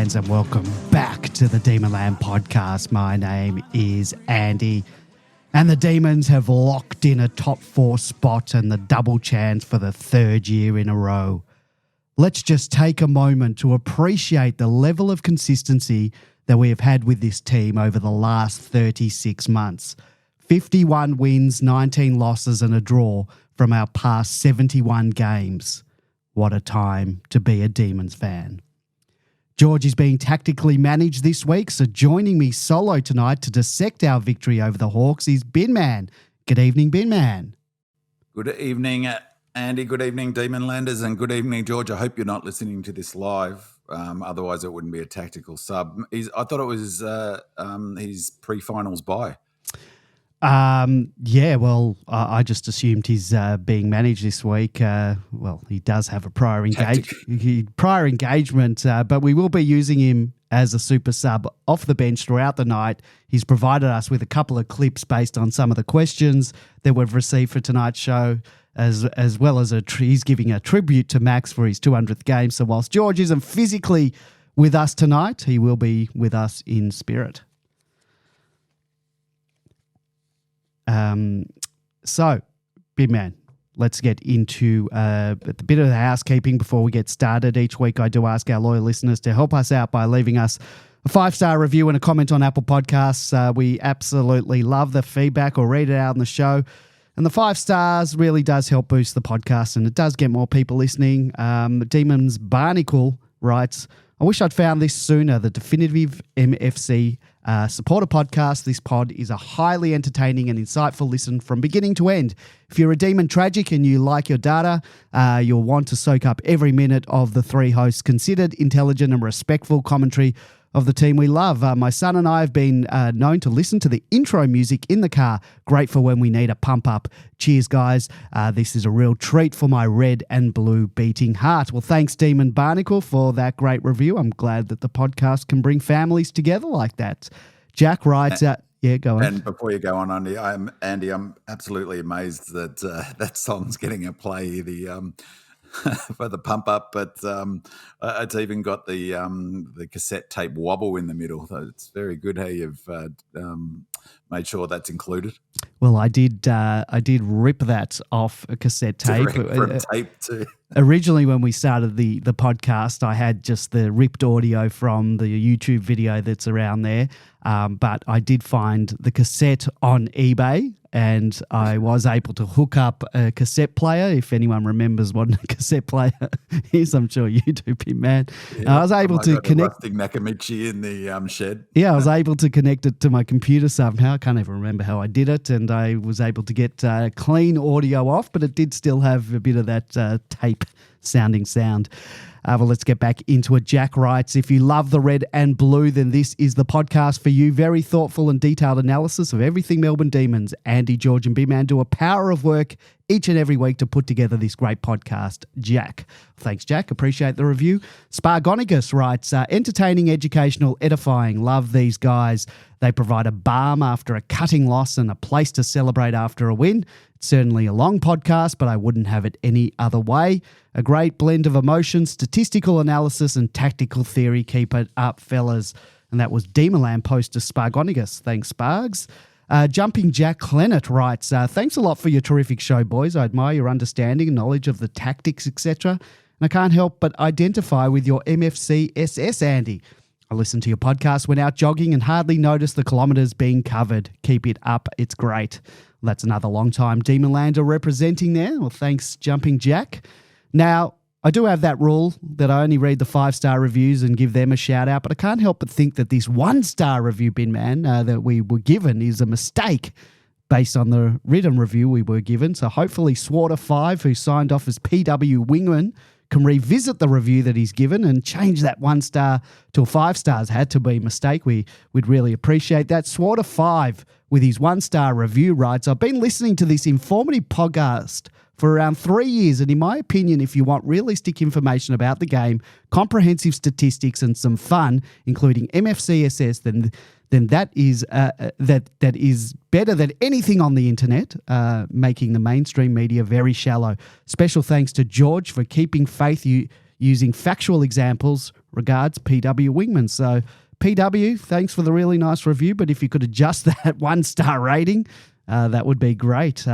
fans, and welcome back to the Demonland podcast. My name is Andy, and the Demons have locked in a top 4 spot and the double chance for the 3rd year in a row. Let's just take a moment to appreciate the level of consistency that we have had with this team over the last 36 months. 51 wins, 19 losses and a draw from our past 71 games. What a time to be a Demons fan. George is being tactically managed this week, so joining me solo tonight to dissect our victory over the Hawks is Bin Man. Good evening, Bin Man. Good evening, Andy. Good evening, Demonlanders, and good evening, George. I hope you're not listening to this live. Otherwise, it wouldn't be a tactical sub. I thought it was his pre-finals bye. I just assumed he's being managed this week. He does have a prior engagement, but we will be using him as a super sub off the bench throughout the night. He's provided us with a couple of clips based on some of the questions that we've received for tonight's show, as well as he's giving a tribute to Max for his 200th game. So whilst George isn't physically with us tonight, he will be with us in spirit. So, Big Man, let's get into a bit of the housekeeping before we get started. Each week I do ask our loyal listeners to help us out by leaving us a 5-star review and a comment on Apple Podcasts. We absolutely love the feedback, or read it out on the show. And the 5 stars really does help boost the podcast, and it does get more people listening. Demons 𝗟𝗶𝘀𝘁𝗁 writes, I wish I'd found this sooner. The definitive MFC supporter podcast. This pod is a highly entertaining and insightful listen from beginning to end. If you're a Demon Tragic and you like your data, you'll want to soak up every minute of the 3 hosts' considered, intelligent and respectful commentary of the team we love. My son and I have been known to listen to the intro music in the car. Great for when we need a pump up. Cheers, guys. This is a real treat for my red and blue beating heart. Well, thanks, Demon 𝗟𝗀𝘀𝘁𝗁, for that great review. I'm glad that the podcast can bring families together like that. Jack writes out. Yeah, go on. And before you go on, Andy, I'm absolutely amazed that that song's getting a play. For the pump up, but it's even got the cassette tape wobble in the middle. So it's very good how you've made sure that's included. Well, I did rip that off a cassette tape. From tape too. Originally, when we started the podcast, I had just the ripped audio from the YouTube video that's around there. But I did find the cassette on eBay, and I was able to hook up a cassette player. If anyone remembers what a cassette player is, I'm sure you do, Pim Man. Yeah, I was able to connect rusting 𝗟𝗂𝗏𝗀𝗃 in the shed. Yeah, I was able to connect it to my computer somehow. I can't even remember how I did it, and I was able to get clean audio off, but it did still have a bit of that tape sounding sound. Well, let's get back into it. Jack writes, if you love the red and blue, then this is the podcast for you. Very thoughtful and detailed analysis of everything Melbourne Demons. Andy, George and B-Man do a power of work each and every week to put together this great podcast. Jack. Thanks, Jack. Appreciate the review. 𝗟𝗏𝘀𝘁𝗁𝘁 writes, entertaining, educational, edifying. Love these guys. They provide a balm after a cutting loss and a place to celebrate after a win. It's certainly a long podcast, but I wouldn't have it any other way. A great blend of emotion, statistical analysis, and tactical theory. Keep it up, fellas. And that was Demonland poster 𝗟𝗏𝘀𝘁𝗁𝘁. Thanks, Spargs. Jumping Jack Clennett writes, thanks a lot for your terrific show, boys. I admire your understanding and knowledge of the tactics, etc. And I can't help but identify with your MFC SS, Andy. I listened to your podcast when out jogging and hardly noticed the kilometres being covered. Keep it up. It's great. Well, that's another long-time Demonlander representing there. Well, thanks, Jumping Jack. Now, I do have that rule that I only read the 5-star reviews and give them a shout-out, but I can't help but think that this 1-star review, Bin Man, that we were given is a mistake based on the written review we were given. So hopefully 𝗬𝗏𝗏𝗏𝗏, who signed off as PW Wingman, can revisit the review that he's given and change that 1-star to a 5 stars. Had to be a mistake. We'd really appreciate that. 𝗬𝗏𝗏𝗏𝗏, with his 1-star review, writes, I've been listening to this informative podcast for around 3 years, and in my opinion, if you want realistic information about the game, comprehensive statistics, and some fun, including MFCSS, then that is better than anything on the internet, making the mainstream media very shallow. Special thanks to George for keeping faith. You using factual examples. Regards, PW Wingman. So, PW, thanks for the really nice review, but if you could adjust that 1-star rating, that would be great.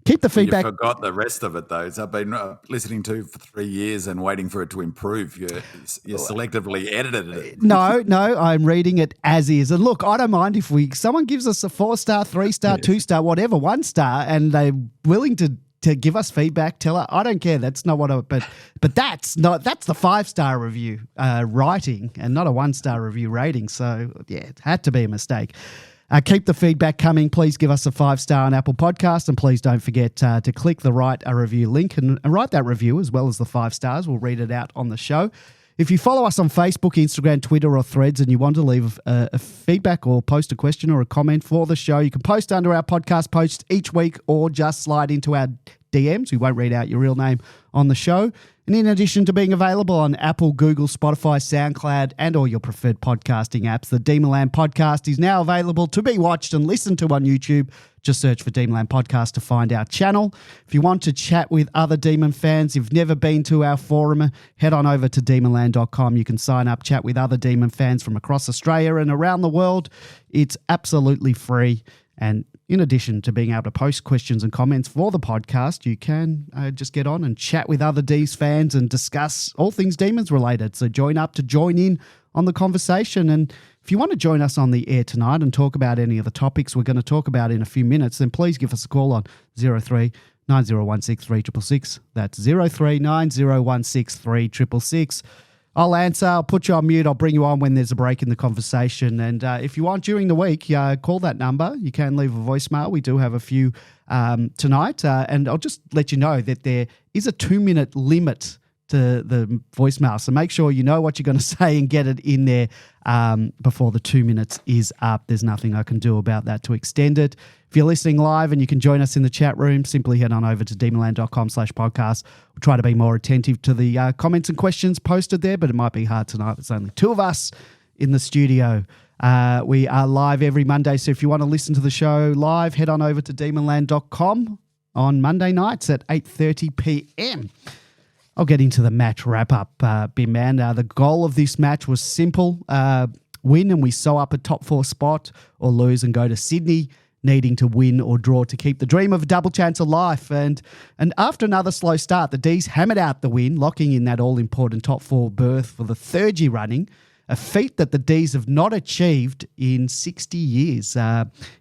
Keep the feedback. You forgot the rest of it, though. So I've been listening to for 3 years and waiting for it to improve. You selectively edited it. No, I'm reading it as is. And look, I don't mind if someone gives us a 4-star, 3-star, 2-star, whatever, 1-star, and they're willing to give us feedback. Tell her I don't care. That's not what but that's the 5-star review writing and not a 1-star review rating. So yeah, it had to be a mistake. Keep the feedback coming. Please give us a 5-star on Apple Podcast, and please don't forget to click the write a review link and write that review as well as the 5 stars. We'll read it out on the show. If you follow us on Facebook, Instagram, Twitter, or Threads, and you want to leave a feedback or post a question or a comment for the show, you can post under our podcast posts each week or just slide into our DMs. We won't read out your real name on the show. And in addition to being available on Apple, Google, Spotify, SoundCloud, and all your preferred podcasting apps, the Demonland podcast is now available to be watched and listened to on YouTube. Just search for Demonland Podcast to find our channel. If you want to chat with other Demon fans, if you've never been to our forum, head on over to demonland.com. You can sign up, chat with other Demon fans from across Australia and around the world. It's absolutely free. And in addition to being able to post questions and comments for the podcast, you can just get on and chat with other D's fans and discuss all things Demons related. So join in on the conversation. And if you want to join us on the air tonight and talk about any of the topics we're going to talk about in a few minutes, then please give us a call on 03 9016 3666. That's 03 9016 3666. I'll answer, I'll put you on mute, I'll bring you on when there's a break in the conversation. And if you want during the week, call that number. You can leave a voicemail. We do have a few tonight. And I'll just let you know that there is a 2-minute limit to the voicemail. So make sure you know what you're going to say and get it in there before the 2 minutes is up. There's nothing I can do about that to extend it. If you're listening live and you can join us in the chat room, simply head on over to demonland.com/podcast. We'll try to be more attentive to the comments and questions posted there, but it might be hard tonight. There's only 2 of us in the studio. We are live every Monday, so if you want to listen to the show live, head on over to demonland.com on Monday nights at 8:30 p.m. I'll get into the match wrap-up, Bim Man. The goal of this match was simple. Win and we sew up a top 4 spot, or lose and go to Sydney, needing to win or draw to keep the dream of a double chance alive. And after another slow start, the D's hammered out the win, locking in that all-important top 4 berth for the 3rd year running, a feat that the D's have not achieved in 60 years.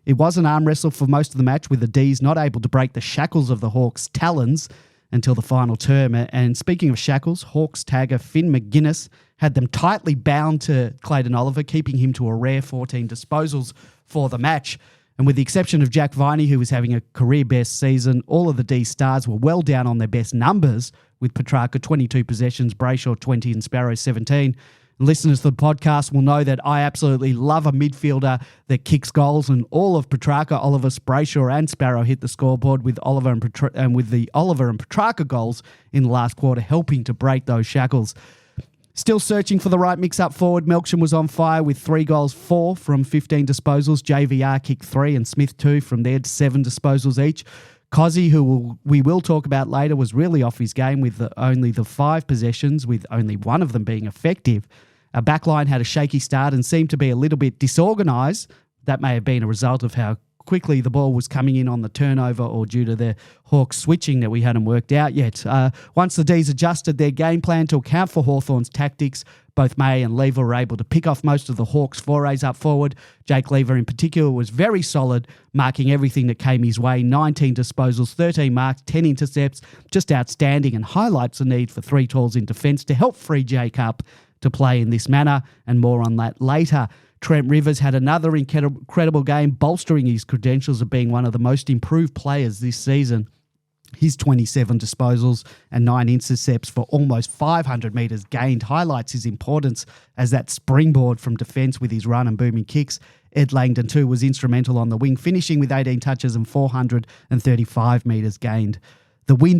It was an arm wrestle for most of the match, with the D's not able to break the shackles of the Hawks' talons until the final term. And speaking of shackles, Hawks tagger Finn McGuinness had them tightly bound to Clayton Oliver, keeping him to a rare 14 disposals for the match. And with the exception of Jack Viney, who was having a career-best season, all of the D stars were well down on their best numbers, with Petrarca 22 possessions, Brayshaw 20 and Sparrow 17. Listeners to the podcast will know that I absolutely love a midfielder that kicks goals, and all of Petrarca, Oliver, Brayshaw and Sparrow hit the scoreboard, with Oliver and with the Oliver and Petrarca goals in the last quarter helping to break those shackles. Still searching for the right mix-up forward, Melksham was on fire with 3 goals, 4 from 15 disposals. JVR kicked 3 and Smith 2 from their 7 disposals each. 𝗍𝗲, who we will talk about later, was really off his game with only the 5 possessions, with only 1 of them being effective. Our backline had a shaky start and seemed to be a little bit disorganised. That may have been a result of how quickly the ball was coming in on the turnover, or due to the Hawks switching that we hadn't worked out yet. Once the D's adjusted their game plan to account for Hawthorn's tactics, both May and Lever were able to pick off most of the Hawks' forays up forward. Jake Lever in particular was very solid, marking everything that came his way. 19 disposals, 13 marks, 10 intercepts, just outstanding, and highlights the need for 3 tools in defence to help free Jake up to play in this manner, and more on that later. Trent Rivers had another incredible game, bolstering his credentials of being one of the most improved players this season. His 27 disposals and 9 intercepts for almost 500 metres gained highlights his importance as that springboard from defence with his run and booming kicks. Ed Langdon too was instrumental on the wing, finishing with 18 touches and 435 metres gained. The win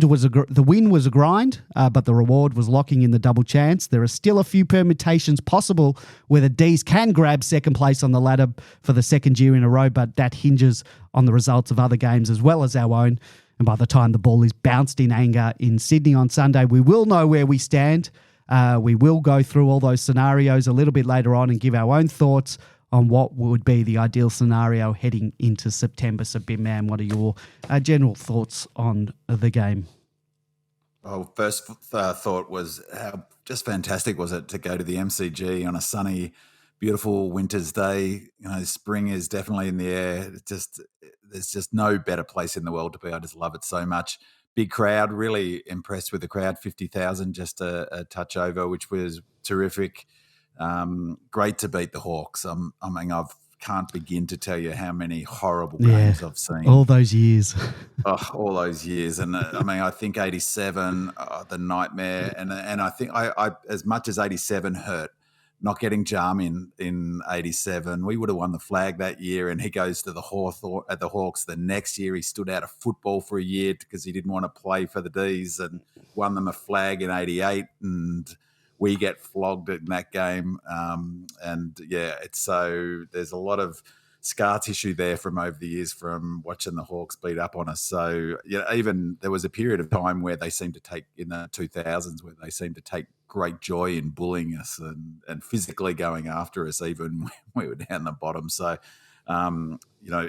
was a grind, but the reward was locking in the double chance. There are still a few permutations possible where the D's can grab second place on the ladder for the 2nd year in a row, but that hinges on the results of other games as well as our own. And by the time the ball is bounced in anger in Sydney on Sunday, we will know where we stand. We will go through all those scenarios a little bit later on and give our own thoughts on what would be the ideal scenario heading into September. So, Bim Man, what are your general thoughts on the game? Well, first thought was how just fantastic was it to go to the MCG on a sunny, beautiful winter's day. You know, spring is definitely in the air. There's just no better place in the world to be. I just love it so much. Big crowd, really impressed with the crowd. 50,000, just a touch over, which was terrific. Great to beat the Hawks. I can't begin to tell you how many horrible games I've seen. All those years. All those years. And I think 87, the nightmare. And I think I as much as 87 hurt, not getting Jarman in 87, we would have won the flag that year. And he goes to the Hawthorn at the Hawks the next year. He stood out of football for a year because he didn't want to play for the D's and won them a flag in 88. And we get flogged in that game. There's a lot of scar tissue there from over the years from watching the Hawks beat up on us. So, even there was a period of time where they seemed to take, in the 2000s, where they seemed to take great joy in bullying us and physically going after us, even when we were down the bottom. So,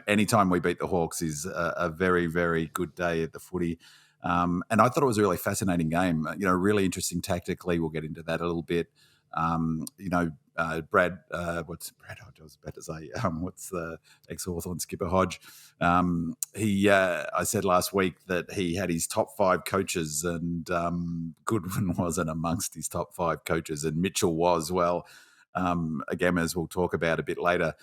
anytime we beat the Hawks is a very, very good day at the footy. And I thought it was a really fascinating game, really interesting tactically. We'll get into that a little bit. Brad, what's Brad Hodge? I was about to say, what's the ex-Hawthorn skipper Hodge? I said last week that he had his top 5 coaches and Goodwin wasn't amongst his top 5 coaches and Mitchell was. Well, again, as we'll talk about a bit later,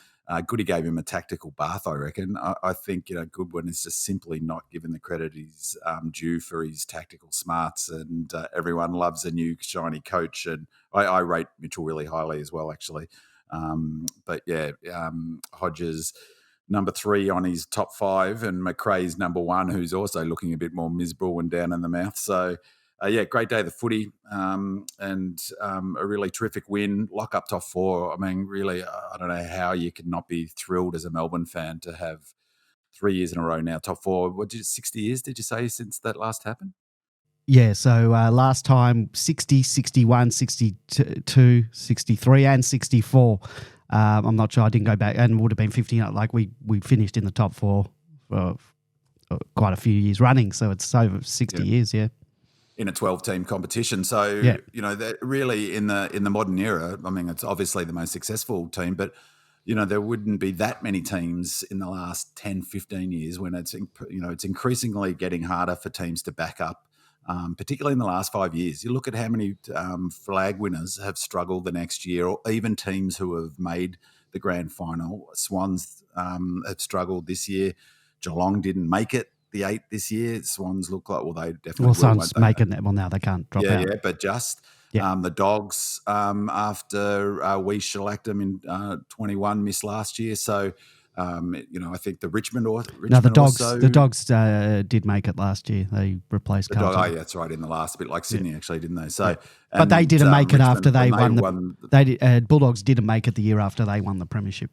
Goody gave him a tactical bath, I reckon. I think, Goodwin is just simply not given the credit he's due for his tactical smarts, and everyone loves a new shiny coach. And I rate Mitchell really highly as well, actually. Hodges number 3 on his top 5, and McRae's number 1, who's also looking a bit more miserable and down in the mouth. So, great day of the footy and a really terrific win. Lock up top 4. Really, I don't know how you could not be thrilled as a Melbourne fan to have 3 years in a row now, top 4. 60 years, did you say, since that last happened? Yeah, so last time 60, 61, 62, 63 and 64. I'm not sure, I didn't go back, and would have been 50. We finished in the top 4 for quite a few years running, so it's over 60 years, in a 12-team competition. So, that really in the modern era, it's obviously the most successful team, but, there wouldn't be that many teams in the last 10, 15 years when it's increasingly getting harder for teams to back up, particularly in the last 5 years. You look at how many flag winners have struggled the next year, or even teams who have made the grand final. Swans have struggled this year. Geelong didn't make it. The 8 this year. Swans look like, they definitely will. Swans making it. Well, now they can't drop out. Yeah, but just the Dogs, after 𝗟𝗟𝗃𝗃 in 21, missed last year. So, I think the Richmond the Dogs did make it last year. They replaced Carlton. That's right, in the last bit, like Sydney actually, didn't they? So, but they didn't make it after they won. Bulldogs didn't make it the year after they won the premiership.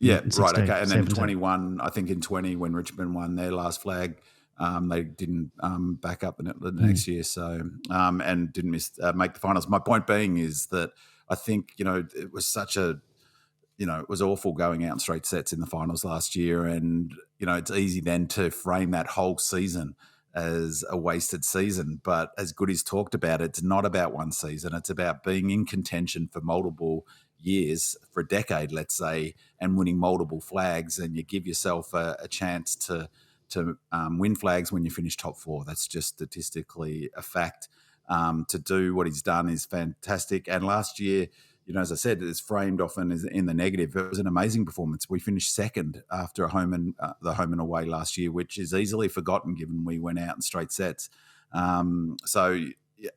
Yeah, 16, right, okay. And then 21, I think in 20, when Richmond won their last flag, they didn't back up the next year, so and didn't make the finals. My point being is that I think, it was such a, it was awful going out in straight sets in the finals last year, and, it's easy then to frame that whole season as a wasted season. But as Goody's talked about, it's not about one season. It's about being in contention for multiple years, for a decade, let's say, and winning multiple flags, and you give yourself a chance to win flags when you finish top 4. That's just statistically a fact. To do what he's done is fantastic. And last year, as I said, it's framed often as in the negative. It was an amazing performance. We finished second after the home and away last year, which is easily forgotten given we went out in straight sets.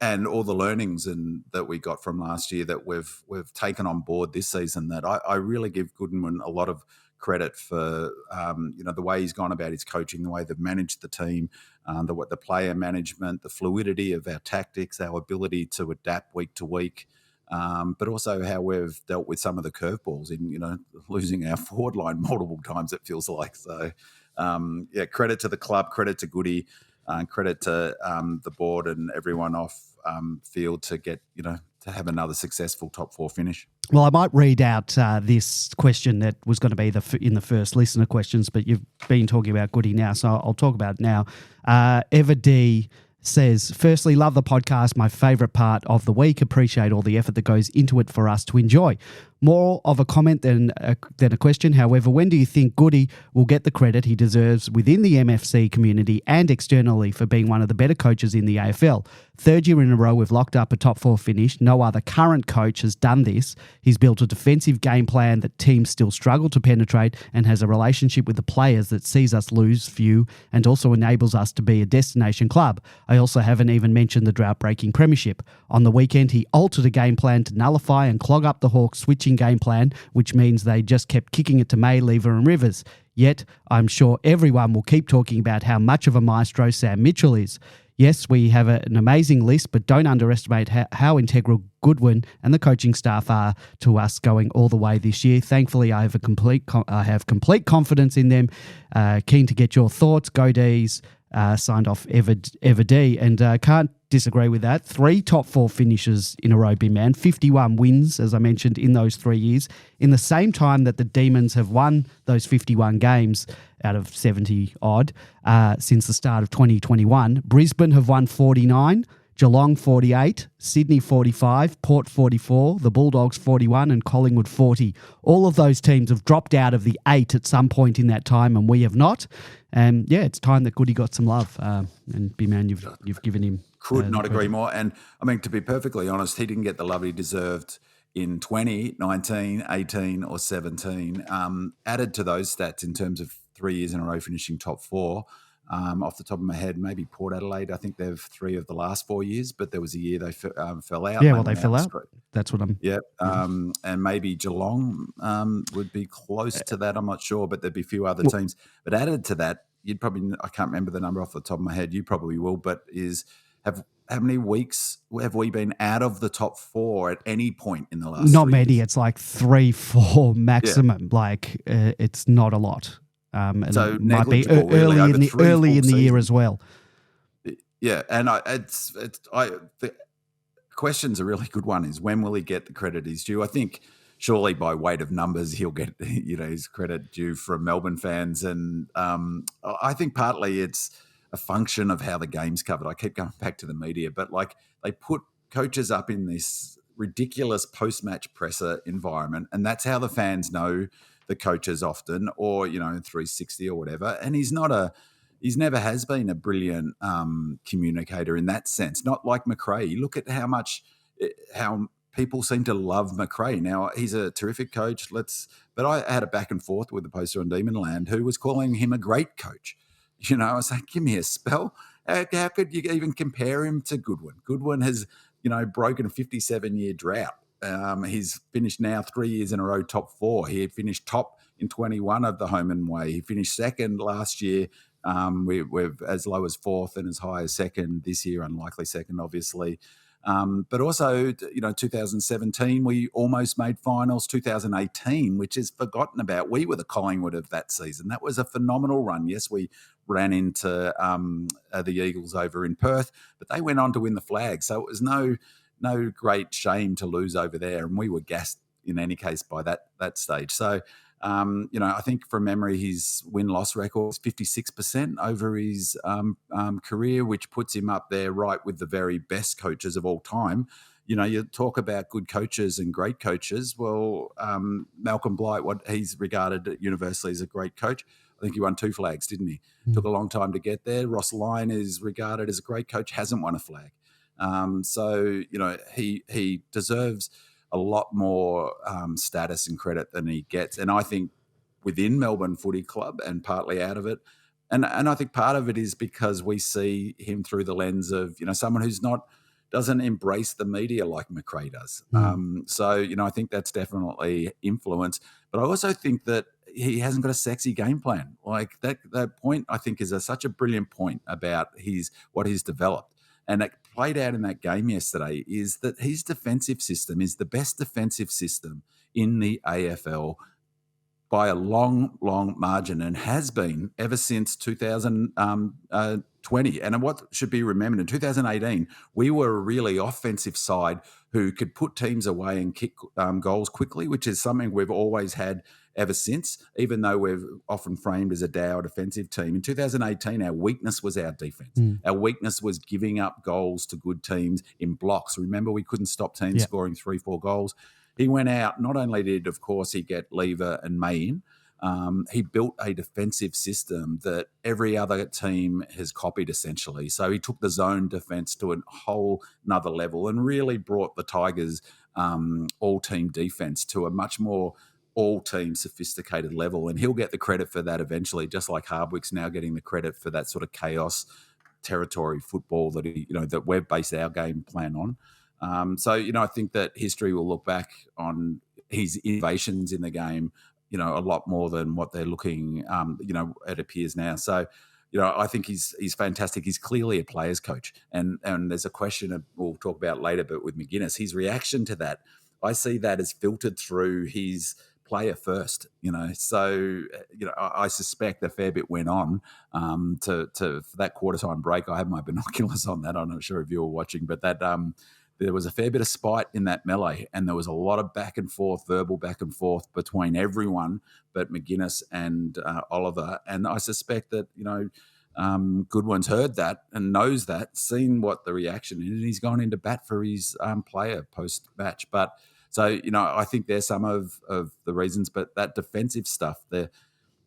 And all the learnings that we got from last year that we've taken on board this season, that I really give Goodwin a lot of credit for, the way he's gone about his coaching, the way they've managed the team, the player management, the fluidity of our tactics, our ability to adapt week to week, but also how we've dealt with some of the curveballs in, losing our forward line multiple times, it feels like. So, credit to the club, credit to Goody, credit to the board and everyone off field to get, to have another successful top 4 finish. Well, I might read out this question that was going to be in the first listener questions, but you've been talking about Goody now, so I'll talk about it now. Eva D says, firstly, love the podcast, my favourite part of the week. Appreciate all the effort that goes into it for us to enjoy. More of a comment than a question. However, when do you think Goody will get the credit he deserves within the MFC community and externally for being one of the better coaches in the AFL? 3rd year in a row we've locked up a top 4 finish. No other current coach has done this. He's built a defensive game plan that teams still struggle to penetrate and has a relationship with the players that sees us lose few and also enables us to be a destination club. I also haven't even mentioned the drought-breaking premiership. On the weekend, he altered a game plan to nullify and clog up the Hawks' switching game plan, which means they just kept kicking it to May, Lever and Rivers. Yet, I'm sure everyone will keep talking about how much of a maestro Sam Mitchell is. Yes, we have an amazing list, but don't underestimate how integral Goodwin and the coaching staff are to us going all the way this year. Thankfully, I have complete confidence in them. Keen to get your thoughts. Go D's. Signed off Eva D. And can't disagree with that. 3 top 4 finishes in a row, Bin Man. 51 wins, as I mentioned, in those 3 years. In the same time that the Demons have won those 51 games out of 70-odd since the start of 2021, Brisbane have won 49, Geelong 48, Sydney 45, Port 44, the Bulldogs 41 and Collingwood 40. All of those teams have dropped out of the 8 at some point in that time and we have not. And it's time that Goody got some love. And B-Man, you've given him... Could not agree more. And I mean, to be perfectly honest, he didn't get the love he deserved in 20, 19, 18 or 17. Added to those stats in terms of 3 years in a row finishing top 4, off the top of my head, maybe Port Adelaide. I think they've 3 of the last 4 years, but there was a year they fell out. Yeah, they fell out. That's what I'm... Yeah, and maybe Geelong would be close to that. I'm not sure, but there'd be a few other teams. But added to that, you'd probably... I can't remember the number off the top of my head. You probably will, but how many weeks have we been out of the top 4 at any point in the last Not 3 many. years? It's like 3, 4 maximum. Yeah. It's not a lot. And so it might be really early in the year as well. Yeah, and the question's a really good one. Is when will he get the credit he's due? I think surely by weight of numbers he'll get his credit due from Melbourne fans, and I think partly it's a function of how the game's covered. I keep going back to the media, but they put coaches up in this ridiculous post-match presser environment, and that's how the fans know the coaches often, or 360 or whatever. And he's never has been a brilliant communicator in that sense. Not like McRae. Look at how people seem to love McRae. Now he's a terrific coach. But I had a back and forth with the poster on Demonland who was calling him a great coach. I was like, give me a spell. How could you even compare him to Goodwin? Goodwin has, broken a 57-year drought. He's finished now 3 years in a row top 4. He finished top in 21 of the home and away. He finished second last year. We're as low as 4th and as high as second this year, unlikely second, obviously. But also, 2017, we almost made finals. 2018, which is forgotten about. We were the Collingwood of that season. That was a phenomenal run. Yes, we ran into the Eagles over in Perth, but they went on to win the flag. So it was no great shame to lose over there. And we were gassed in any case by that stage. So, I think from memory, his win-loss record is 56% over his career, which puts him up there right with the very best coaches of all time. You talk about good coaches and great coaches. Well, Malcolm Blight, what he's regarded universally as a great coach. I think he won 2 flags, didn't he? Took a long time to get there. Ross Lyon is regarded as a great coach, hasn't won a flag. So, he deserves a lot more status and credit than he gets. And I think within Melbourne Footy Club and partly out of it, and I think part of it is because we see him through the lens of, someone who's doesn't embrace the media like McRae does. So, I think that's definitely influence. But I also think that he hasn't got a sexy game plan. Like that point, I think, is such a brilliant point about what he's developed. And it played out in that game yesterday, is that his defensive system is the best defensive system in the AFL by a long, long margin, and has been ever since 2020. And what should be remembered, in 2018, we were a really offensive side who could put teams away and kick goals quickly, which is something we've always had ever since, even though we're often framed as a dour defensive team. In 2018, our weakness was our defense. Our weakness was giving up goals to good teams in blocks. Remember, we couldn't stop teams scoring 3-4 goals. He went out, not only did, of course, he get Lever and May in, he built a defensive system that every other team has copied, essentially. So he took the zone defense to a whole nother level and really brought the Tigers' all-team defense to a much more all-team sophisticated level. And he'll get the credit for that eventually, just like Hardwick's now getting the credit for that sort of chaos territory football that that we've based our game plan on. So, I think that history will look back on his innovations in the game, a lot more than what they're looking, it appears now. So, I think he's fantastic. He's clearly a player's coach. And there's a question we'll talk about later, but with McGuinness, his reaction to that, I see that as filtered through his player first, So, I suspect a fair bit went on for that quarter time break. I have my binoculars on that. I'm not sure if you were watching, but that there was a fair bit of spite in that melee, and there was a lot of back and forth, verbal back and forth between everyone but McGuinness and Oliver. And I suspect that, Goodwin's heard that and knows that, seen what the reaction is, and he's gone into bat for his player post-match. But so, I think there's some of the reasons, but that defensive stuff there,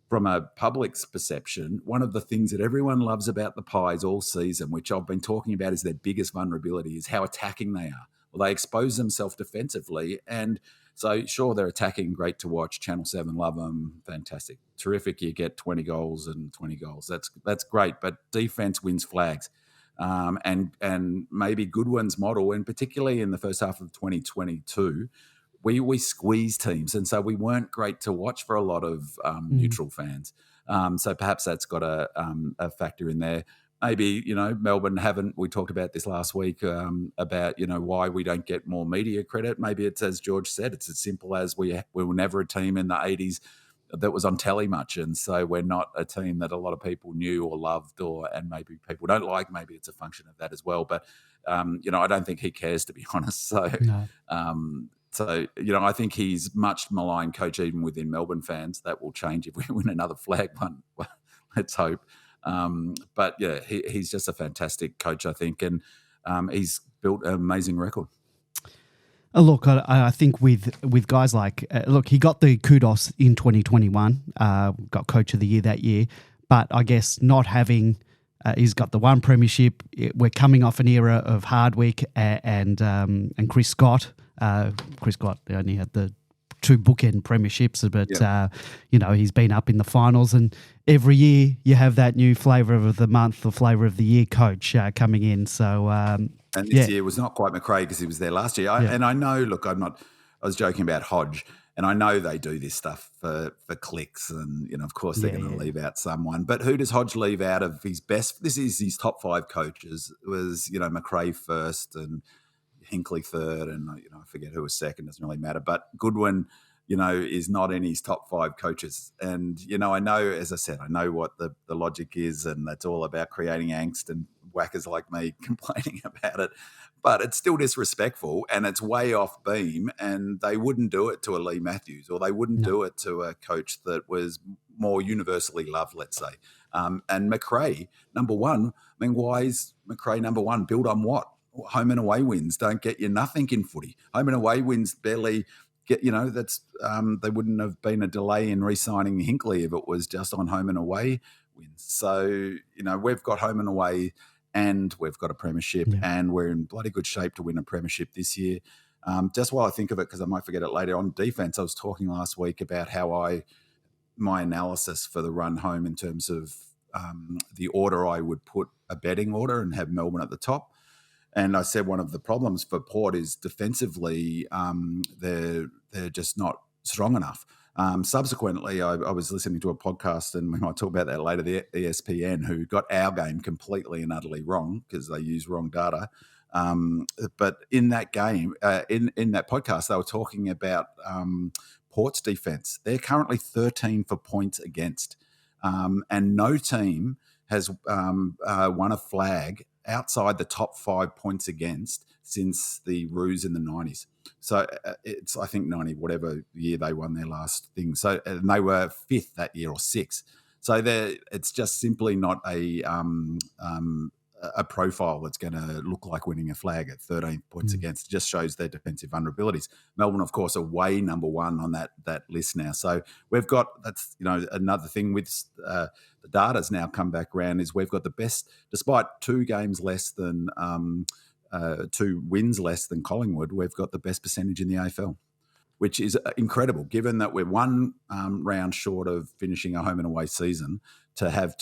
from a public's perception, one of the things that everyone loves about the Pies all season, which I've been talking about is their biggest vulnerability, is how attacking they are. Well, they expose themselves defensively. And so, sure, they're attacking, great to watch. Channel 7, love them, fantastic. Terrific, you get 20 goals and 20 goals. That's great, but defense wins flags. And maybe Goodwin's model, and particularly in the first half of 2022, we squeeze teams, and so we weren't great to watch for a lot of neutral fans. So perhaps that's got a factor in there. Maybe, Melbourne haven't, we talked about this last week about, why we don't get more media credit. Maybe it's, as George said, it's as simple as we were never a team in the 80s that was on telly much, and so we're not a team that a lot of people knew or loved, and maybe people don't like. Maybe it's a function of that as well. But, I don't think he cares, to be honest. So, no. So, I think he's much maligned coach even within Melbourne fans. That will change if we win another flag one. Let's hope. But, yeah, he's just a fantastic coach, I think, and he's built an amazing record. Look, I think with guys like, he got the kudos in 2021, got Coach of the Year that year, but I guess not having... he's got the one premiership. We're coming off an era of Hardwick and Chris Scott. Chris Scott only had the 2 bookend premierships, but he's been up in the finals. And every year you have that new flavour of the month or flavour of the year coach coming in. So and this year was not quite McRae because he was there last year. And I know. Look, I was joking about Hodge. And I know they do this stuff for clicks, and of course they're going to leave out someone. But who does Hodge leave out of his best? This is his top 5 coaches. It was McRae first and Hinkley third, and I forget who was second. Doesn't really matter. But Goodwin, is not in his top 5 coaches. And I know, as I said, I know what the logic is, and that's all about creating angst and whackers like me complaining about it. But it's still disrespectful, and it's way off beam, and they wouldn't do it to a Lee Matthews, or they wouldn't do it to a coach that was more universally loved, let's say. And McRae, number 1, why is McRae number 1? Build on what? Home and away wins don't get you nothing in footy. Home and away wins barely get, that's there wouldn't have been a delay in re-signing Hinkley if it was just on home and away wins. So, we've got home and away, and we've got a premiership, and we're in bloody good shape to win a premiership this year. Just while I think of it, because I might forget it later on, defense, I was talking last week about how my analysis for the run home in terms of the order I would put a betting order and have Melbourne at the top. And I said one of the problems for Port is defensively they're just not strong enough. Subsequently, I was listening to a podcast, and we might talk about that later, the ESPN, who got our game completely and utterly wrong because they used wrong data. But in that game, in that podcast, they were talking about Port's defence. They're currently 13 for points against. And no team has won a flag outside the top 5 points against since the Roos in the 90s. So it's, I think, 90, whatever year they won their last thing. So and they were 5th that year or 6th. So it's just simply not a profile that's going to look like winning a flag at 13 points against. It just shows their defensive vulnerabilities. Melbourne, of course, are way number one on that list now. So we've got, that's, another thing with the data's now come back around, is we've got the best, despite 2 games less than 2 wins less than Collingwood, we've got the best percentage in the AFL, which is incredible, given that we're one round short of finishing a home and away season. To have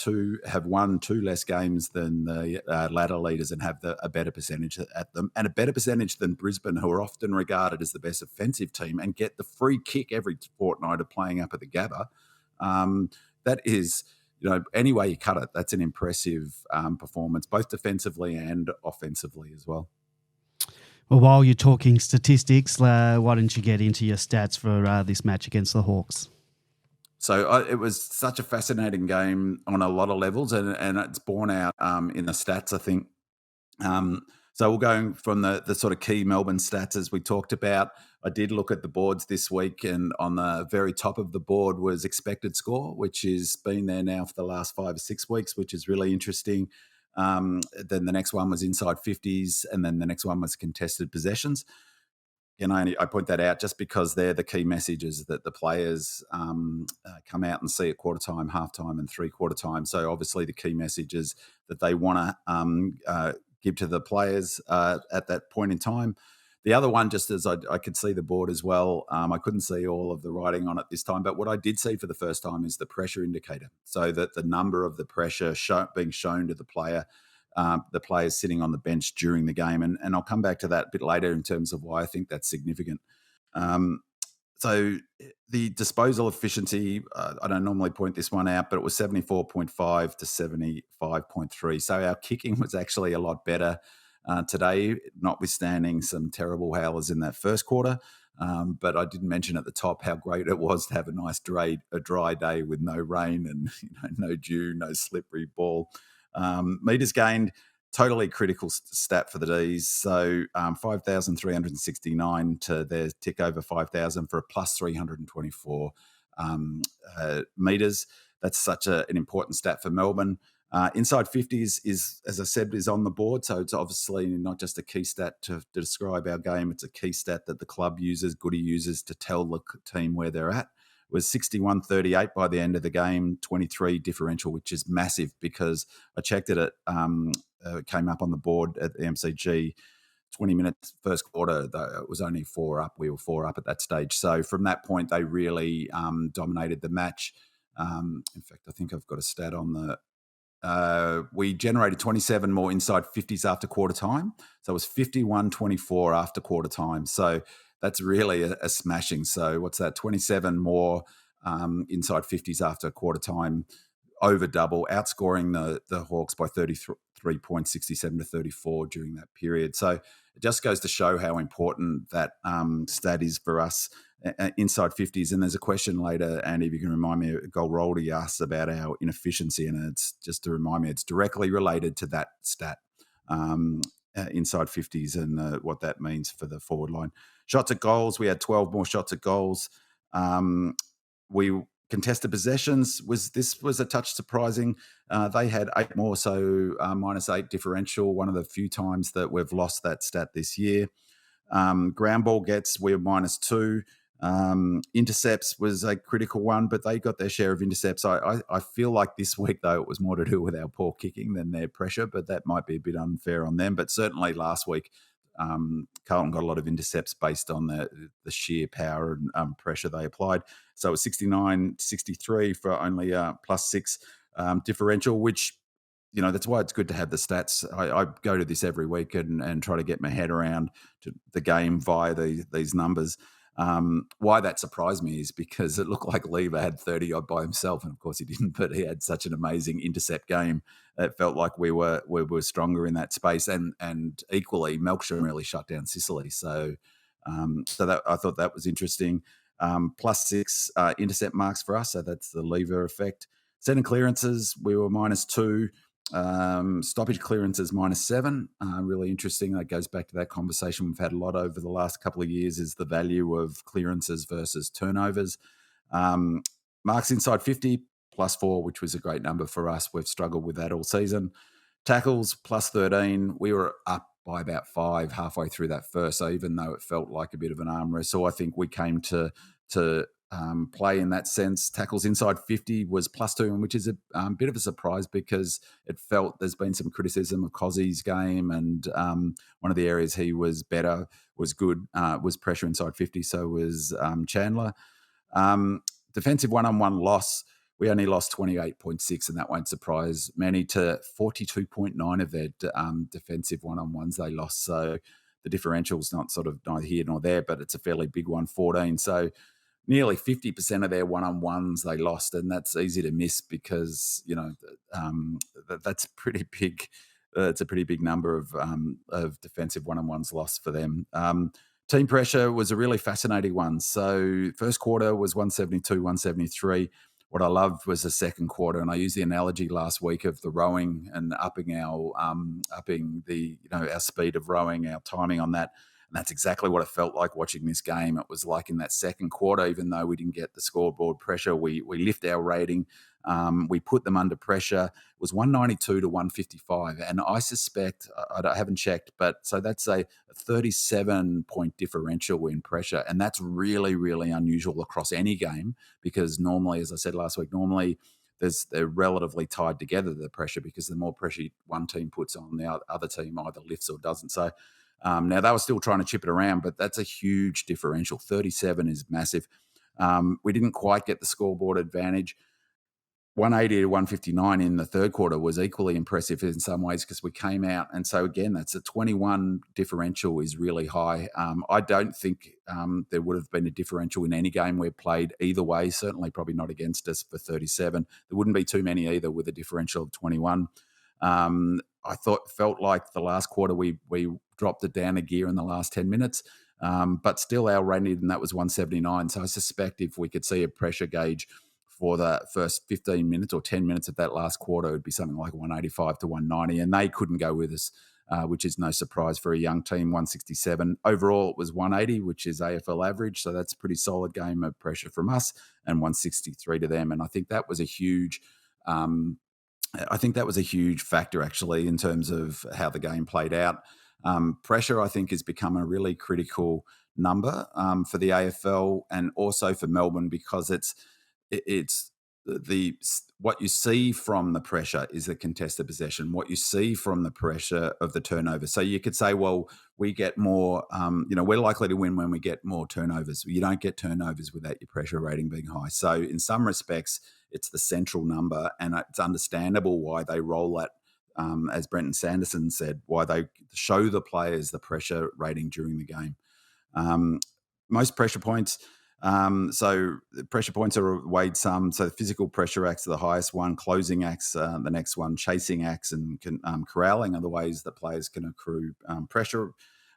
won 2 less games than the ladder leaders and have a better percentage at them, and a better percentage than Brisbane, who are often regarded as the best offensive team and get the free kick every fortnight of playing up at the Gabba. That is, any way you cut it, that's an impressive performance, both defensively and offensively as well. Well, while you're talking statistics, why don't you get into your stats for this match against the Hawks? So it was such a fascinating game on a lot of levels, and it's borne out in the stats, I think. So we'll go from the sort of key Melbourne stats as we talked about. I did look at the boards this week, and on the very top of the board was expected score, which has been there now for the last 5 or 6 weeks, which is really interesting. Then the next one was inside 50s, and then the next one was contested possessions. And I point that out just because they're the key messages that the players come out and see at quarter time, half time, and 3/4 time. So obviously the key messages that they want to give to the players at that point in time. The other one, just as I could see the board as well, I couldn't see all of the writing on it this time, but what I did see for the first time is the pressure indicator. So that the number of the pressure being shown to the players sitting on the bench during the game. And I'll come back to that a bit later in terms of why I think that's significant. So the disposal efficiency, I don't normally point this one out, but it was 74.5 to 75.3. So our kicking was actually a lot better today, notwithstanding some terrible howlers in that first quarter. But I didn't mention at the top how great it was to have a nice dry day with no rain and no dew, no slippery ball. Metres gained, totally critical stat for the D's. So 5,369 to their tick over 5,000 for a plus 324 metres. That's such an important stat for Melbourne. Inside 50s is, as I said, is on the board. So it's obviously not just a key stat to describe our game. It's a key stat that the club uses, Goody uses, to tell the team where they're at. It was 61-38 by the end of the game, 23 differential, which is massive because I checked it came up on the board at the MCG, 20 minutes first quarter, it was only 4 up. We were 4 up at that stage. So from that point, they really dominated the match. In fact, I think I've got a stat on we generated 27 more inside 50s after quarter time. So it was 51-24 after quarter time. So that's really a smashing. So what's that? 27 more inside 50s after quarter time, over double, outscoring the Hawks by 33 points, 67 to 34 during that period. So it just goes to show how important that stat is for us, inside 50s. And there's a question later, Andy, if you can remind me, Golroldi asked about our inefficiency, and it's just to remind me, it's directly related to that stat. Inside 50s and what that means for the forward line. Shots at goals, we had 12 more shots at goals. We contested possessions, was a touch surprising. They had 8 more, so -8 differential, one of the few times that we've lost that stat this year. Ground ball gets, we're -2. Intercepts was a critical one, but they got their share of intercepts. I feel like this week, though, it was more to do with our poor kicking than their pressure, but that might be a bit unfair on them. But certainly last week, Carlton got a lot of intercepts based on the sheer power and pressure they applied. So it was 69-63 for only +6 differential, which, that's why it's good to have the stats. I go to this every week and try to get my head around to the game via these numbers. Why that surprised me is because it looked like Lever had 30 odd by himself, and of course he didn't, but he had such an amazing intercept game. It felt like we were stronger in that space, and equally Melksham really shut down Sicily. So that I thought that was interesting. +6 intercept marks for us, so that's the lever effect. Centre clearances, we were -2. Stoppage clearances -7. Really interesting. That goes back to that conversation we've had a lot over the last couple of years, is the value of clearances versus turnovers. Marks inside 50, +4, which was a great number for us. We've struggled with that all season. Tackles +13. We were up by about 5 halfway through that first. So even though it felt like a bit of an arm wrestle, I think we came to play in that sense. Tackles inside 50 was +2, which is a bit of a surprise because it felt there's been some criticism of 𝗍𝗲𝗄's game, and one of the areas he was better, was good, was pressure inside 50. So was Chandler. Defensive one-on-one loss, we only lost 28.6, and that won't surprise many, to 42.9 of their defensive one-on-ones they lost. So the differential's not sort of neither here nor there, but it's a fairly big one, 14. So nearly 50% of their one-on-ones they lost, and that's easy to miss because, that's pretty big. It's a pretty big number of defensive one-on-ones lost for them. Team pressure was a really fascinating one. So first quarter was 172, 173. What I loved was the second quarter, and I used the analogy last week of the rowing and upping our speed of rowing, our timing on that. And that's exactly what it felt like watching this game. It was like in that second quarter, even though we didn't get the scoreboard pressure, we lift our rating. We put them under pressure. It was 192 to 155. And I suspect, I haven't checked, but so that's a 37-point differential in pressure. And that's really, really unusual across any game, because normally, as I said last week, they're relatively tied together, the pressure, because the more pressure one team puts on, the other team either lifts or doesn't. So now they were still trying to chip it around, but that's a huge differential. 37 is massive. We didn't quite get the scoreboard advantage. 180 to 159 in the third quarter was equally impressive in some ways, because we came out. And so again, that's a 21 differential is really high. I don't think there would have been a differential in any game we've played either way, certainly probably not against us for 37. There wouldn't be too many either with a differential of 21. I felt like the last quarter we dropped it down a gear in the last 10 minutes, but still our rating, and that was 179. So I suspect if we could see a pressure gauge for the first 15 minutes or 10 minutes of that last quarter, it would be something like 185 to 190, and they couldn't go with us, which is no surprise for a young team. 167. Overall, it was 180, which is AFL average, so that's a pretty solid game of pressure from us, and 163 to them. And I think that was a huge factor, actually, in terms of how the game played out. Pressure, I think, has become a really critical number for the AFL and also for Melbourne, because it's what you see from the pressure is the contested possession. What you see from the pressure of the turnover. So you could say, well, we get more, we're likely to win when we get more turnovers. You don't get turnovers without your pressure rating being high. So in some respects, it's the central number, and it's understandable why they roll that, as Brenton Sanderson said, why they show the players the pressure rating during the game. Most pressure points. So the pressure points are weighed some. So the physical pressure acts are the highest one, closing acts, the next one, chasing acts, and corralling are the ways that players can accrue pressure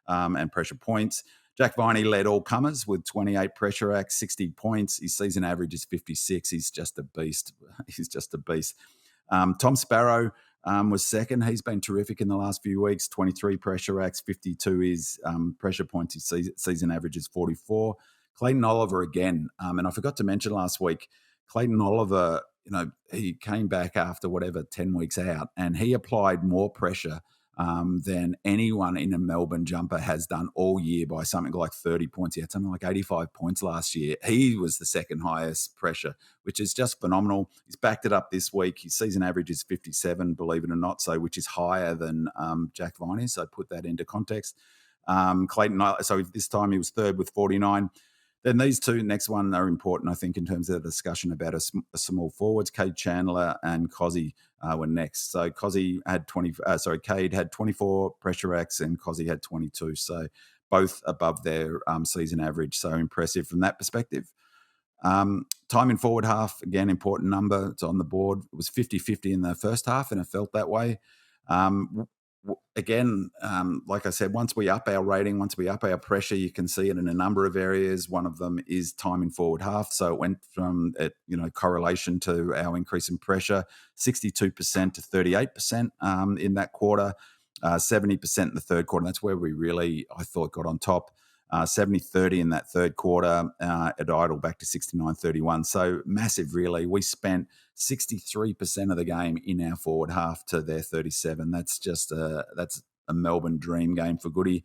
and pressure points. Jack 𝗍𝗀 led all comers with 28 pressure acts, 60 points. His season average is 56. He's just a beast. Tom Sparrow was second. He's been terrific in the last few weeks. 23 pressure acts, 52 is pressure points. His season average is 44. Clayton Oliver again, and I forgot to mention last week, Clayton Oliver, he came back after 10 weeks out, and he applied more pressure than anyone in a Melbourne jumper has done all year by something like 30 points. He had something like 85 points last year. He was the second highest pressure, which is just phenomenal. He's backed it up this week. His season average is 57, believe it or not, so which is higher than Jack 𝗍𝗀. So put that into context. Clayton, so this time he was third with 49. Then these two next one are important, I think, in terms of the discussion about a small forwards. Cade Chandler and 𝗍𝗲𝗄 were next. So Cade had 24 pressure acts and 𝗍𝗲𝗄 had 22. So both above their season average. So impressive from that perspective. Time in forward half, again, important number. It's on the board. It was 50-50 in the first half, and it felt that way. again, like I said, once we up our rating, once we up our pressure, you can see it in a number of areas. One of them is time in forward half. So it went from, correlation to our increase in pressure, 62% to 38% in that quarter, 70% in the third quarter. That's where we really, I thought, got on top. 70-30 in that third quarter. It idled back to 69-31. So massive, really. We spent 63% of the game in our forward half to their 37. That's just that's a Melbourne dream game for Goody.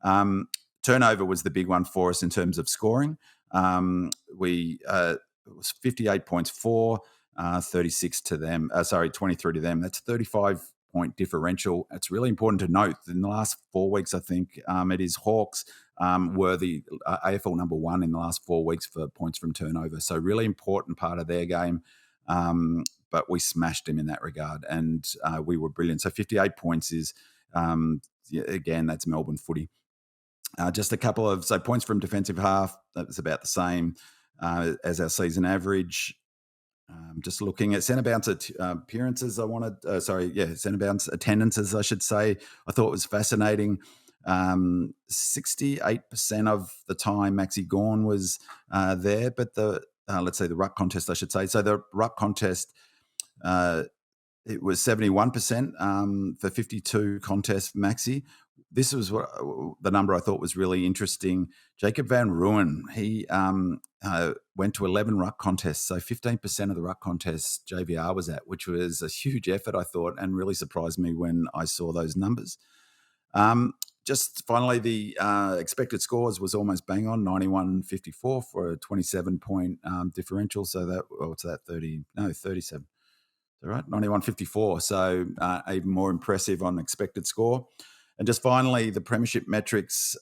Turnover was the big one for us in terms of scoring. It was 58 points for, 36 to them. 23 to them. That's 35-point differential. It's really important to note that in the last 4 weeks, I think it is Hawks were the AFL number one in the last 4 weeks for points from turnover. So really important part of their game. But we smashed them in that regard, and we were brilliant. So 58 points is, again, that's Melbourne footy. Just a couple of points from defensive half. That was about the same as our season average. Just looking at centre bounce appearances, centre bounce attendances, I should say. I thought it was fascinating. 68% of the time Maxi Gawn was there, but the ruck contest, I should say. So the ruck contest, it was 71% for 52 contests for Maxi. This was the number I thought was really interesting. Jacob van Rooyen, he went to 11 ruck contests, so 15% of the ruck contests JVR was at, which was a huge effort, I thought, and really surprised me when I saw those numbers. Just finally, the expected scores was almost bang on, 91-54 for a 27-point differential. So what's that, 37. Is that right? 91-54. So even more impressive on expected score. And just finally, the premiership metrics.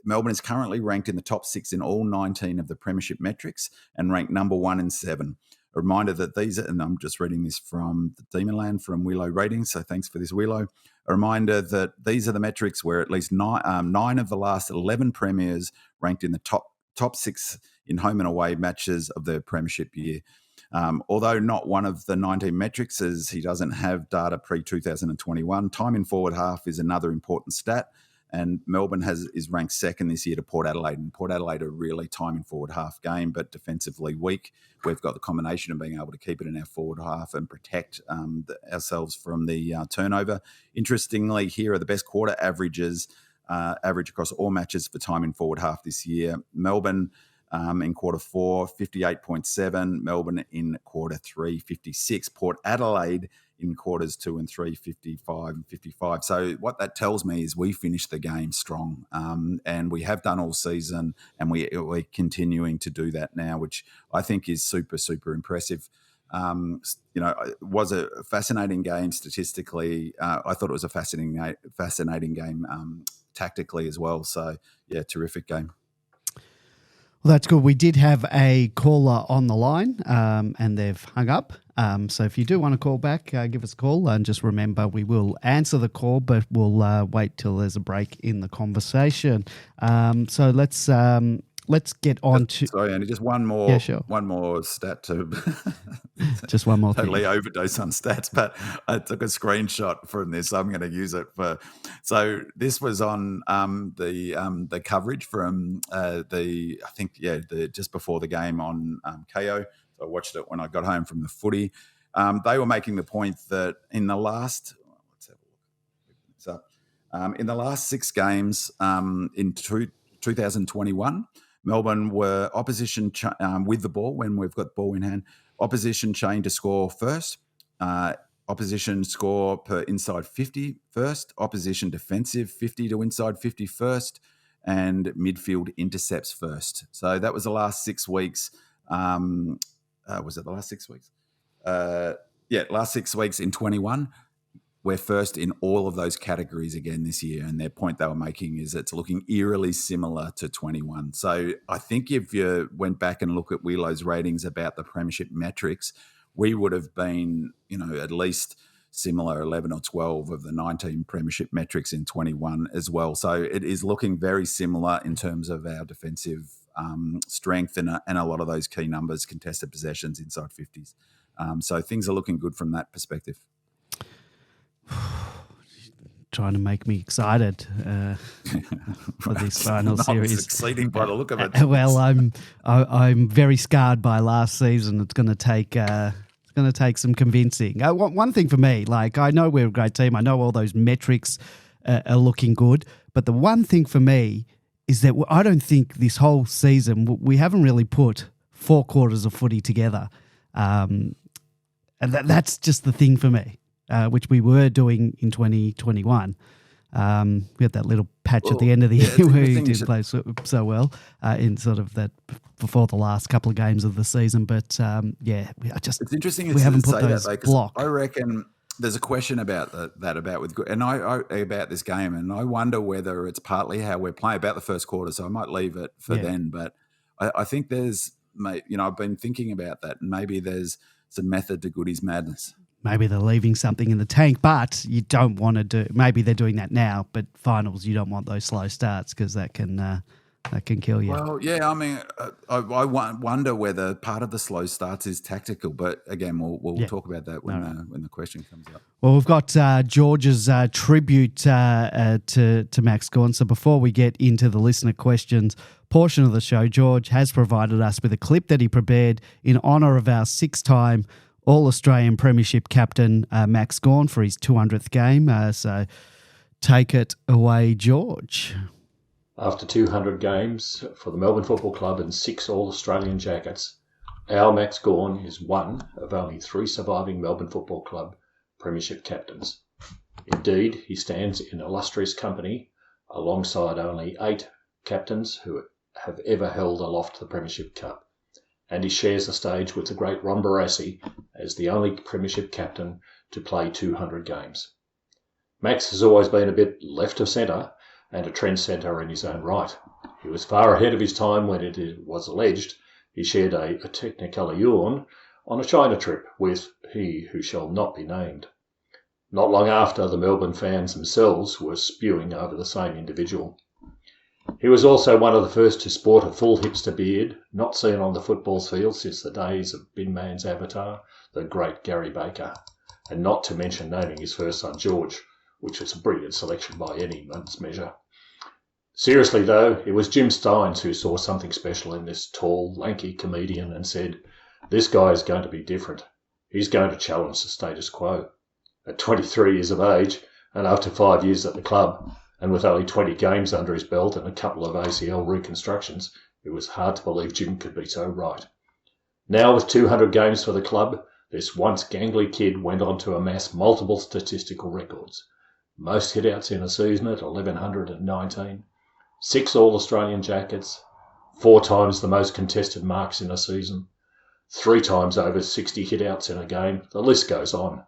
Melbourne is currently ranked in the top 6 in all 19 of the premiership metrics and ranked number 1 in 7. A reminder that these, and I'm just reading this from the Demonland from 𝗟𝗀 ratings, so thanks for this, 𝗟𝗀. A reminder that these are the metrics where at least 9 of the last 11 premiers ranked in the top 6 in home and away matches of the premiership year. Although not one of the 19 metrics, as he doesn't have data pre-2021, time in forward half is another important stat. And Melbourne is ranked second this year to Port Adelaide. And Port Adelaide are really time in forward half game, but defensively weak. We've got the combination of being able to keep it in our forward half and protect ourselves from the turnover. Interestingly, here are the best quarter averages, average across all matches for time in forward half this year. Melbourne in quarter 4, 58.7. Melbourne in quarter 3, 56. Port Adelaide in quarters 2 and 3, 55 and 55. So what that tells me is we finished the game strong, and we have done all season, and we're continuing to do that now, which I think is super, super impressive. It was a fascinating game statistically. I thought it was a fascinating game tactically as well. So, yeah, terrific game. Well, that's good. We did have a caller on the line and they've hung up. So if you do want to call back, give us a call. And just remember, we will answer the call, but we'll wait till there's a break in the conversation. So let's get on to... Sorry, Andy, just one more. Yeah, sure. One more stat to... Just one more totally thing. overdose on stats, but I took a screenshot from this. So I'm going to use it for... So this was on the coverage from just before the game on KO. So I watched it when I got home from the footy. They were making the point that in the last... Let's have a look. So in the last 6 games in 2021... Melbourne were opposition with the ball when we've got the ball in hand. Opposition chain to score first. Opposition score per inside 50 first. Opposition defensive 50 to inside 50 first. And midfield intercepts first. So that was the last 6 weeks. Was it the last 6 weeks? Last 6 weeks in 21. We're first in all of those categories again this year. And their point they were making is it's looking eerily similar to 21. So I think if you went back and look at 𝗟𝗀's ratings about the premiership metrics, we would have been, at least similar 11 or 12 of the 19 premiership metrics in 21 as well. So it is looking very similar in terms of our defensive strength and a lot of those key numbers, contested possessions, inside 50s. So things are looking good from that perspective. trying to make me excited for this final series. Succeeding by the look of it. Well, I'm very scarred by last season. It's going to take some convincing. One thing for me, like, I know we're a great team. I know all those metrics are looking good, but the one thing for me is that I don't think this whole season we haven't really put 4 quarters of footy together, and that's just the thing for me. Which we were doing in 2021. We had that little patch at the end of the year where we did play so well in sort of that before the last couple of games of the season. But it's interesting. We haven't put those blocks. I reckon there's a question about about this game, and I wonder whether it's partly how we're playing about the first quarter. So I might leave it for then, but I think there's, I've been thinking about that, and maybe there's some method to Goodie's madness. Maybe they're leaving something in the tank, but you don't want to do. Maybe they're doing that now, but finals you don't want those slow starts because that can kill you. Well, yeah, I mean, I wonder whether part of the slow starts is tactical, but again, we'll talk about that when the question comes up. Well, we've got George's tribute to Max Gawn. So before we get into the listener questions portion of the show, George has provided us with a clip that he prepared in honour of our 6-time All-Australian Premiership captain, Max Gawn, for his 200th game. So take it away, George. After 200 games for the Melbourne Football Club and 6 All-Australian jackets, our Max Gawn is one of only 3 surviving Melbourne Football Club Premiership captains. Indeed, he stands in illustrious company alongside only 8 captains who have ever held aloft the Premiership Cup, and he shares the stage with the great 𝗟𝗲𝗀𝗀𝘀 as the only Premiership captain to play 200 games. Max has always been a bit left of centre and a trendsetter in his own right. He was far ahead of his time when it was alleged he shared a technicolor urn on a China trip with he who shall not be named. Not long after, the Melbourne fans themselves were spewing over the same individual. He was also one of the first to sport a full hipster beard, not seen on the football field since the days of Bin Man's avatar, the great Gary Baker, and not to mention naming his first son George, which was a brilliant selection by anyone's measure. Seriously though, it was Jim Stynes who saw something special in this tall, lanky comedian and said, "This guy is going to be different. He's going to challenge the status quo." At 23 years of age, and after 5 years at the club, and with only 20 games under his belt and a couple of ACL reconstructions, it was hard to believe Jim could be so right. Now with 200 games for the club, this once gangly kid went on to amass multiple statistical records. Most hitouts in a season at 1,119, 6 All-Australian jackets, 4 times the most contested marks in a season, 3 times over 60 hitouts in a game. The list goes on.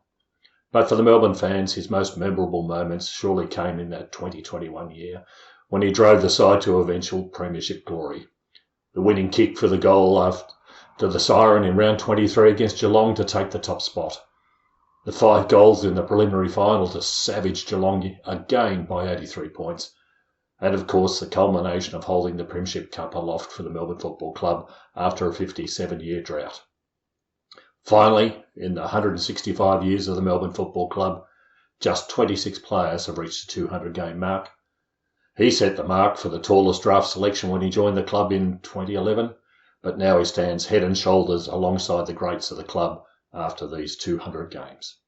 But for the Melbourne fans, his most memorable moments surely came in that 2021 year when he drove the side to eventual premiership glory. The winning kick for the goal after the siren in round 23 against Geelong to take the top spot. The 5 goals in the preliminary final to savage Geelong again by 83 points. And of course, the culmination of holding the Premiership Cup aloft for the Melbourne Football Club after a 57-year drought. Finally, in the 165 years of the Melbourne Football Club, just 26 players have reached the 200-game mark. He set the mark for the tallest draft selection when he joined the club in 2011, but now he stands head and shoulders alongside the greats of the club after these 200 games.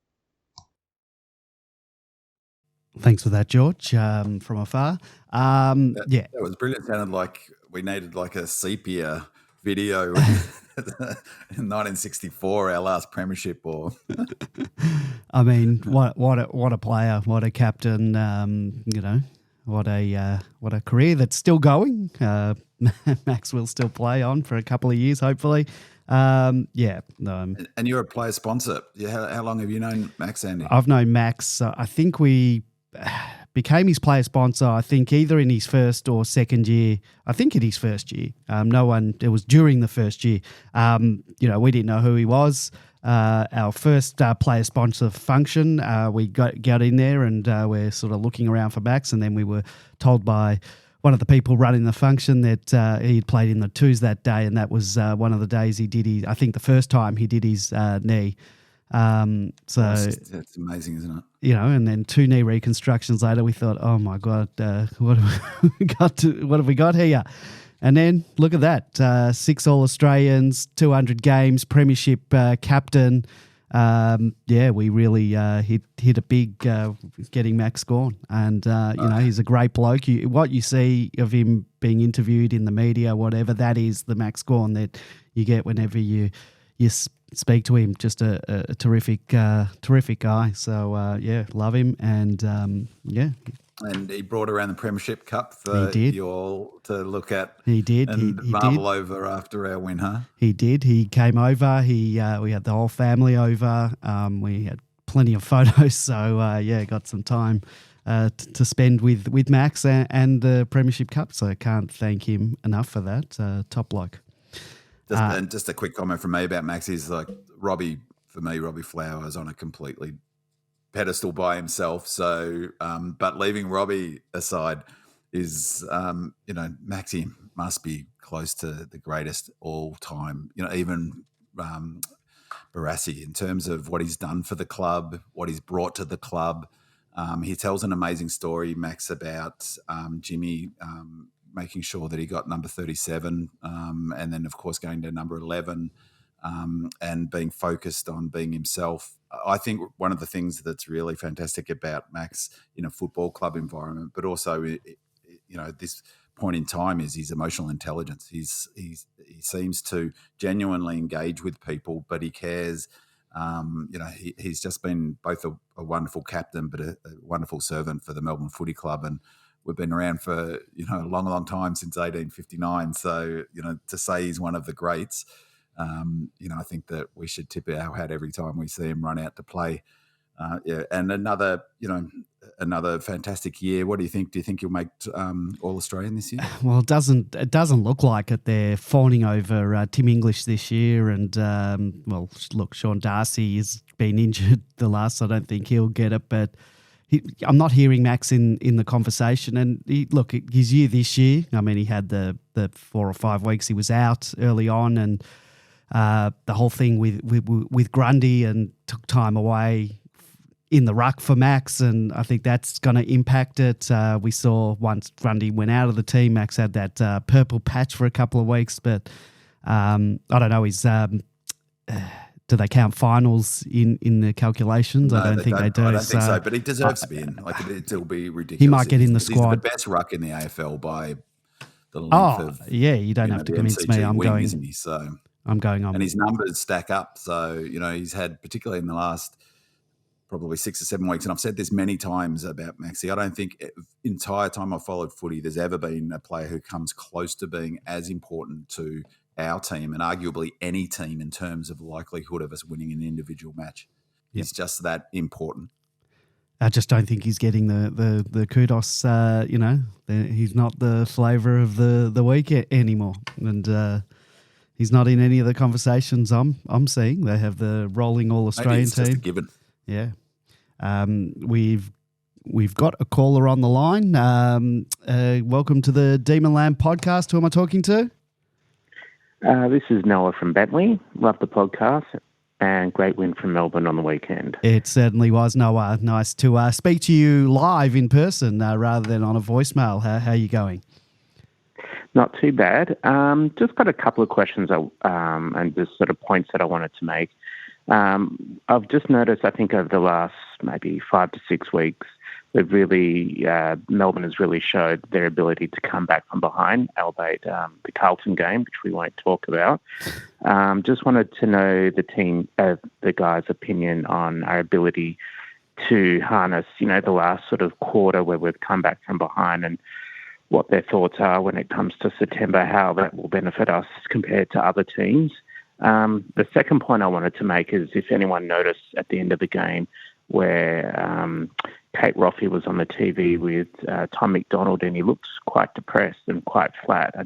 Thanks for that, George, from afar. That was brilliant. Sounded like we needed like a sepia video in 1964, our last premiership. Or I mean, what a player, what a captain. What a career that's still going. Max will still play on for a couple of years, hopefully. And you're a player sponsor. How long have you known Max, Andy? I've known Max. I think we became his player sponsor, I think either in his first or second year. I think in his first year. It was during the first year. We didn't know who he was. Our first player sponsor function, we got in there and we're sort of looking around for Max, and then we were told by one of the people running the function that he'd played in the twos that day, and that was one of the days he did I think the first time he did his knee. That's amazing, isn't it? You know, and then 2 knee reconstructions later, we thought, oh my God, what have we got here? And then look at that, 6 All-Australians, 200 games, premiership captain. We really hit a big getting Max Gawn. And, you know, he's a great bloke. What you see of him being interviewed in the media, whatever, that is the Max Gawn that you get whenever you speak to him. Just a terrific guy. So, love him. And, And he brought around the Premiership Cup for you all to look at. He did. And he marvel did. over after our win, huh? He did. He came over. We had the whole family over. We had plenty of photos. So, got some time to spend with Max and the Premiership Cup. So I can't thank him enough for that. Top bloke. And just a quick comment from me about Max is like Robbie Flower is on a completely pedestal by himself. So, but leaving Robbie aside is, Maxi must be close to the greatest all time, even Barassi in terms of what he's done for the club, what he's brought to the club. He tells an amazing story, Max, about Jimmy making sure that he got number 37 and then, of course, going to number 11 and being focused on being himself. I think one of the things that's really fantastic about Max in a football club environment, but also, this point in time is his emotional intelligence. He seems to genuinely engage with people, but he cares. He's just been both a wonderful captain, but a wonderful servant for the Melbourne Footy Club. And we've been around for, a long, long time, since 1859. So, to say he's one of the greats, I think that we should tip our hat every time we see him run out to play. And another fantastic year. What do you think? Do you think he'll make All-Australian this year? Well, it doesn't look like it. They're fawning over Tim English this year, and Sean Darcy has been injured the last. I don't think he'll get it, but I'm not hearing Max in the conversation. And his year this year. I mean, he had the 4 or 5 weeks he was out early on, and the whole thing with Grundy, and took time away in the ruck for Max, and I think that's going to impact it. We saw once Grundy went out of the team, Max had that purple patch for a couple of weeks, but I don't know. Do they count finals in the calculations? No, I don't think they do. I don't think so, but he deserves to be in. It'll be ridiculous. He might get in the squad. He's the best ruck in the AFL by the length of. You don't have to convince me. I'm going, isn't he? So I'm going on. And his numbers stack up. So, he's had, particularly in the last probably 6 or 7 weeks, and I've said this many times about Maxi, I don't think entire time I've followed footy there's ever been a player who comes close to being as important to our team and arguably any team in terms of likelihood of us winning an individual match. He's just that important. I just don't think he's getting the kudos. He's not the flavour of the week anymore, and he's not in any of the conversations I'm seeing. They have the rolling All-Australian team. Just a given. Yeah, we've got a caller on the line. Welcome to the Demonland podcast. Who am I talking to? This is Noah from Bentley. Love the podcast and great win from Melbourne on the weekend. It certainly was, Noah. Nice to speak to you live in person rather than on a voicemail. How are you going? Not too bad. Just got a couple of questions and just sort of points that I wanted to make. I've just noticed, I think over the last maybe 5 to 6 weeks, Melbourne has really showed their ability to come back from behind, albeit the Carlton game, which we won't talk about. Just wanted to know the guys' opinion on our ability to harness, the last sort of quarter where we've come back from behind, and what their thoughts are when it comes to September, how that will benefit us compared to other teams. The second point I wanted to make is if anyone noticed at the end of the game where Kate Roffey was on the TV with Tom McDonald, and he looked quite depressed and quite flat. I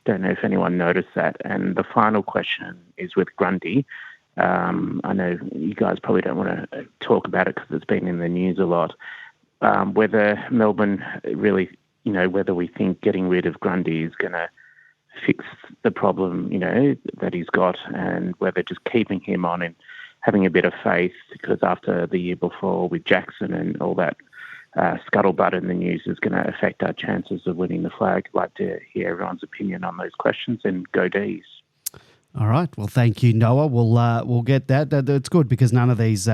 don't know if anyone noticed that. And the final question is with Grundy. I know you guys probably don't want to talk about it because it's been in the news a lot. Whether Melbourne really, whether we think getting rid of Grundy is going to fix the problem, that he's got, and whether just keeping him on having a bit of faith, because after the year before with Jackson and all that scuttlebutt in the news is going to affect our chances of winning the flag. I'd like to hear everyone's opinion on those questions, and go D's. All right. Well, thank you, Noah. We'll get that. It's good because none of these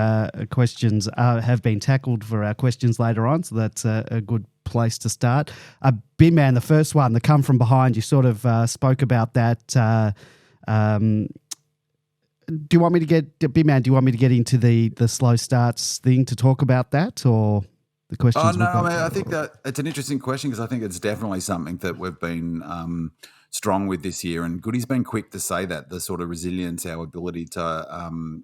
questions have been tackled for our questions later on, so that's a good place to start. Bin Man, the first one, the come from behind, you sort of spoke about that. Do you want me to get, Bin Man, do you want me to get into the slow starts thing to talk about that, or the questions? Oh, no, I think that it's an interesting question, because I think it's definitely something that we've been strong with this year, and Goody's been quick to say that the sort of resilience, our ability to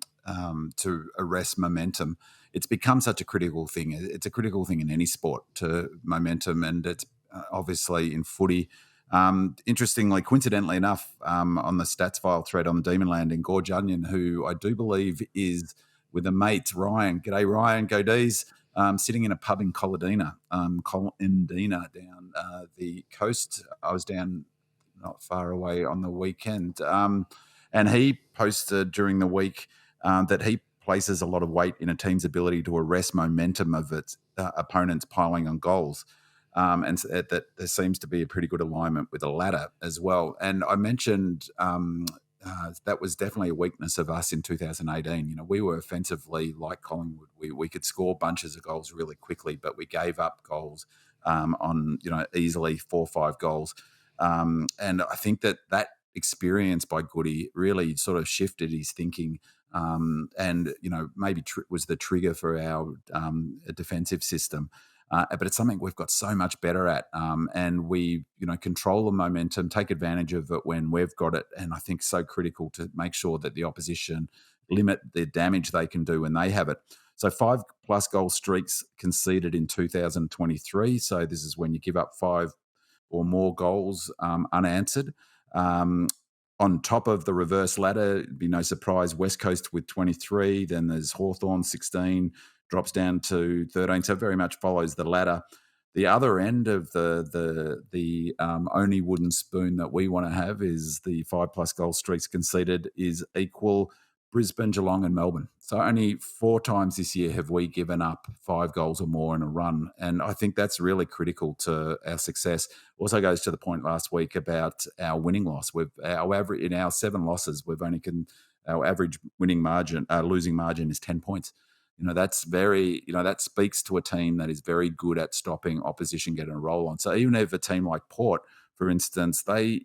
arrest momentum, it's become such a critical thing. It's a critical thing in any sport, to momentum, and it's obviously in footy. Interestingly, coincidentally enough, on the stats file thread on Demonland, in Gorge Onion, who I do believe is with a mate, Ryan. G'day, Ryan. Go D's. Sitting in a pub in Colindina down the coast. I was down not far away on the weekend. And he posted during the week that he places a lot of weight in a team's ability to arrest momentum of its opponents piling on goals. And so that there seems to be a pretty good alignment with a ladder as well. And I mentioned that was definitely a weakness of us in 2018. You know, we were offensively like Collingwood. We could score bunches of goals really quickly, but we gave up goals on, easily 4 or 5 goals. And I think that experience by Goody really sort of shifted his thinking, and maybe was the trigger for our defensive system. But it's something we've got so much better at, and we control the momentum, take advantage of it when we've got it, and I think so critical to make sure that the opposition limit the damage they can do when they have it. So 5+ goal streaks conceded in 2023. So this is when you give up 5 or more goals unanswered. On top of the reverse ladder, it'd be no surprise, West Coast with 23, then there's Hawthorn 16, drops down to 13, so very much follows the ladder. The other end of the only wooden spoon that we want to have is the 5+ goal streaks conceded is equal Brisbane, Geelong and Melbourne. So only 4 times this year have we given up 5 goals or more in a run. And I think that's really critical to our success. Also goes to the point last week about our winning loss. Our average in our 7 losses, our average winning margin, losing margin is 10 points. That's very, that speaks to a team that is very good at stopping opposition getting a roll on. So even if a team like Port, for instance, they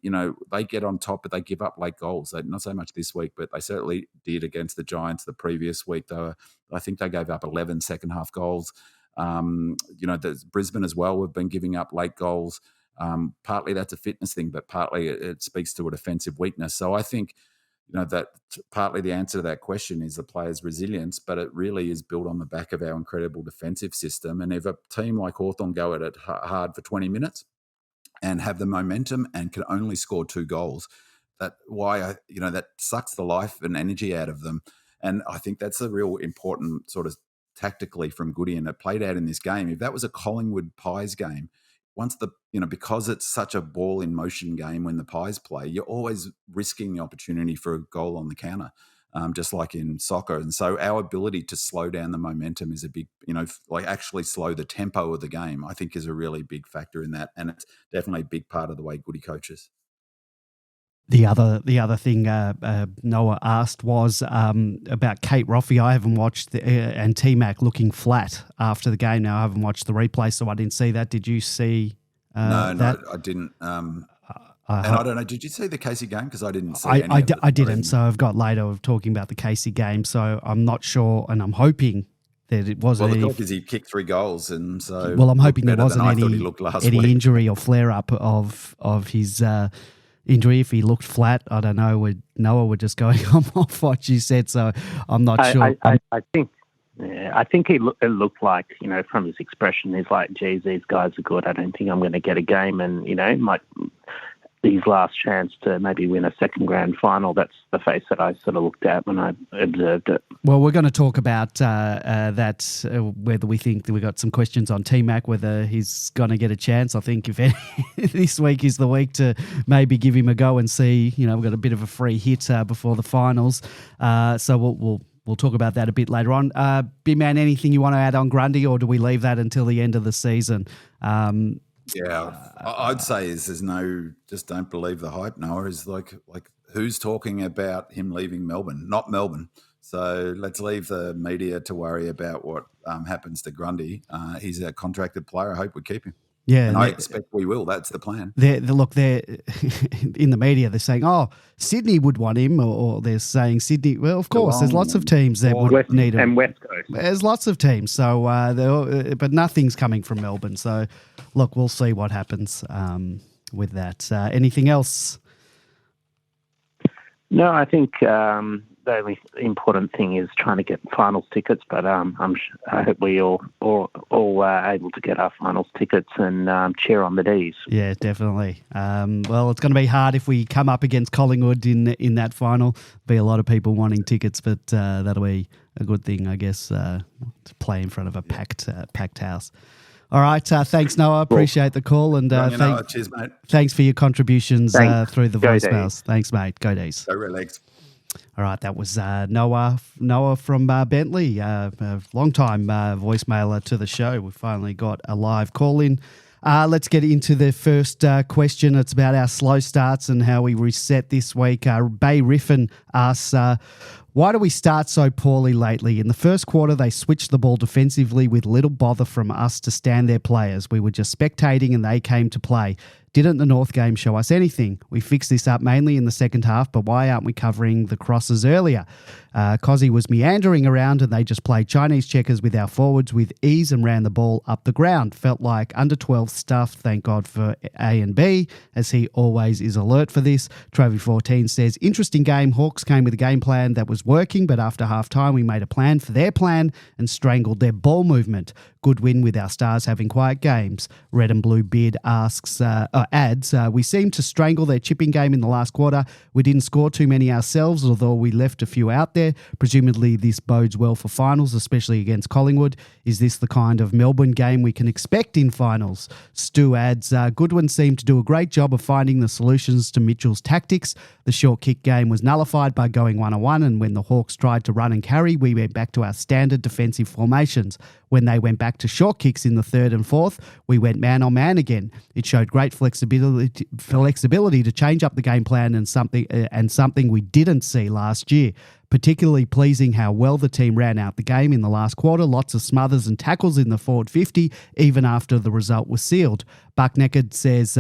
get on top, but they give up late goals. Not so much this week, but they certainly did against the Giants the previous week. I think they gave up 11 second half goals. There's Brisbane as well. We've been giving up late goals. Partly that's a fitness thing, but partly it speaks to a defensive weakness. So I think, that partly the answer to that question is the players' resilience, but it really is built on the back of our incredible defensive system. And if a team like Hawthorn go at it hard for 20 minutes and have the momentum and can only score 2 goals, that sucks the life and energy out of them. And I think that's a real important sort of tactically from Goody, and it played out in this game. If that was a Collingwood Pies game, because it's such a ball in motion game when the Pies play, you're always risking the opportunity for a goal on the counter, just like in soccer. And so our ability to slow down the momentum is a big, actually slow the tempo of the game, I think is a really big factor in that. And it's definitely a big part of the way Goody coaches. The other thing Noah asked was about 𝗟𝗶𝘀𝗁𝘀. I haven't watched and T-Mac looking flat after the game. Now I haven't watched the replay, so I didn't see that. Did you see that? No, I didn't. And I don't know. Did you see the 𝗚cie game? Because I didn't see any of it. I didn't. So I've got later of talking about the 𝗚cie game. So I'm not sure, and I'm hoping that it wasn't. Well, because he kicked 3 goals, and so. Well, I'm hoping there wasn't any injury or flare up of his. Injury. If he looked flat, I don't know. Noah, we're just going off what you said, so I'm not sure. I think it looked like, from his expression, he's like, geez, these guys are good. I don't think I'm going to get a game, and might his last chance to maybe win a second grand final. That's the face that I sort of looked at when I observed it. Well, we're going to talk about that, whether we think that we got some questions on T-Mac, whether he's going to get a chance. I think if this week is the week to maybe give him a go and see, we've got a bit of a free hit before the finals. So we'll we'll talk about that a bit later on. Big man, anything you want to add on Grundy, or do we leave that until the end of the season? I'd say just don't believe the hype. Noah is like who's talking about him leaving Melbourne? Not Melbourne. So let's leave the media to worry about what happens to Grundy. He's a contracted player. I hope we keep him. Yeah, and I expect we will. That's the plan. They're in the media. They're saying, "Oh, Sydney would want him," or they're saying Sydney. Well, of course, there's lots of teams that would need him, and West Coast. There's lots of teams. So, but nothing's coming from Melbourne. So, look, we'll see what happens with that. Anything else? No, I think the only important thing is trying to get finals tickets. But I hope we all are able to get our finals tickets and cheer on the D's. Yeah, definitely. Well, it's going to be hard if we come up against Collingwood in that final. There'll be a lot of people wanting tickets, but that'll be a good thing, I guess, to play in front of a packed house. All right. Thanks, Noah. Appreciate the call. And cheers, mate. Thanks for your contributions through the voicemails. D's. Thanks, mate. Go D's. Go Red Legs. All right. That was Noah from Bentley, a long-time voicemailer to the show. We finally got a live call in. Let's get into the first question. It's about our slow starts and how we reset this week. Bay Riffin asks, why do we start so poorly lately? In the first quarter, they switched the ball defensively with little bother from us to stand their players. We were just spectating and they came to play. Didn't the North game show us anything? We fixed this up mainly in the second half, but why aren't we covering the crosses earlier? 𝗍𝗲𝗀𝗁𝗀 was meandering around and they just played Chinese checkers with our forwards with ease and ran the ball up the ground. Felt like under 12 stuff. Thank God for A and B, as he always is alert for this. 𝗍𝗲𝗀𝗀𝗀 says, interesting game. Hawks came with a game plan that was working, but after half time we made a plan for their plan and strangled their ball movement. Good win with our stars having quiet games. Red and Blue Beard adds, we seemed to strangle their chipping game in the last quarter. We didn't score too many ourselves, although we left a few out there. Presumably this bodes well for finals, especially against Collingwood. Is this the kind of Melbourne game we can expect in finals? Stu adds, Goodwin seemed to do a great job of finding the solutions to Mitchell's tactics. The short kick game was nullified by going 1-on-1, and when the Hawks tried to run and carry, we went back to our standard defensive formations. When they went back to short kicks in the third and fourth, we went man-on-man again. It showed great flexibility to change up the game plan and something we didn't see last year. Particularly pleasing how well the team ran out the game in the last quarter. Lots of smothers and tackles in the forward 50, even after the result was sealed. Buck Naked says,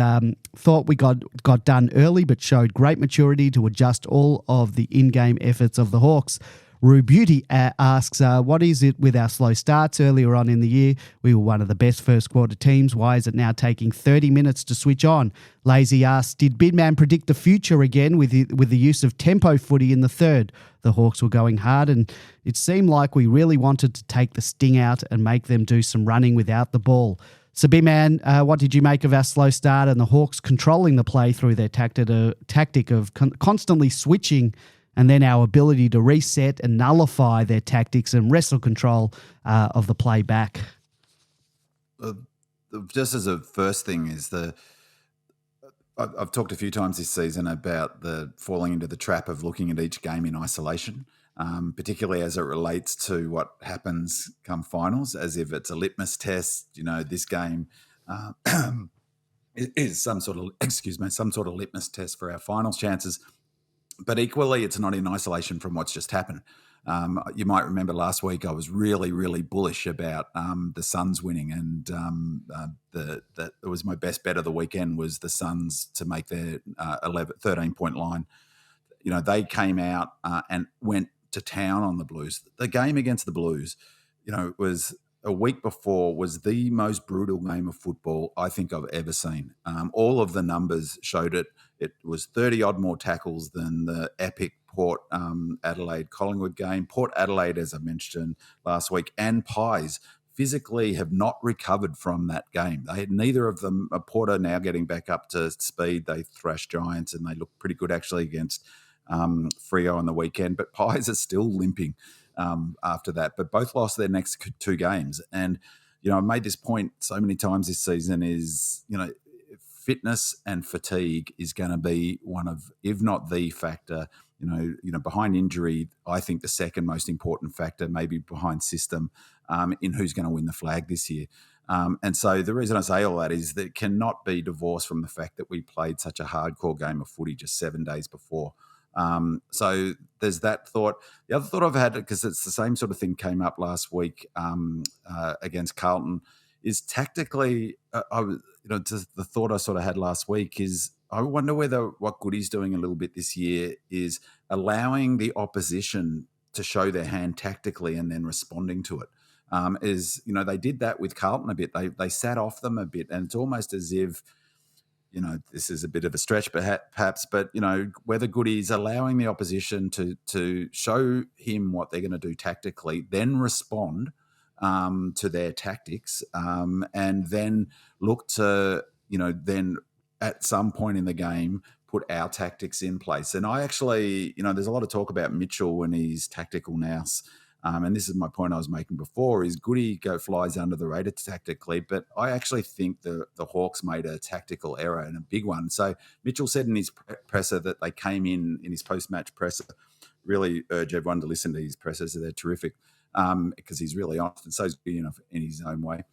thought we got done early, but showed great maturity to adjust all of the in-game efforts of the Hawks. Rue Beauty asks, what is it with our slow starts earlier on in the year? We were one of the best first quarter teams. Why is it now taking 30 minutes to switch on? Lazy asks, did Bidman predict the future again with the use of tempo footy in the third? The Hawks were going hard and it seemed like we really wanted to take the sting out and make them do some running without the ball. So, B-Man, what did you make of our slow start and the Hawks controlling the play through their tactic of constantly switching, and then our ability to reset and nullify their tactics and wrestle control of the play back? Just as a first thing is I've talked a few times this season about the falling into the trap of looking at each game in isolation, particularly as it relates to what happens come finals, as if it's a litmus test. You know, this game is some sort of litmus test for our finals chances. But equally, it's not in isolation from what's just happened. You might remember last week I was really, really bullish about the Suns winning, and it was my best bet of the weekend was the Suns to make their 13-point line. You know, they came out and went to town on the Blues. The game against the Blues, you know, was a week before was the most brutal game of football I think I've ever seen. All of the numbers showed it. It was 30-odd more tackles than the epic Port Adelaide Collingwood game. Port Adelaide, as I mentioned last week, and Pies physically have not recovered from that game. Neither of them. Port are now getting back up to speed. They thrashed Giants and they look pretty good actually against Freo on the weekend. But Pies are still limping after that. But both lost their next two games. And, you know, I made this point so many times this season is, you know, fitness and fatigue is going to be one of, if not the factor behind injury, I think the second most important factor, maybe behind system, in who's going to win the flag this year. And so the reason I say all that is that it cannot be divorced from the fact that we played such a hardcore game of footy just 7 days before. So there's that thought. The other thought I've had, because it's the same sort of thing came up last week against Carlton, is tactically, just the thought I sort of had last week is I wonder whether what Goody's doing a little bit this year is allowing the opposition to show their hand tactically and then responding to it. They did that with Carlton a bit. They sat off them a bit, and it's almost as if, this is a bit of a stretch perhaps, but, whether Goody's allowing the opposition to show him what they're going to do tactically, then respond to their tactics, and then look to, then at some point in the game, put our tactics in place. And I actually, there's a lot of talk about Mitchell and his tactical nous. And this is my point I was making before, is Goody flies under the radar tactically, but I actually think the Hawks made a tactical error, and a big one. So Mitchell said in his presser that they came in his post-match presser. Really urge everyone to listen to his pressers. They're terrific because he's really honest, and so is Goody in his own way.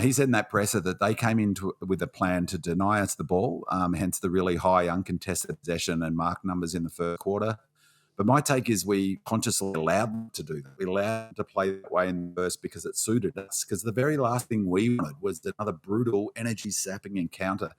He said in that presser that they came in with a plan to deny us the ball, hence the really high uncontested possession and mark numbers in the first quarter. But my take is we consciously allowed them to do that. We allowed them to play that way in the first because it suited us, because the very last thing we wanted was another brutal, energy-sapping encounter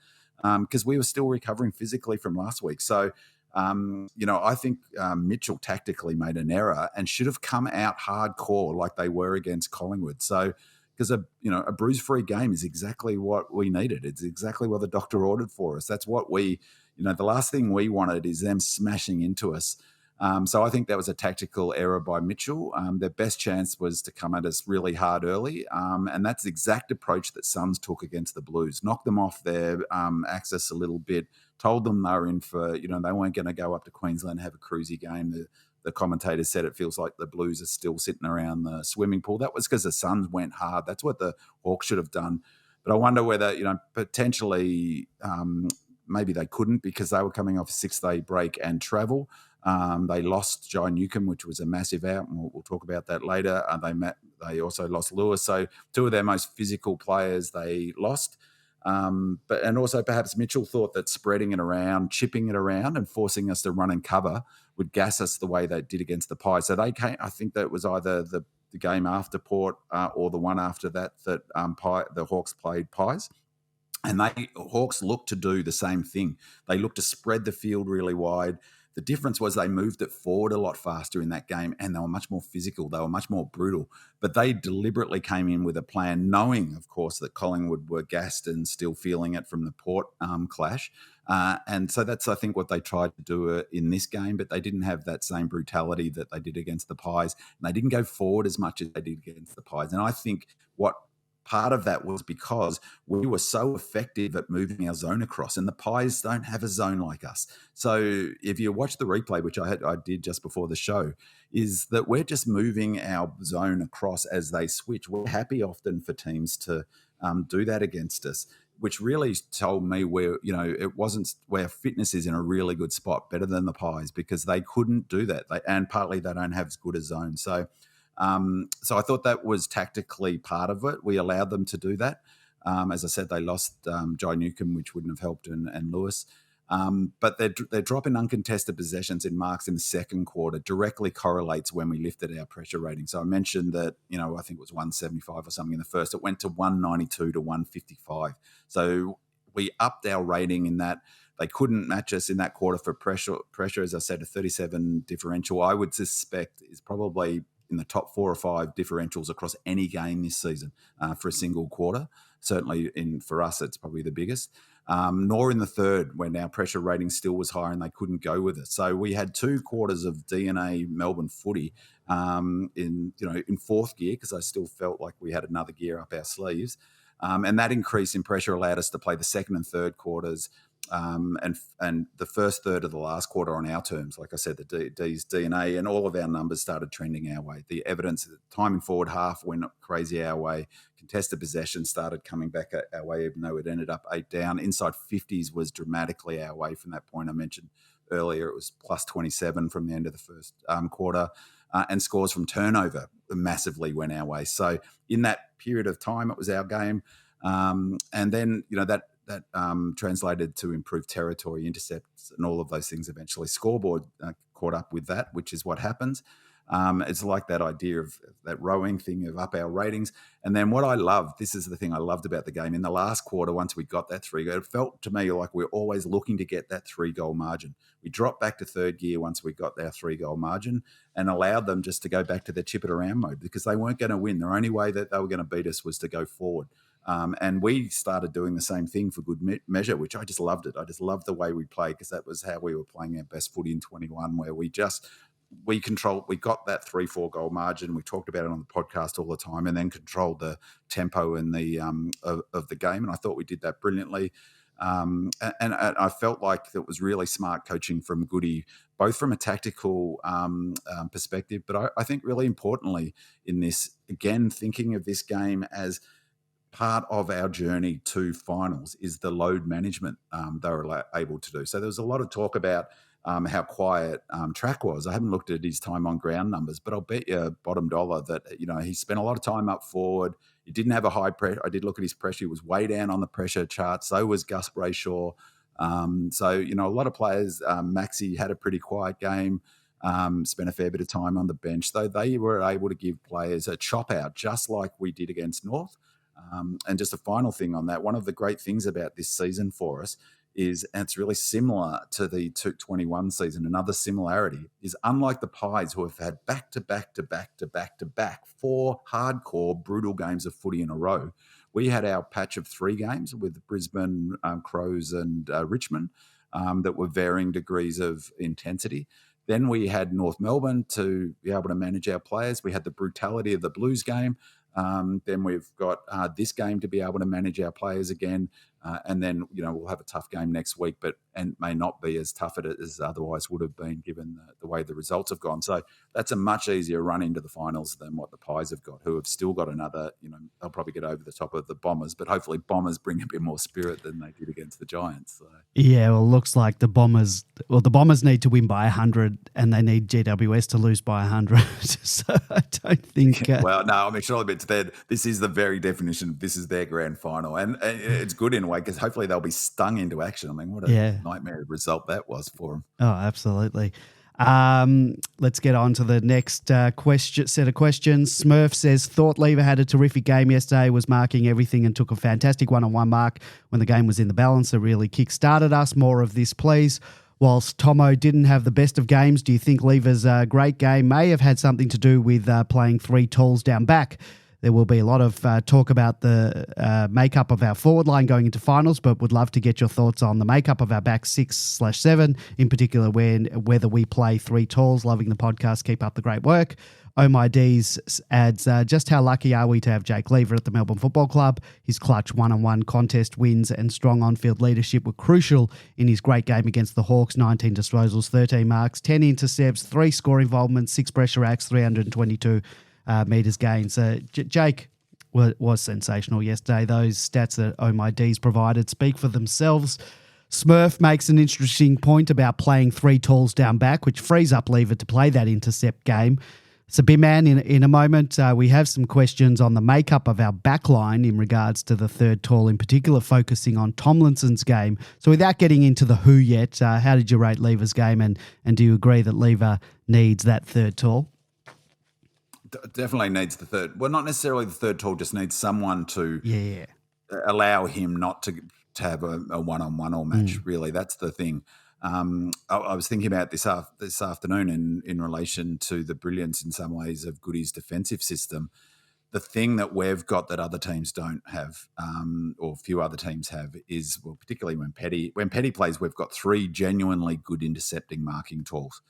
because we were still recovering physically from last week. So, I think Mitchell tactically made an error and should have come out hardcore like they were against Collingwood. So, because a bruise-free game is exactly what we needed. It's exactly what the doctor ordered for us. That's what the last thing we wanted is them smashing into us. So I think that was a tactical error by Mitchell. Their best chance was to come at us really hard early, and that's the exact approach that Suns took against the Blues. Knocked them off their axis a little bit, told them they were in for, they weren't going to go up to Queensland and have a cruisy game. The commentator said it feels like the Blues are still sitting around the swimming pool. That was because the Suns went hard. That's what the Hawks should have done. But I wonder whether, potentially maybe they couldn't because they were coming off a 6-day break and travel. They lost Jai Newcomb, which was a massive out, and we'll talk about that later. They also lost Lewis, so two of their most physical players they lost. And also perhaps Mitchell thought that spreading it around, chipping it around, and forcing us to run and cover would gas us the way they did against the Pies. So they came. I think that was either the game after Port or the one after that the Hawks played Pies. And Hawks looked to do the same thing. They looked to spread the field really wide. The difference was they moved it forward a lot faster in that game, and they were much more physical. They were much more brutal. But they deliberately came in with a plan, knowing, of course, that Collingwood were gassed and still feeling it from the Port clash. And so that's, I think, what they tried to do in this game, but they didn't have that same brutality that they did against the Pies. And they didn't go forward as much as they did against the Pies. And I think what part of that was because we were so effective at moving our zone across, and the Pies don't have a zone like us. So if you watch the replay, which I did just before the show, is that we're just moving our zone across as they switch. We're happy often for teams to do that against us, which really told me it wasn't where fitness is in a really good spot, better than the Pies, because they couldn't do that. And partly they don't have as good a zone. So I thought that was tactically part of it. We allowed them to do that. As I said, they lost Jai Newcomb, which wouldn't have helped, and Lewis. But their drop in uncontested possessions in marks in the second quarter directly correlates when we lifted our pressure rating. So I mentioned that, I think it was 175 or something in the first. It went to 192 to 155. So we upped our rating in that. They couldn't match us in that quarter for pressure. As I said, a 37 differential, I would suspect, is probably in the top 4 or 5 differentials across any game this season for a single quarter. Certainly for us, it's probably the biggest. Nor in the third, when our pressure rating still was higher and they couldn't go with it. So we had 2 quarters of DNA Melbourne footy in fourth gear, because I still felt like we had another gear up our sleeves. And that increase in pressure allowed us to play the second and third quarters and the first third of the last quarter on our terms. Like I said, the D's DNA, and all of our numbers started trending our way. The evidence, time in forward half went crazy our way. Contested possession started coming back our way, even though it ended up 8 down. Inside 50s was dramatically our way from that point I mentioned earlier, it was plus 27 from the end of the first quarter. And scores from turnover massively went our way. So in that period of time, it was our game. And then, that translated to improved territory, intercepts, and all of those things eventually. Scoreboard caught up with that, which is what happens. It's like that idea of that rowing thing of up our ratings. And then what I loved, this is the thing I loved about the game, in the last quarter, once we got that 3 goal, it felt to me like we're always looking to get that 3 goal margin. We dropped back to third gear once we got our 3 goal margin and allowed them just to go back to their chip it around mode, because they weren't going to win. The only way that they were going to beat us was to go forward. And we started doing the same thing for good measure, which I just loved it. I just loved the way we played, because that was how we were playing our best footy in 21, where we got that 3-4 goal margin. We talked about it on the podcast all the time, and then controlled the tempo and the of the game. And I thought we did that brilliantly. And I felt like it was really smart coaching from Goody, both from a tactical perspective, but I think really importantly in this, again, thinking of this game as part of our journey to finals, is the load management they were able to do. So there was a lot of talk about how quiet Track was. I haven't looked at his time on ground numbers, but I'll bet you bottom dollar that he spent a lot of time up forward. He didn't have a high pressure. I did look at his pressure; he was way down on the pressure chart. So was Gus Brayshaw. So a lot of players. Maxi had a pretty quiet game. Spent a fair bit of time on the bench, though. They were able to give players a chop out, just like we did against North. And just a final thing on that, one of the great things about this season for us is, and it's really similar to the 21 season, another similarity is, unlike the Pies, who have had back-to-back 4 hardcore, brutal games of footy in a row, we had our patch of 3 games with Brisbane, Crows and Richmond that were varying degrees of intensity. Then we had North Melbourne to be able to manage our players. We had the brutality of the Blues game. Then we've got this game to be able to manage our players again. And then, we'll have a tough game next week, and may not be as tough as otherwise would have been given the way the results have gone. So that's a much easier run into the finals than what the Pies have got, who have still got another, they'll probably get over the top of the Bombers, but hopefully Bombers bring a bit more spirit than they did against the Giants. So. Yeah, well, it looks like the Bombers need to win by 100 and they need GWS to lose by 100. So I don't think... Well, no, I mean, surely this is the very definition. This is their grand final. And it's good in a way, because hopefully they'll be stung into action. I mean, what a nightmare result that was for them. Oh, absolutely. Let's get on to the next set of questions. Smurf says, thought Lever had a terrific game yesterday, was marking everything and took a fantastic one-on-one mark when the game was in the balance. It really kick-started us. More of this, please. Whilst Tomo didn't have the best of games, do you think Lever's great game may have had something to do with playing 3 talls down back? There will be a lot of talk about the makeup of our forward line going into finals, but would love to get your thoughts on the makeup of our back 6/7, in particular whether we play 3 talls. Loving the podcast. Keep up the great work. Oh My D's adds, just how lucky are we to have Jake Lever at the Melbourne Football Club? His clutch one-on-one contest wins and strong on-field leadership were crucial in his great game against the Hawks. 19 disposals, 13 marks, 10 intercepts, 3 score involvements, 6 pressure acts, 322 metres gains. Jake was sensational yesterday. Those stats that Oh My D's provided speak for themselves. Smurf makes an interesting point about playing 3 talls down back, which frees up Lever to play that intercept game. So, B-Man, in a moment, we have some questions on the makeup of our backline in regards to the 3rd tall, in particular focusing on Tomlinson's game. So without getting into the who yet, how did you rate Lever's game, and do you agree that Lever needs that 3rd tall? Definitely needs the 3rd. Well, not necessarily the 3rd tall, just needs someone to allow him not to have a one-on-one all match, really. That's the thing. I was thinking about this afternoon in relation to the brilliance in some ways of Goody's defensive system. The thing that we've got that other teams don't have, or few other teams have, is, well, particularly when Petty plays, we've got 3 genuinely good intercepting marking talls.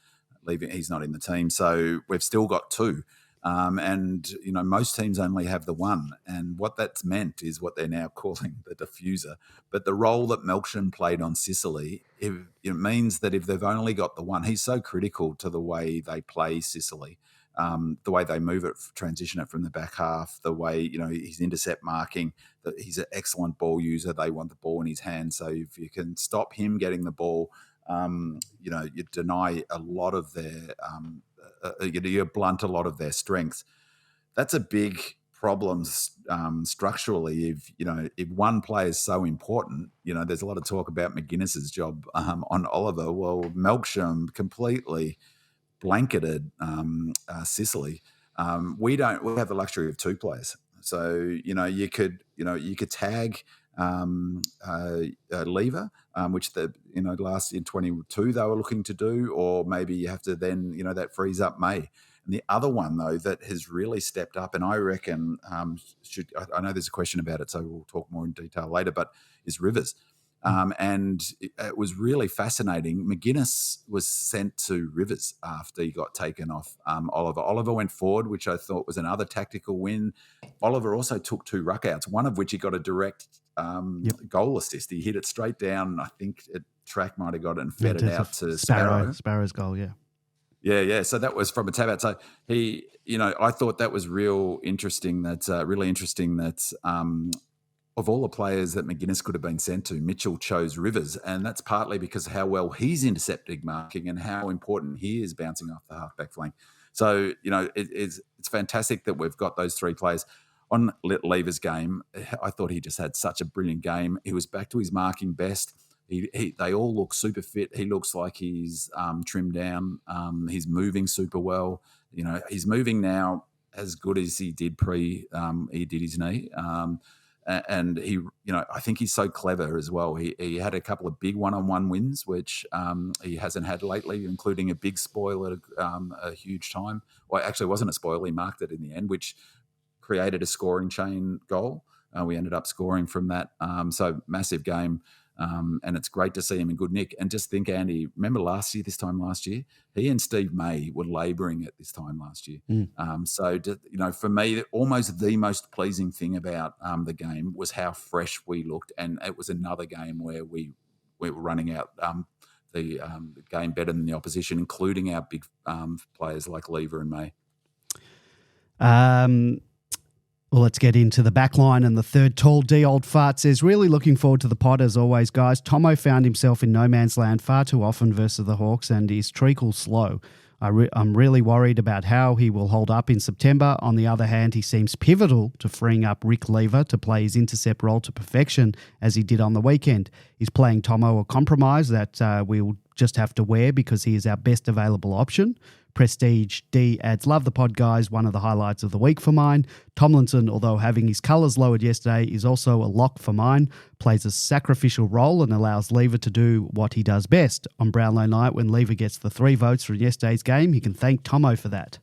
He's not in the team, so we've still got 2. And, most teams only have the 1. And what that's meant is what they're now calling the diffuser. But the role that Melksham played on 𝗙cie, it means that if they've only got the 1, he's so critical to the way they play 𝗙cie, the way they move it, transition it from the back half, the way, his intercept marking, that he's an excellent ball user. They want the ball in his hand. So if you can stop him getting the ball you deny a lot of their, you blunt a lot of their strengths. That's a big problem structurally. If one player is so important, there's a lot of talk about McGuinness's job on Oliver. Well, Melksham completely blanketed Sicily. We have the luxury of two players, so you could tag Lever, which last in 22 they were looking to do, or maybe you have to then that frees up May. And the other one though that has really stepped up, and I reckon I know there's a question about it, so we'll talk more in detail later, but is Rivers. And it was really fascinating. McGuinness was sent to Rivers after he got taken off Oliver. Oliver went forward, which I thought was another tactical win. Oliver also took 2 ruck-outs, one of which he got a direct goal assist. He hit it straight down. I think Track might have got it and fed it out to Sparrow. Sparrow's goal, yeah. Yeah. So that was from a tab out. So he, I thought that was really interesting that of all the players that McGuinness could have been sent to, Mitchell chose Rivers, and that's partly because of how well he's intercepting marking and how important he is bouncing off the halfback flank. So, it's fantastic that we've got those 3 players. On Lever's game, I thought he just had such a brilliant game. He was back to his marking best. They all look super fit. He looks like he's trimmed down. He's moving super well. He's moving now as good as he did he did his knee. And he, I think he's so clever as well. He had a couple of big one-on-one wins, which he hasn't had lately, including a big spoil at a huge time. Well, actually, it wasn't a spoil. He marked it in the end, which created a scoring chain goal. We ended up scoring from that. So massive game. And it's great to see him in good nick. And just think, Andy, remember this time last year, he and Steve May were labouring at this time last year. So, for me, almost the most pleasing thing about the game was how fresh we looked. And it was another game where we were running out the game better than the opposition, including our big players like Lever and May. Well, let's get into the back line and the third tall. D. Old Fart says, really looking forward to the pod as always, guys. Tomo found himself in no man's land far too often versus the Hawks and is treacle slow. I'm really worried about how he will hold up in September. On the other hand, he seems pivotal to freeing up Rick Lever to play his intercept role to perfection as he did on the weekend. Is playing Tomo a compromise that we'll just have to wear because he is our best available option? Prestige D adds, love the pod, guys. One of the highlights of the week for mine. Tomlinson, although having his colours lowered yesterday, is also a lock for mine. Plays a sacrificial role and allows Lever to do what he does best. On Brownlow night, when Lever gets the 3 votes from yesterday's game, he can thank Tomo for that.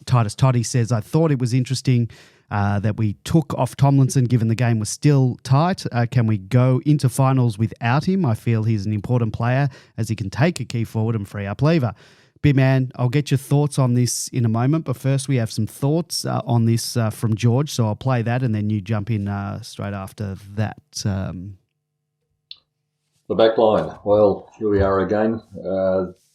Titus Toddy says, I thought it was interesting that we took off Tomlinson given the game was still tight. Can we go into finals without him? I feel he's an important player as he can take a key forward and free up Lever. Big man, I'll get your thoughts on this in a moment, but first we have some thoughts on this from George, so I'll play that and then you jump in straight after that. The back line, well, here we are again.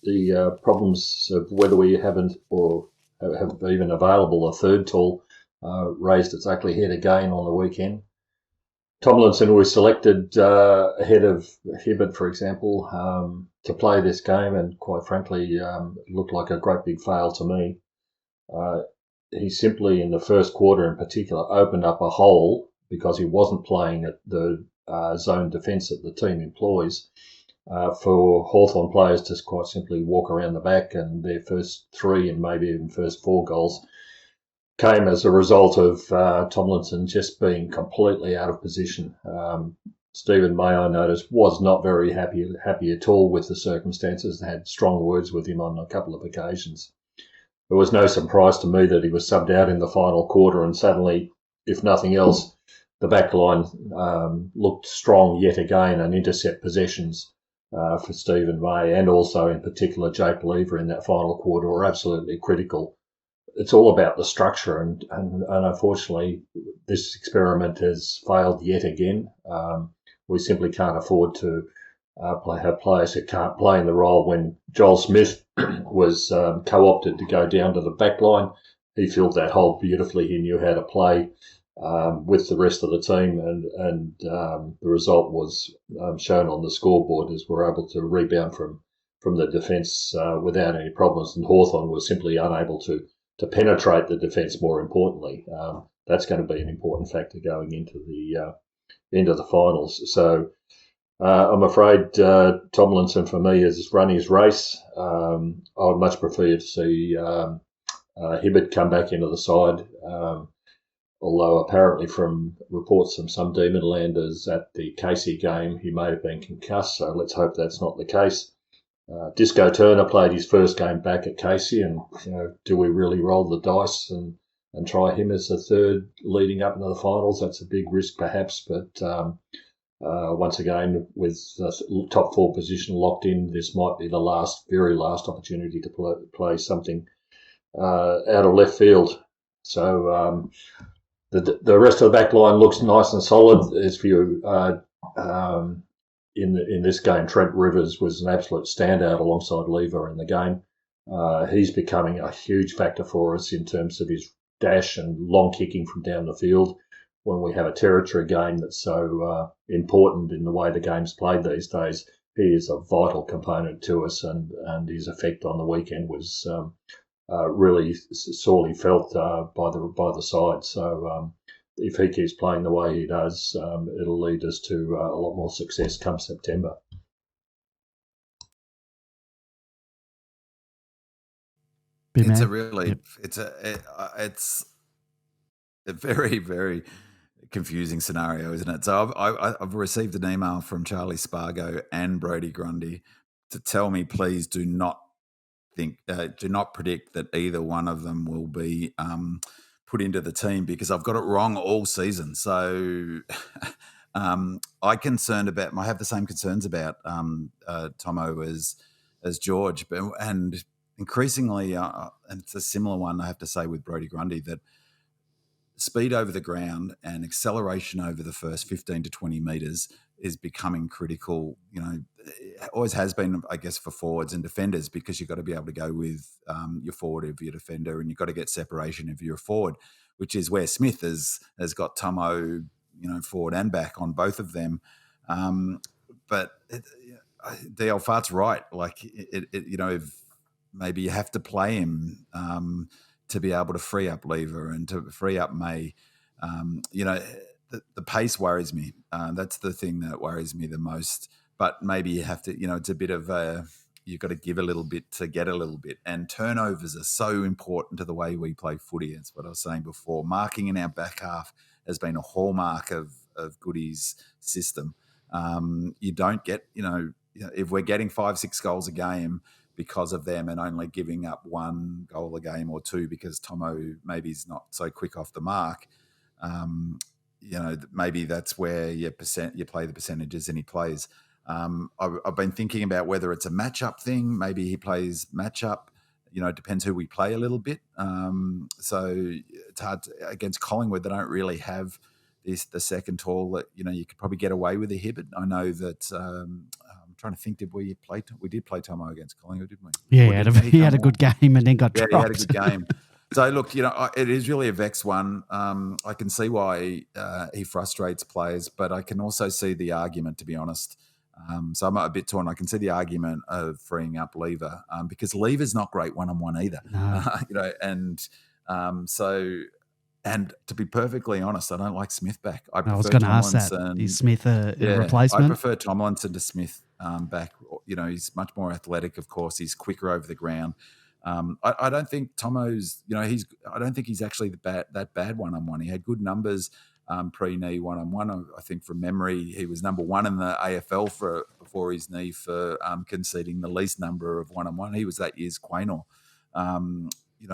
The problems of whether we haven't or have even available a third tall raised its ugly head again on the weekend. Tomlinson was selected ahead of Hibbert, for example, to play this game, and quite frankly, it looked like a great big fail to me. He simply, in the first quarter in particular, opened up a hole because he wasn't playing at the zone defence that the team employs for Hawthorn players to quite simply walk around the back, and their first 3 and maybe even first 4 goals came as a result of Tomlinson just being completely out of position. Stephen May, I noticed, was not very happy at all with the circumstances and had strong words with him on a couple of occasions. It was no surprise to me that he was subbed out in the final quarter, and suddenly, if nothing else, the back line looked strong yet again, and intercept possessions for Stephen May and also in particular Jake Lever in that final quarter were absolutely critical. It's all about the structure, and unfortunately, this experiment has failed yet again. We simply can't afford to have players who can't play in the role. When Joel Smith was co-opted to go down to the back line, he filled that hole beautifully. He knew how to play with the rest of the team, and the result was shown on the scoreboard as we're able to rebound from the defence without any problems, and Hawthorn was simply unable to penetrate the defence. More importantly, that's going to be an important factor going into the finals. So I'm afraid Tomlinson for me has run his race. I would much prefer to see Hibbert come back into the side. Although apparently from reports from some Demonlanders at the 𝗙cie game, he may have been concussed, so let's hope that's not the case. 𝗙cie𝗱𝗹𝗃 played his first game back at 𝗙cie, and do we really roll the dice and try him as a third leading up into the finals? That's a big risk perhaps, but once again, with the top 4 position locked in, this might be the very last opportunity to play something out of left field. So the rest of the back line looks nice and solid. As for you, in this game, Trent Rivers was an absolute standout alongside Lever in the game. He's becoming a huge factor for us in terms of his dash and long kicking from down the field. When we have a territory game that's so important in the way the game's played these days, he is a vital component to us, and his effect on the weekend was really sorely felt by the side. So if he keeps playing the way he does, it'll lead us to a lot more success come September. It's a very, very confusing scenario, isn't it? So I've received an email from Charlie Spargo and Brodie Grundy to tell me, please do not predict that either one of them will be put into the team, because I've got it wrong all season. So I have the same concerns about Tomo as George, and increasingly, and it's a similar one I have to say with Brodie Grundy, that speed over the ground and acceleration over the first 15 to 20 metres is becoming critical. It always has been, I guess, for forwards and defenders, because you've got to be able to go with your forward of your defender, and you've got to get separation if you're a forward, which is where Smith has got Tomo, forward and back on both of them. But 𝗟𝗋𝗀𝗃's right. Like, if maybe you have to play him to be able to free up Lever and to free up May. The pace worries me. That's the thing that worries me the most. But maybe you have to, it's a bit of you've got to give a little bit to get a little bit. And turnovers are so important to the way we play footy. That's what I was saying before. Marking in our back half has been a hallmark of Goody's system. You don't get, if we're getting 5-6 goals a game because of them and only giving up 1 goal a game or 2 because Tomo maybe is not so quick off the mark, maybe that's where you play the percentages and he plays. I've been thinking about whether it's a matchup thing. Maybe he plays matchup. It depends who we play a little bit. So it's hard against Collingwood. They don't really have the second tall that you could probably get away with a Hibbert. I know that. I'm trying to think. Did we play? We did play Tomo against Collingwood, didn't we? Yeah, he had a good game and then got dropped. Yeah, he had a good game. So look, it is really a vex one. I can see why he frustrates players, but I can also see the argument, to be honest. So I'm a bit torn. I can see the argument of freeing up Lever because Lever's not great one-on-one either. No. And to be perfectly honest, I don't like Smith back. I was going to ask that. Is Smith a replacement? I prefer Tomlinson to Smith back. He's much more athletic, of course. He's quicker over the ground. I don't think Tomo's, I don't think he's actually that bad one-on-one. He had good numbers pre-knee one-on-one. I think from memory, he was number 1 in the AFL before his knee for conceding the least number of one-on-one. He was that year's Quaynor.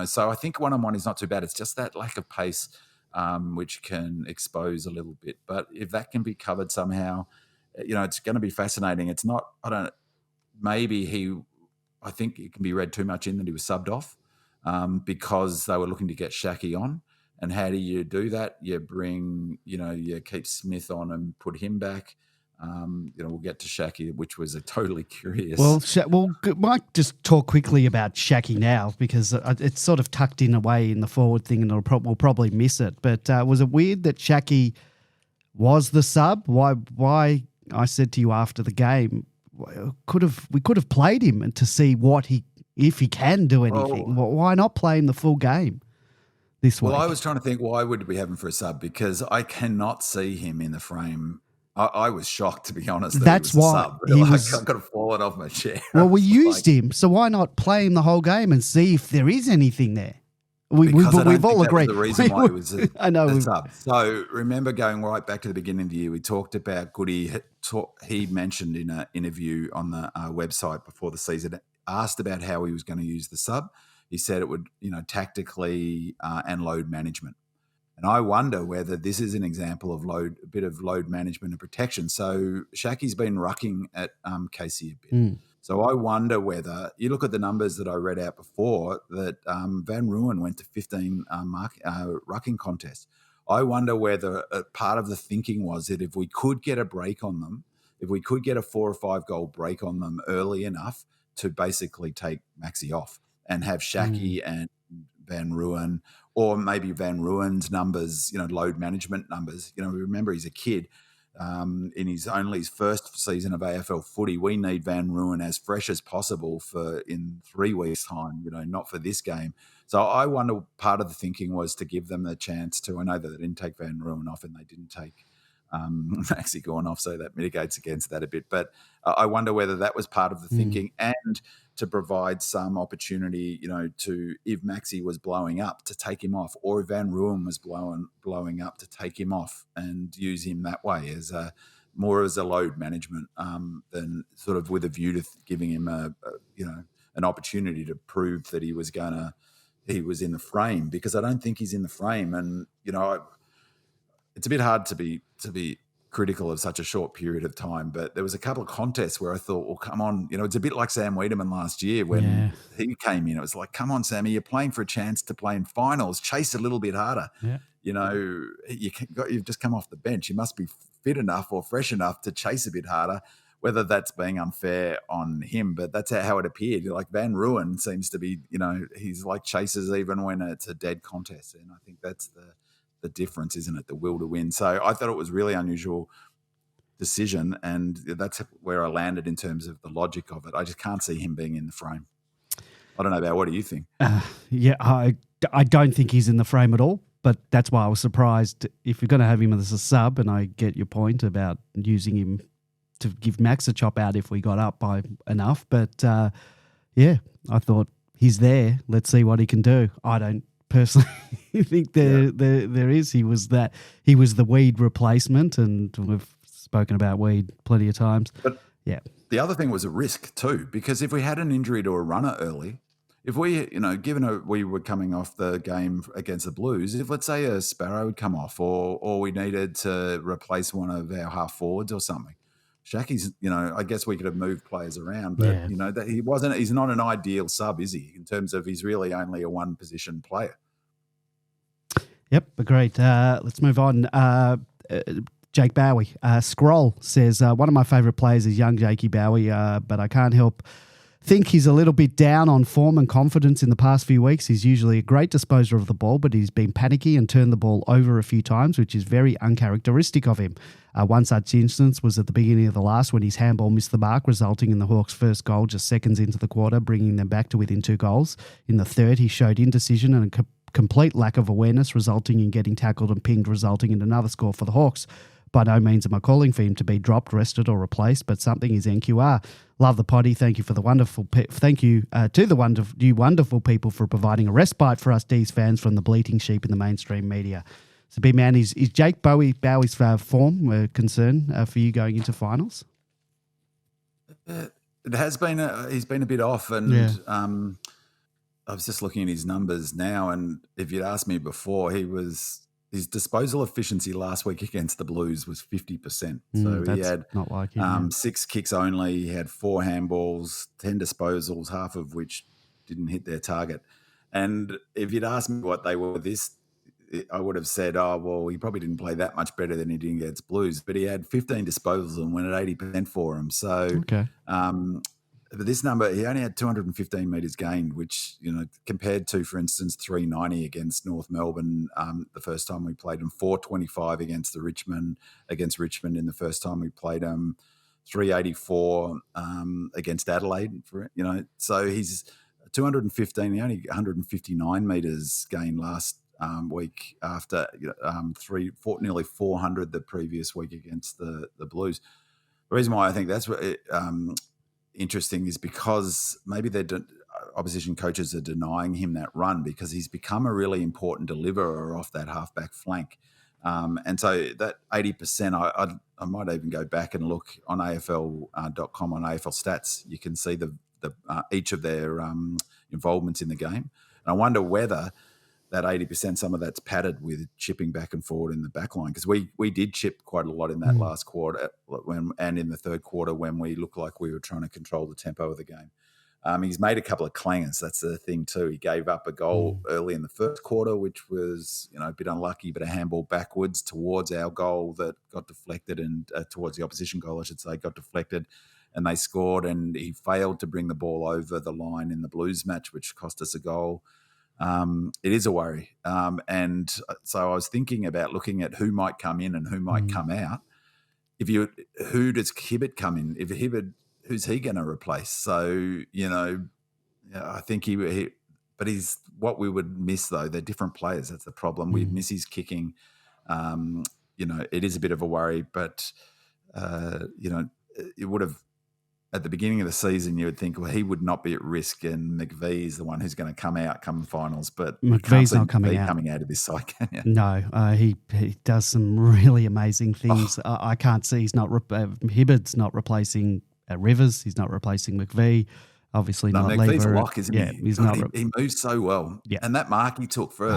So I think one-on-one is not too bad. It's just that lack of pace, which can expose a little bit. But if that can be covered somehow, it's going to be fascinating. It's not, I think it can be read too much in that he was subbed off because they were looking to get 𝗟𝗃 on. And how do you do that? You bring, you keep Smith on and put him back. we'll get to 𝗟𝗶𝘀𝗁, which was a totally curious. Well, might just talk quickly about 𝗟𝗶𝘀𝗁 now because it's sort of tucked in away in the forward thing, and we'll probably miss it. But was it weird that 𝗟𝗶𝘀𝗁 was the sub? Why? I said to you after the game, we could have played him and to see if he can do anything. Why not play him the full game this week? Well, I was trying to think, why would we have him for a sub? Because I cannot see him in the frame. I was shocked, to be honest. That's why I got fallen off my chair. Well, we used him, so why not play him the whole game and see if there is anything there? We've all agreed. The reason why he was a sub. So remember, going right back to the beginning of the year, we talked about Goody. He mentioned in an interview on the website before the season, asked about how he was going to use the sub. He said it would, tactically and load management. And I wonder whether this is an example of a bit of load management and protection. So 𝗟𝗶𝘀𝗁's been rucking at 𝗙𝗶𝗱𝗁𝗀 a bit. So I wonder whether you look at the numbers that I read out before, that Van Rooyen went to 15 rucking contests. I wonder whether part of the thinking was that if we could get a break on them, if we could get a 4 or 5 goal break on them early enough to basically take 𝗙𝗍𝗀 off and have 𝗟𝗏𝗀𝗁 and Van Rooyen, or maybe Van Rooyen's numbers, load management numbers. Remember, he's a kid. In his first season of AFL footy, we need Van Rooyen as fresh as possible in 3 weeks' time, not for this game. So I wonder, part of the thinking was to give them the chance to, I know that they didn't take Van Rooyen off and they didn't take Max Gawn off, so that mitigates against that a bit. But I wonder whether that was part of the thinking, and to provide some opportunity, to, if Maxi was blowing up, to take him off, or if Van Rooyen was blowing up, to take him off and use him that way as more as a load management than sort of with a view to giving him an opportunity to prove that he was in the frame, because I don't think he's in the frame. And it's a bit hard to be critical of such a short period of time, but there was a couple of contests where I thought, well, come on, it's a bit like Sam Wiedemann last year when he came in. It was like, come on, Sammy, you're playing for a chance to play in finals. Chase a little bit harder. Yeah. You've just come off the bench. You must be fit enough or fresh enough to chase a bit harder. Whether that's being unfair on him, but that's how it appeared. Like Van Rooyen seems to be, he's like chases even when it's a dead contest, and I think that's the difference, isn't it? The will to win. So I thought it was really unusual decision, and that's where I landed in terms of the logic of it. I just can't see him being in the frame. I don't know about, what do you think? I don't think he's in the frame at all, but that's why I was surprised if you're going to have him as a sub, and I get your point about using him to give Max a chop out if we got up by enough. But I thought he's there. Let's see what he can do. I don't personally think there is. He was the Weed replacement, and we've spoken about Weed plenty of times. But the other thing was a risk too, because if we had an injury to a runner early, if we, we were coming off the game against the Blues, if let's say a Sparrow would come off, or we needed to replace one of our half forwards or something, 𝗟𝗏𝗀𝗁𝗀's, I guess we could have moved players around, but that he's not an ideal sub, is he? In terms of, he's really only a one position player. Yep, agreed. Let's move on. Jake Bowie. Scroll says, one of my favourite players is young Jakey Bowie, but I can't help think he's a little bit down on form and confidence in the past few weeks. He's usually a great disposer of the ball, but he's been panicky and turned the ball over a few times, which is very uncharacteristic of him. One such instance was at the beginning of the last, when his handball missed the mark, resulting in the Hawks' first goal just seconds into the quarter, bringing them back to within 2 goals. In the third, he showed indecision and a complete lack of awareness, resulting in getting tackled and pinged, resulting in another score for the Hawks. By no means am I calling for him to be dropped, rested, or replaced, but something is NQR. Love the potty. Thank you for the wonderful. Thank you to the you wonderful people for providing a respite for us D's fans from the bleating sheep in the mainstream media. So, big man, is Jake Bowie's form a concern for you going into finals? It has been. He's been a bit off, and I was just looking at his numbers now, and if you'd asked me before, his disposal efficiency last week against the Blues was 50%. So he had not like him, 6 kicks only. He had 4 handballs, 10 disposals, half of which didn't hit their target. And if you'd asked me what they were I would have said, oh, well, he probably didn't play that much better than he did against Blues, but he had 15 disposals and went at 80% for him. So, Okay. but this number, he only had 215 metres gained, which, compared to, for instance, 390 against North Melbourne the first time we played him, 425 against Richmond in the first time we played him, 384 against Adelaide, so he's 215, he only 159 metres gained last week after nearly 400 the previous week against the Blues. The reason why I think that's interesting is because maybe opposition coaches are denying him that run because he's become a really important deliverer off that halfback flank. And so that 80%, I might even go back and look on AFL.com on AFL stats. You can see the each of their involvements in the game. And I wonder whether that 80%, some of that's padded with chipping back and forward in the back line, because we did chip quite a lot in that last quarter and in the third quarter when we looked like we were trying to control the tempo of the game. He's made a couple of clangers. That's the thing too. He gave up a goal early in the first quarter, which was a bit unlucky, but a handball backwards towards our goal that got deflected, and towards the opposition goal, I should say, got deflected, and they scored. And he failed to bring the ball over the line in the Blues match, which cost us a goal. It is a worry. And so I was thinking about looking at who might come in and who might come out. Who does Hibbert come in? If Hibbert, who's he going to replace? So, I think but he's what we would miss though. They're different players. That's the problem. We miss his kicking. It is a bit of a worry, but, it would have, at the beginning of the season, you would think, well, he would not be at risk, and McVie is the one who's going to come out come finals. But McVie's not coming out of this side, can you? No, he does some really amazing things. I can't see he's not Hibbert's not replacing Rivers. He's not replacing McVie. Obviously not Lever. McVie's a lock, isn't he? He's not. He moves so well. Yeah. And that mark he took for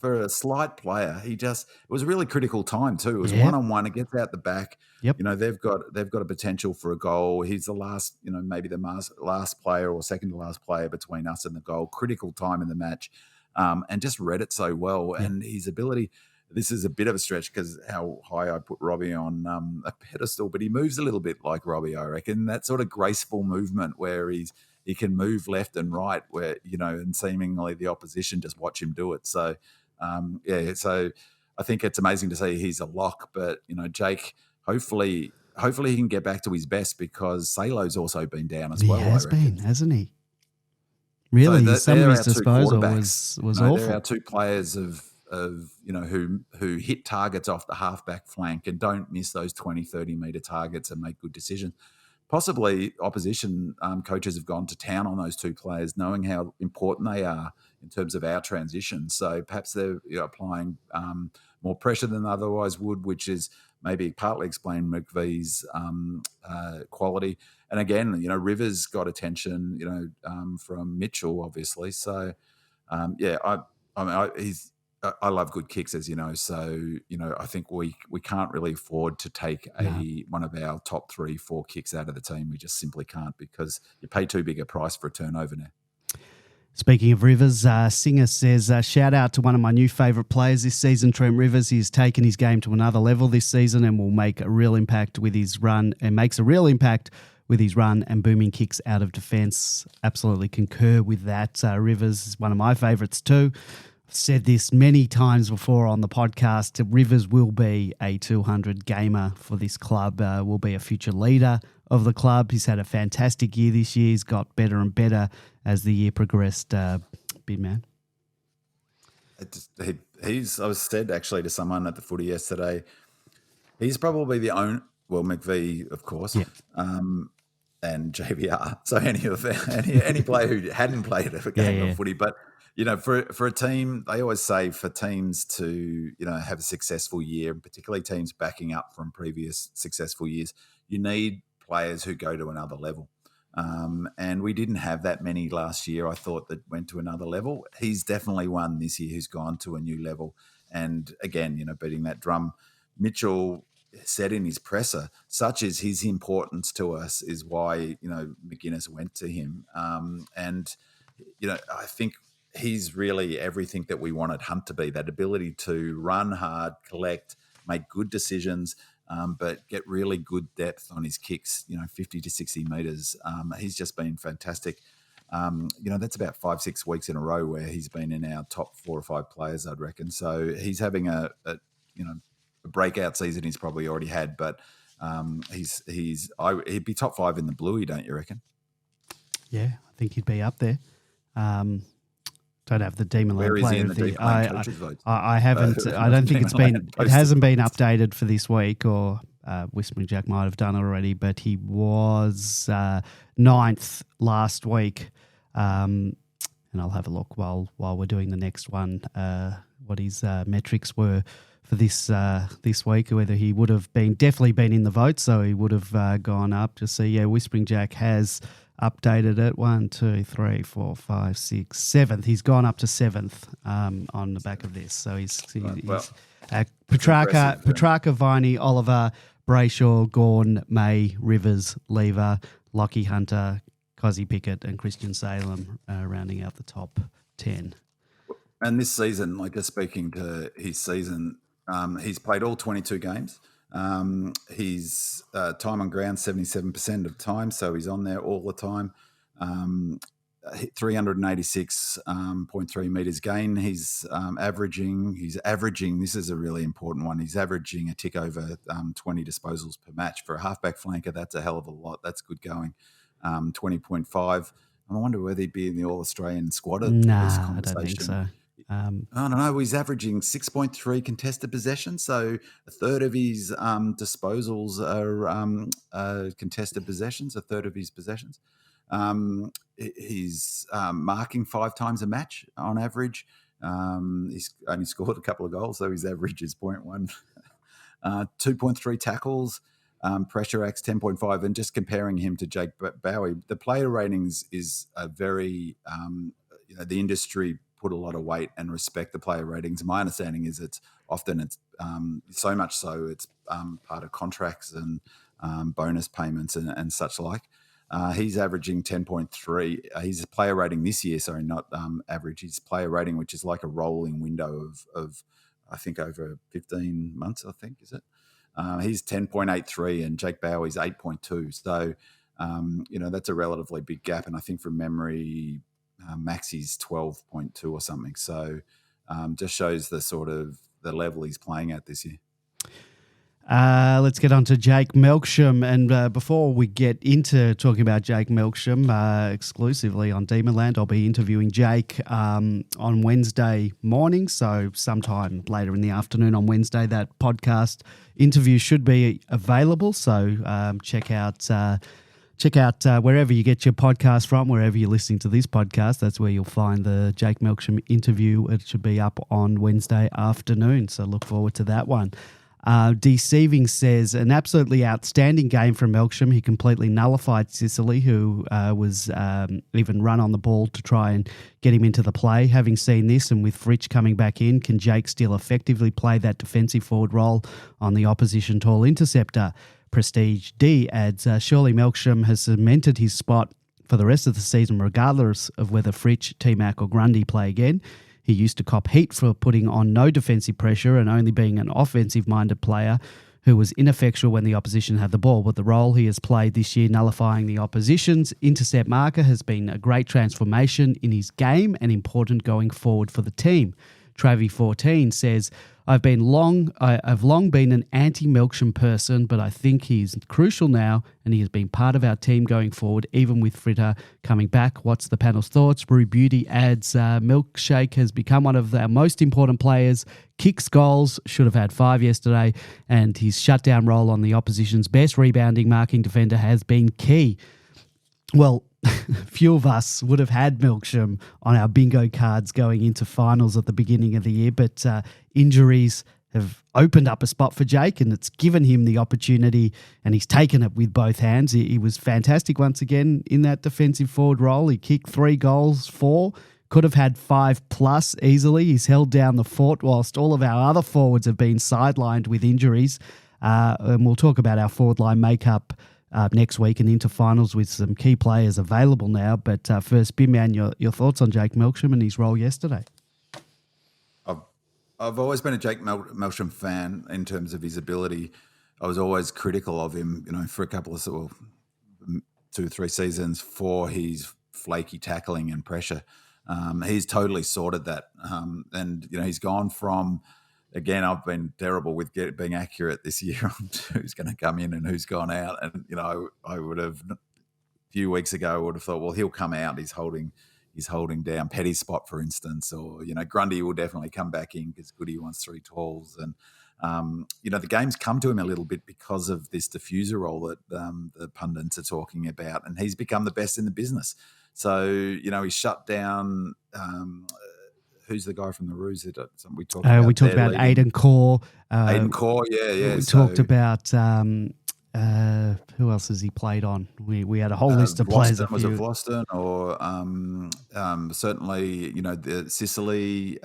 a slight player, it was a really critical time too. It was one-on-one. It gets out the back. Yep. They've got a potential for a goal. He's the last, maybe the last player or second to last player between us and the goal. Critical time in the match, and just read it so well. Yeah. And his ability. This is a bit of a stretch because how high I put Robbie on a pedestal, but he moves a little bit like Robbie, I reckon. That sort of graceful movement where he can move left and right, where and seemingly the opposition just watch him do it. So, so I think it's amazing to see he's a lock. But Jake, hopefully he can get back to his best, because Salo's also been down as well. He has been, hasn't he? Really, so some of his disposal was awful. They're our two players of who hit targets off the halfback flank and don't miss those 20, 30-metre targets and make good decisions. Possibly opposition coaches have gone to town on those two players, knowing how important they are in terms of our transition. So perhaps they're applying more pressure than they otherwise would, which is maybe partly explain McVie's quality. And again, Rivers got attention, from Mitchell, obviously. So, I love good kicks, as you know. So, I think we can't really afford to take one of our top 3-4 kicks out of the team. We just simply can't, because you pay too big a price for a turnover now. Speaking of Rivers, Singer says, shout out to one of my new favourite players this season, Trent Rivers. He's taken his game to another level this season and will make a real impact with his run, and makes a real impact with his run and booming kicks out of defence. Absolutely concur with that. Rivers is one of my favourites too. I've said this many times before on the podcast. Rivers will be a 200 gamer for this club, will be a future leader of the club. He's had a fantastic year this year. He's got better and better as the year progressed, big man. I was said actually to someone at the footy yesterday, he's probably the only, McVie, of course, and JVR. So any player who hadn't played a game of footy, but for a team, they always say for teams to, have a successful year, and particularly teams backing up from previous successful years, you need players who go to another level. And we didn't have that many last year, I thought, that went to another level. He's definitely one this year who's gone to a new level. And again, beating that drum, Mitchell said in his presser, such is his importance to us is why, McGuinness went to him. I think he's really everything that we wanted Hunt to be, that ability to run hard, collect, make good decisions, but get really good depth on his kicks, 50 to 60 metres. He's just been fantastic. That's about 5-6 weeks in a row where he's been in our top 4 or 5 players, I'd reckon. So he's having a breakout season he's probably already had, but he'd be top 5 in the Bluey, don't you reckon? Yeah, I think he'd be up there. Don't have the Demonland Where is he player in of the the. Demonland coaches votes? I haven't. I don't think it's been. It hasn't been updated for this week, or Whispering Jack might have done it already. But he was 9th last week, and I'll have a look while we're doing the next one. What his metrics were for this week, whether he would have definitely been in the vote, so he would have gone up. Just so Whispering Jack has updated it. 1, 2, 3, 4, 5, 6, 7th. He's gone up to 7th on the back of this. So he's Petrarca, Viney, Oliver, Brayshaw, Gawn, May, Rivers, Lever, Lockie Hunter, Kozzy Pickett, and Christian Salem rounding out the top 10. And this season, just speaking to his season, he's played all 22 games. He's time on ground 77% of time, so he's on there all the time. 386.3 metres gain. He's averaging, this is a really important one, he's averaging a tick over 20 disposals per match. For a halfback flanker, that's a hell of a lot. That's good going. 20.5. I wonder whether he'd be in the All-Australian squad at this conversation. I don't think so. I don't know. He's averaging 6.3 contested possessions, so a third of his disposals are contested possessions. A third of his possessions. He's marking 5 times a match on average. He's only scored a couple of goals, so his average is 0.1. 2.3 tackles. Pressure acts 10.5, and just comparing him to Jake Bowie, the player ratings is a very the industry put a lot of weight and respect the player ratings. My understanding is it's so much so it's part of contracts and bonus payments and such like. He's averaging 10.3. His player rating this year, sorry, not average. His player rating, which is like a rolling window of I think over 15 months, I think, is it? He's 10.83 and Jake Bowie's 8.2. So, that's a relatively big gap. And I think from memory, Maxi's 12.2 or something. So just shows the sort of the level he's playing at this year. Let's get on to Jake Melksham. And before we get into talking about Jake Melksham exclusively on Demonland, I'll be interviewing Jake on Wednesday morning. So sometime later in the afternoon on Wednesday, that podcast interview should be available. So check out wherever you get your podcast from, wherever you're listening to this podcast. That's where you'll find the Jake Melksham interview. It should be up on Wednesday afternoon. So look forward to that one. Deceiving says, an absolutely outstanding game from Melksham. He completely nullified 𝗙cie, who was even run on the ball to try and get him into the play. Having seen this, and with Fritsch coming back in, can Jake still effectively play that defensive forward role on the opposition tall interceptor? Prestige D adds, surely Melksham has cemented his spot for the rest of the season, regardless of whether Fritsch, T-Mac or Grundy play again. He used to cop heat for putting on no defensive pressure and only being an offensive-minded player who was ineffectual when the opposition had the ball. But the role he has played this year, nullifying the opposition's intercept marker, has been a great transformation in his game and important going forward for the team. Travy14 says, I've long been an anti-Melksham person, but I think he's crucial now and he has been part of our team going forward, even with Fritter coming back. What's the panel's thoughts? Brew Beauty adds, Milkshake has become one of our most important players, kicks goals, should have had 5 yesterday, and his shutdown role on the opposition's best rebounding marking defender has been key. Well, few of us would have had Melksham on our bingo cards going into finals at the beginning of the year, but injuries have opened up a spot for Jake and it's given him the opportunity and he's taken it with both hands. He was fantastic once again in that defensive forward role. He kicked 3 goals, 4, could have had 5+ easily. He's held down the fort whilst all of our other forwards have been sidelined with injuries. And we'll talk about our forward line makeup next week and into finals with some key players available now. But first, Bin-Man, your thoughts on Jake Melksham and his role yesterday? I've always been a Jake Melksham fan in terms of his ability. I was always critical of him, for a couple of 2 or 3 seasons for his flaky tackling and pressure. He's totally sorted that. And he's gone from, again, I've been terrible with being accurate this year on who's going to come in and who's gone out. And, I would have, a few weeks ago, I would have thought, well, he'll come out. He's holding down Petty's spot, for instance, or, Grundy will definitely come back in because Goody wants 3 talls. And, the game's come to him a little bit because of this diffuser role that the pundits are talking about, and he's become the best in the business. So, he shut down, who's the guy from the Roos that we talked about? We talked about Aidan Core. Aidan Core, yeah. We talked about... who else has he played on? We had a whole list of players. Was it Vlosten or certainly the Sicily?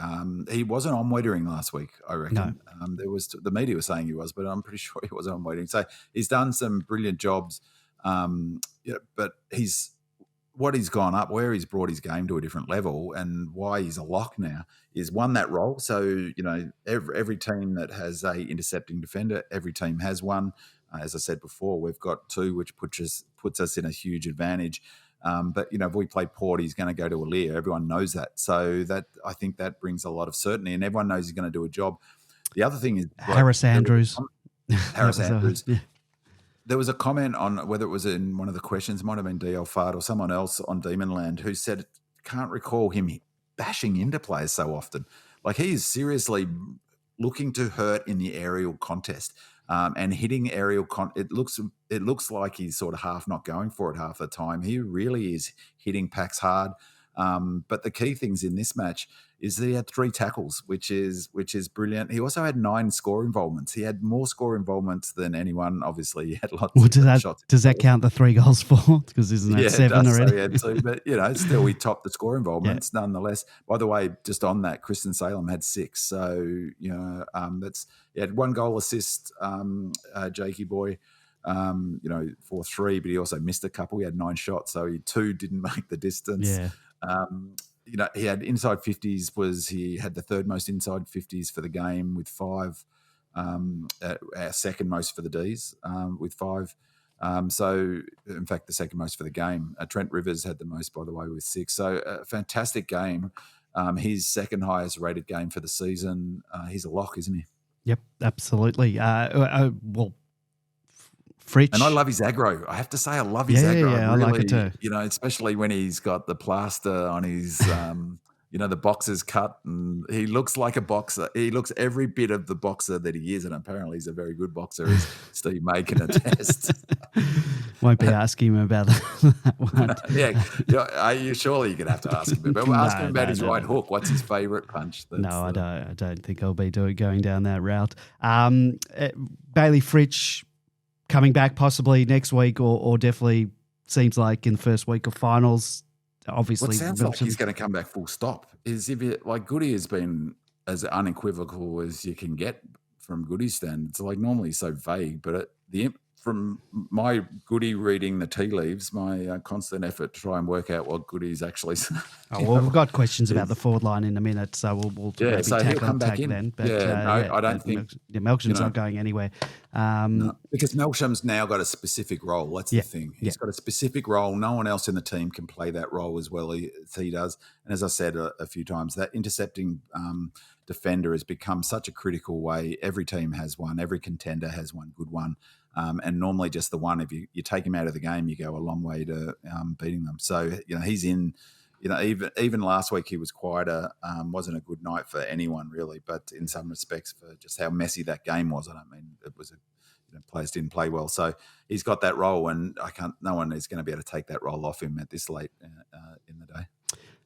He wasn't on Wiedering last week, I reckon. No. There was the media was saying he was, but I'm pretty sure he was on Wiedering. So he's done some brilliant jobs. But what he's gone up, where he's brought his game to a different level, and why he's a lock now is won that role. So every team that has a intercepting defender, every team has one. As I said before, we've got 2, which puts us in a huge advantage. But, if we play Port, he's going to go to Aaliyah. Everyone knows that. So I think that brings a lot of certainty, and everyone knows he's going to do a job. The other thing is... Harris Andrews. Yeah. There was a comment on whether it was in one of the questions, it might have been DL Fard or someone else on Demonland, who said, can't recall him bashing into players so often. Like, he is seriously looking to hurt in the aerial contest. And hitting aerial, it looks like he's sort of half not going for it half the time. He really is hitting packs hard. But the key things in this match is that he had 3 tackles, which is brilliant. He also had 9 score involvements. He had more score involvements than anyone. Obviously, he had lots of shots. Does that count the 3 goals for? Because isn't that 7 already? So he had 2, but still we topped the score involvements nonetheless. By the way, just on that, Kristen Salem had 6. So he had 1 goal assist, Jakey boy. 4-3, but he also missed a couple. He had 9 shots, so 2 didn't make the distance. Yeah. He had inside 50s. He had the 3rd most inside 50s for the game with 5. Our second most for the Ds with 5. So, in fact, the second most for the game. Trent Rivers had the most, by the way, with 6. So, a fantastic game. His second highest rated game for the season. He's a lock, isn't he? Yep, absolutely. Fritsch. And I love his aggro. I have to say, I love his aggro. Yeah, I like it too. Especially when he's got the plaster on his, the boxer's cut, and he looks like a boxer. He looks every bit of the boxer that he is, and apparently he's a very good boxer, as Steve May can attest. Won't be asking him about that one. Surely you're going to have to ask him. But we'll ask him about his right hook. What's his favourite punch? I don't think I'll be going down that route. Bailey Fritsch, coming back possibly next week or definitely seems like in the first week of finals. Obviously, what sounds like he's going to come back full stop is Goody has been as unequivocal as you can get from Goody's stand. It's like normally so vague, but from my Goody reading the tea leaves, my constant effort to try and work out what Goody's actually saying. We've got questions about the forward line in a minute, so we'll maybe so he'll come back in then. But, I don't think Melksham's not going anywhere. No, because Melksham's now got a specific role. That's the thing. He's got a specific role. No one else in the team can play that role as well as he does. And as I said a few times, that intercepting defender has become such a critical way. Every team has one. Every contender has one good one. And normally just the one, if you take him out of the game, you go a long way to beating them. So, he's in, even last week he was quieter, wasn't a good night for anyone really, but in some respects for just how messy that game was. I don't mean it was players didn't play well. So he's got that role, and no one is going to be able to take that role off him at this late in the day.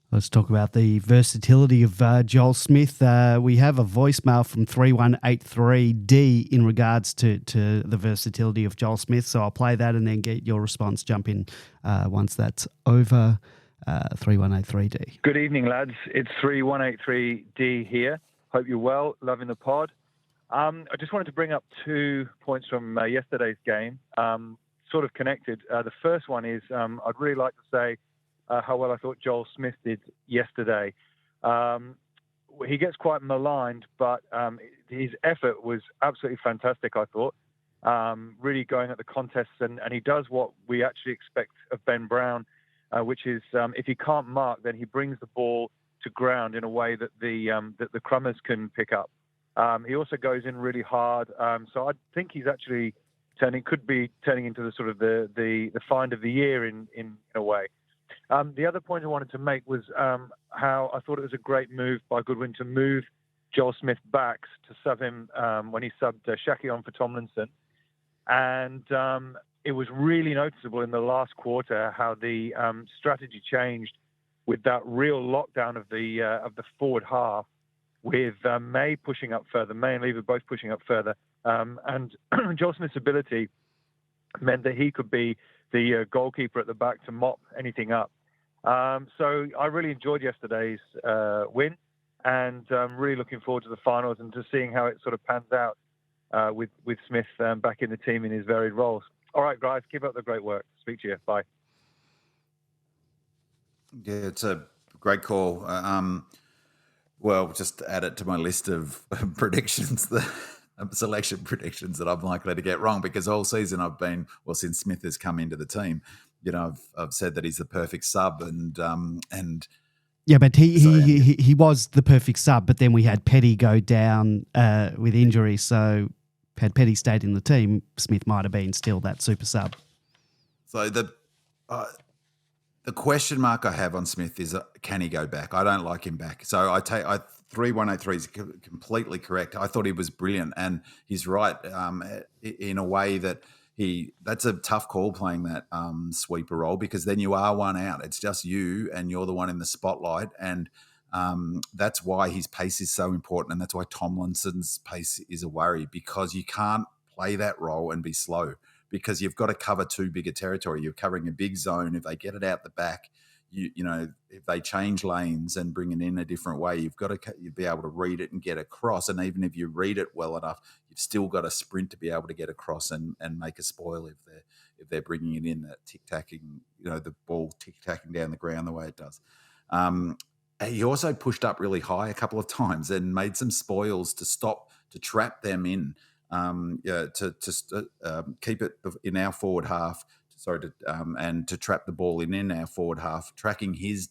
Let's talk about the versatility of Joel Smith. We have a voicemail from 3183D in regards to the versatility of Joel Smith. So I'll play that and then get your response. Jump in once that's over. 3183D. Good evening, lads. It's 3183D here. Hope you're well. Loving the pod. I just wanted to bring up 2 points from yesterday's game. sort of connected. The first one is I'd really like to say how well I thought Joel Smith did yesterday. He gets quite maligned, but his effort was absolutely fantastic, I thought. Really going at the contests, and he does what we actually expect of Ben Brown, which is if he can't mark, then he brings the ball to ground in a way that the crummers can pick up. He also goes in really hard, so I think he's actually could be turning into the sort of the find of the year in a way. The other point I wanted to make was how I thought it was a great move by Goodwin to move Joel Smith back to sub him when he subbed 𝗟𝗍𝗃𝗀𝗁𝘀𝗁 on for Tomlinson. And it was really noticeable in the last quarter how the strategy changed with that real lockdown of the forward half, with May pushing up further, May and Lever both pushing up further. And Joel Smith's ability meant that he could be the goalkeeper at the back to mop anything up. So I really enjoyed yesterday's win, and really looking forward to the finals and to seeing how it sort of pans out with Smith back in the team in his varied roles. All right, guys, keep up the great work. Speak to you. Bye. Yeah, it's a great call. Well, just add it to my list of predictions, selection predictions that I'm likely to get wrong, because all season I've been, well, since Smith has come into the team, you know, I've said that he's the perfect sub, and yeah, but he was the perfect sub, but then we had Petty go down with injury, so had Petty stayed in the team, Smith might have been still that super sub. So the question mark I have on Smith is, can he go back? I don't like him back. So I 3183 is completely correct. I thought he was brilliant, and he's right in a way that that's a tough call playing that sweeper role, because then you are one out. It's just you, and you're the one in the spotlight, and that's why his pace is so important, and that's why Tomlinson's pace is a worry, because you can't play that role and be slow, because you've got to cover too big a territory. You're covering a big zone. If they get it out the back, you know, if they change lanes and bring it in a different way, you've got to be able to read it and get across. And even if you read it well enough, you've still got to sprint to be able to get across and make a spoil if they're bringing it in, that tic-tacking, you know, the ball tic-tacking down the ground the way it does. He also pushed up really high a couple of times and made some spoils to trap them in. To keep it in our forward half, and to trap the ball in our forward half, tracking his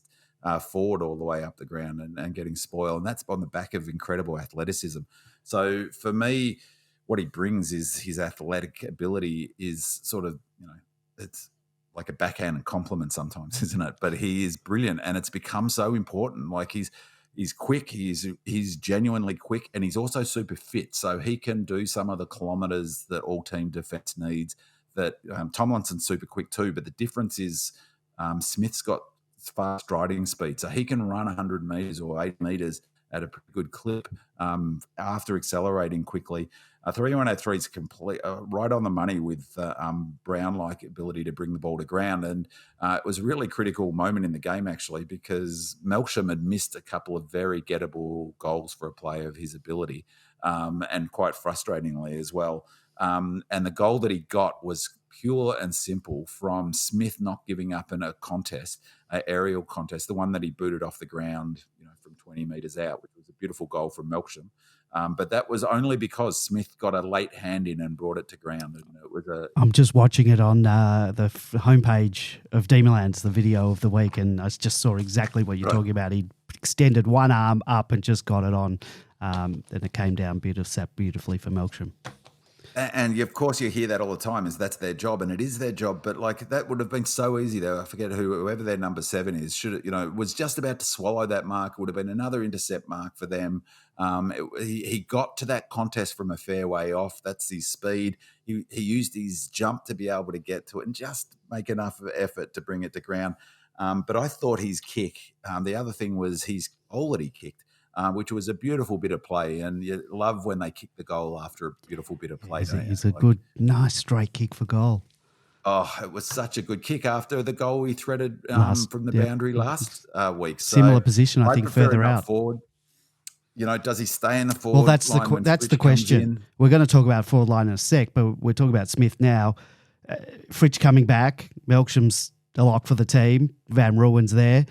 forward all the way up the ground and getting spoil. And that's on the back of incredible athleticism. So for me, what he brings is his athletic ability is sort of, you know, it's like a backhand compliment sometimes, isn't it? But he is brilliant, and it's become so important. Like he's quick, he's genuinely quick, and he's also super fit, so he can do some of the kilometres that all team defence needs. That Tomlinson's super quick too, but the difference is Smith's got fast striding speed, so he can run 100 metres or 80 metres at a pretty good clip after accelerating quickly. 3103 is complete right on the money with Brown-like ability to bring the ball to ground, and it was a really critical moment in the game actually, because 𝗟𝗍𝗃𝗀𝗁 had missed a couple of very gettable goals for a player of his ability, and quite frustratingly as well. And the goal that he got was pure and simple from Smith not giving up in a contest, an aerial contest, the one that he booted off the ground, you know, from 20 metres out, which was a beautiful goal from 𝗟𝗍𝗃𝗀𝗁. But that was only because Smith got a late hand in and brought it to ground. And it was I'm just watching it on the homepage of Demonland, the video of the week, and I just saw exactly what you're talking about. He extended one arm up and just got it on. Then it came down beautifully for 𝗟𝗍𝗃𝗀𝗁. And of course you hear that all the time, is that's their job, and it is their job. But like that would have been so easy though. I forget whoever their number 7 is. Was just about to swallow that mark. It would have been another intercept mark for them. He got to that contest from a fair way off. That's his speed. He used his jump to be able to get to it and just make enough effort to bring it to ground. But I thought his kick. The other thing was his goal that he kicked. Which was a beautiful bit of play, and you love when they kick the goal after a beautiful bit of play. It's a good, nice straight kick for goal. Oh, it was such a good kick after the goal he threaded from the boundary last week. So similar position, I think, further out. Forward. You know, does he stay in the forward line? Well, that's the question. We're going to talk about forward line in a sec, but we're talking about Smith now. Fritsch coming back, Melksham's a lock for the team, Van Ruwen's there.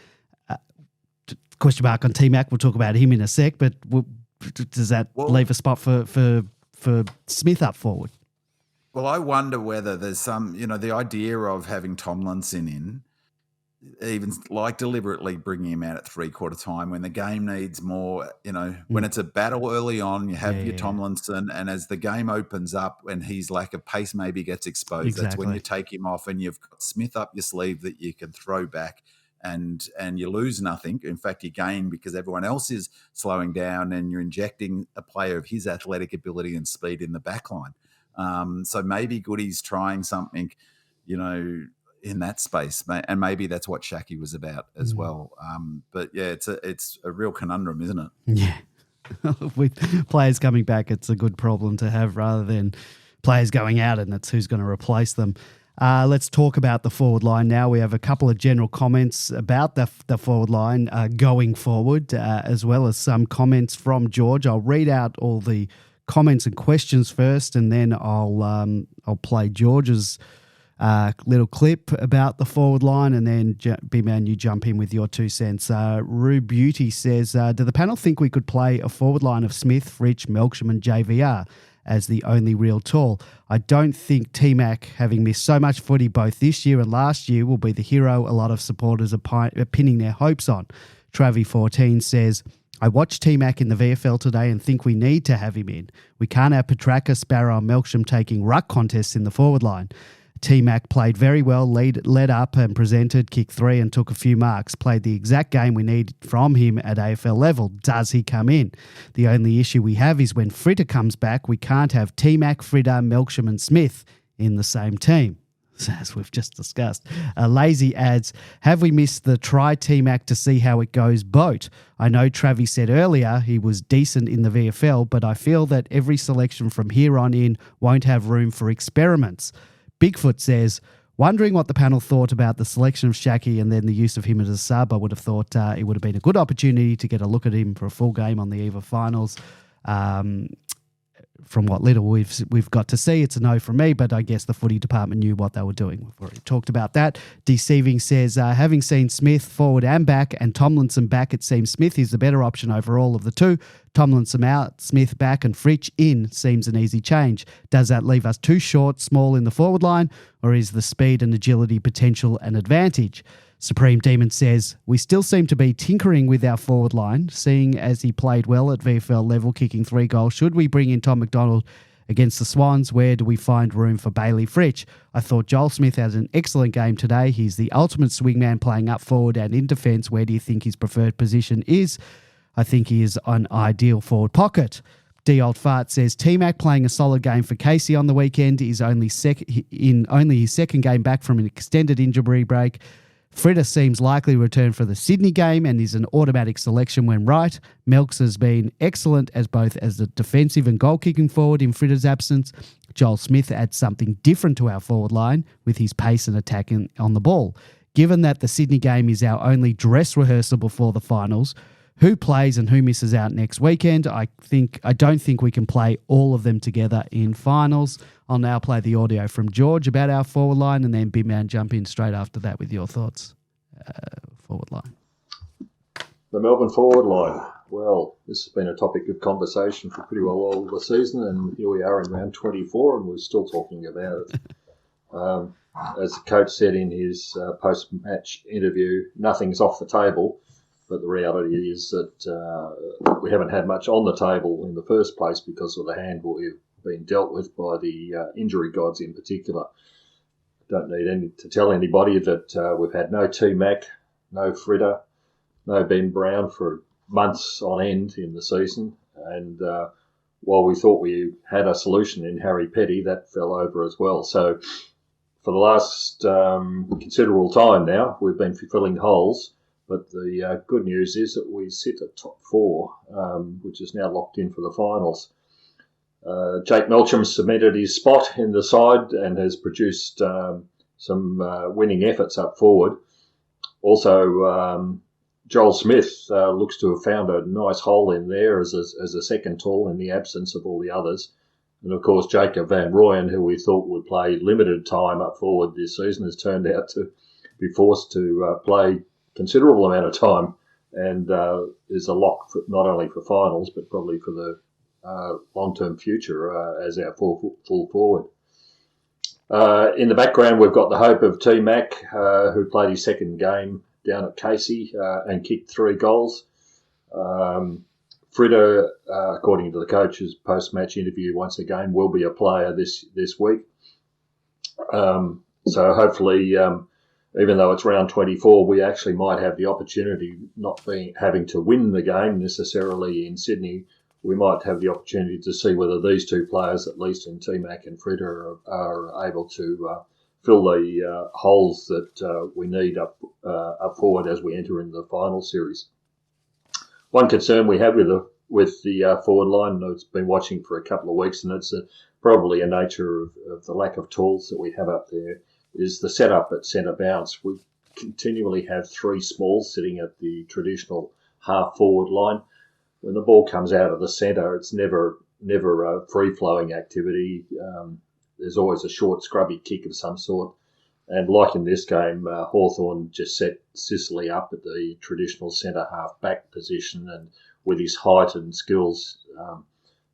Question mark on T-Mac, we'll talk about him in a sec, but does that leave a spot for Smith up forward? Well, I wonder whether there's some, the idea of having Tomlinson in, even like deliberately bringing him out at three-quarter time when the game needs more, when it's a battle early on, you have your Tomlinson, and as the game opens up and his lack of pace maybe gets exposed, that's when you take him off and you've got Smith up your sleeve that you can throw back and you lose nothing. In fact, you gain because everyone else is slowing down and you're injecting a player of his athletic ability and speed in the back line. So maybe Goody's trying something, in that space, and maybe that's what 𝗟𝗃 was about as well. But yeah, it's a real conundrum, isn't it? Yeah, with players coming back, it's a good problem to have rather than players going out, and it's who's going to replace them. Let's talk about the forward line now. We have a couple of general comments about the forward line going forward, as well as some comments from George. I'll read out all the comments and questions first, and then I'll play George's little clip about the forward line, and then B-Man, you jump in with your 2 cents. Rue Beauty says, do the panel think we could play a forward line of Smith, Fritsch, Melksham and JVR as the only real tall? I don't think T-Mac, having missed so much footy both this year and last year, will be the hero a lot of supporters are pinning their hopes on. Travy14 says, I watched T-Mac in the VFL today and think we need to have him in. We can't have Petracca, Sparrow and Melksham taking ruck contests in the forward line. T-Mac played very well, led up and presented, kicked 3 and took a few marks. Played the exact game we need from him at AFL level. Does he come in? The only issue we have is when Fritter comes back, we can't have T-Mac, Fritter, Melksham and Smith in the same team, as we've just discussed. Lazy adds, have we missed the try T-Mac to see how it goes boat? I know Travis said earlier he was decent in the VFL, but I feel that every selection from here on in won't have room for experiments. Bigfoot says, wondering what the panel thought about the selection of 𝗟𝗃 and then the use of him as a sub. I would have thought it would have been a good opportunity to get a look at him for a full game on the eve of finals. From what little we've got to see, it's a no from me, but I guess the footy department knew what they were doing. We've already talked about that. Deceiving says, having seen Smith forward and back and Tomlinson back, it seems Smith is the better option overall of the two. Tomlinson out, Smith back and Fritsch in seems an easy change. Does that leave us too short, small in the forward line, or is the speed and agility potential an advantage? Supreme Demon says, we still seem to be tinkering with our forward line, seeing as he played well at VFL level, kicking 3 goals. Should we bring in Tom McDonald against the Swans? Where do we find room for Bailey Fritsch? I thought Joel Smith had an excellent game today. He's the ultimate swingman playing up forward and in defence. Where do you think his preferred position is? I think he is an ideal forward pocket. D. Old Fart says, T-Mac playing a solid game for 𝗟𝗃 on the weekend is only his second game back from an extended injury break. Fritter seems likely to return for the Sydney game and is an automatic selection when right. Melks has been excellent as both as the defensive and goal-kicking forward in Fritter's absence. Joel Smith adds something different to our forward line with his pace and attack on the ball. Given that the Sydney game is our only dress rehearsal before the finals, who plays and who misses out next weekend? I don't think we can play all of them together in finals. I'll now play the audio from George about our forward line, and then Big Man jump in straight after that with your thoughts. Forward line. The Melbourne forward line. Well, this has been a topic of conversation for pretty well all the season, and here we are in round 24, and we're still talking about it. As the coach said in his post-match interview, nothing's off the table. But the reality is that we haven't had much on the table in the first place because of the hand we've been dealt with by the injury gods in particular. Don't need to tell anybody that we've had no T-Mac, no Fritter, no Ben Brown for months on end in the season. And while we thought we had a solution in Harry Petty, that fell over as well. So for the last considerable time now, we've been fulfilling holes. But the good news is that we sit at top 4, which is now locked in for the finals. Jake Melksham cemented his spot in the side and has produced some winning efforts up forward. Also, Joel Smith looks to have found a nice hole in there as a second tall in the absence of all the others. And, of course, Jacob van Rooyen, who we thought would play limited time up forward this season, has turned out to be forced to play considerable amount of time and is a lock for, not only for finals but probably for the long-term future as our full forward. In the background, we've got the hope of 𝗍𝗏, who played his second game down at 𝗙𝗶𝗀𝗁𝘀𝗁 and kicked 3 goals. Fritter, according to the coach's post-match interview, once again will be a player this week. So hopefully, even though it's round 24, we actually might have the opportunity, not having to win the game necessarily in Sydney. We might have the opportunity to see whether these 2 players, at least in 𝗍𝗏 and Fritter, are able to fill the holes that we need up forward as we enter into the final series. One concern we have with the forward line, it's been watching for a couple of weeks, and it's probably a nature of the lack of tools that we have up there, is the setup at centre bounce. We continually have 3 smalls sitting at the traditional half forward line. When the ball comes out of the centre, it's never a free-flowing activity. There's always a short, scrubby kick of some sort. And like in this game, Hawthorn just set 𝗙cie up at the traditional centre half-back position, and with his height and skills,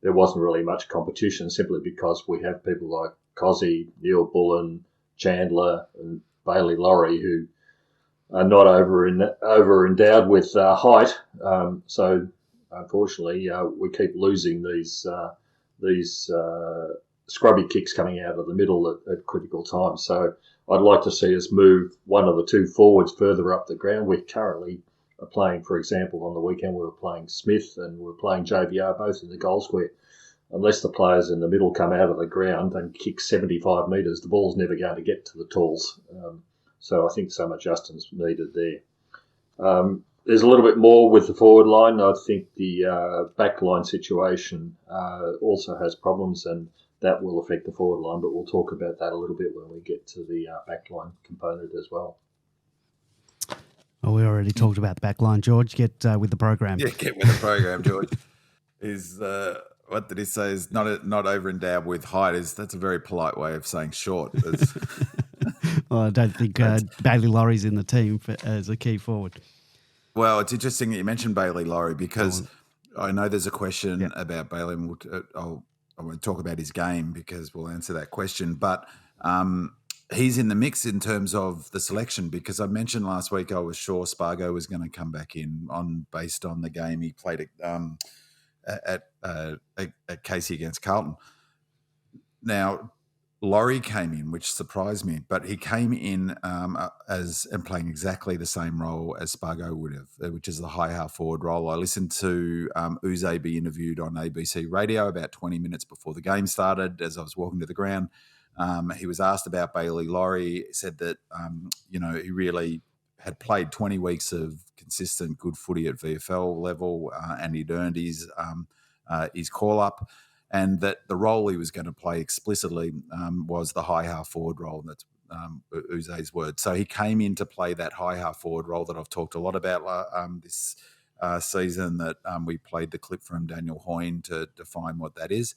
there wasn't really much competition, simply because we have people like 𝗍𝗲𝗀𝗏, Neil Bullen, Chandler and Bailey Laurie, who are not over endowed with height. So unfortunately, we keep losing these scrubby kicks coming out of the middle at critical times. So I'd like to see us move one of the 2 forwards further up the ground. We currently are playing, for example, on the weekend we were playing Smith and we were playing JVR, both in the goal square. Unless the players in the middle come out of the ground and kick 75 metres, the ball's never going to get to the tools. So I think some adjustments needed there. There's a little bit more with the forward line. I think the back line situation also has problems, and that will affect the forward line, but we'll talk about that a little bit when we get to the back line component as well. Well, we already talked about the back line, George. Get with the program. Yeah, get with the program, George. What did he say? Is not over endowed with height. That's a very polite way of saying short. Well, I don't think Bailey Laurie's in the team as a key forward. Well, it's interesting that you mentioned Bailey Laurie, because I know there's a question about Bailey, and I won't talk about his game because we'll answer that question. But he's in the mix in terms of the selection, because I mentioned last week I was sure 𝗟𝗏𝗀𝗀𝗀 was going to come back in based on the game he played at 𝗚𝗏𝗀𝗀𝗁𝗀 against Carlton. Now, Laurie came in, which surprised me, but he came in and playing exactly the same role as 𝗟𝗏𝗀𝗀𝗀 would have, which is the high half forward role. I listened to 𝗚𝗍𝗂𝗍 be interviewed on ABC radio about 20 minutes before the game started. As I was walking to the ground, he was asked about Bailey Laurie. He said that he really had played 20 weeks of consistent good footy at VFL level, and he'd earned his call up. And that the role he was going to play explicitly was the high half forward role. That's 𝗚𝗍𝗂𝗍's word. So he came in to play that high half forward role that I've talked a lot about this season, that we played the clip from Daniel Hoyne to define what that is.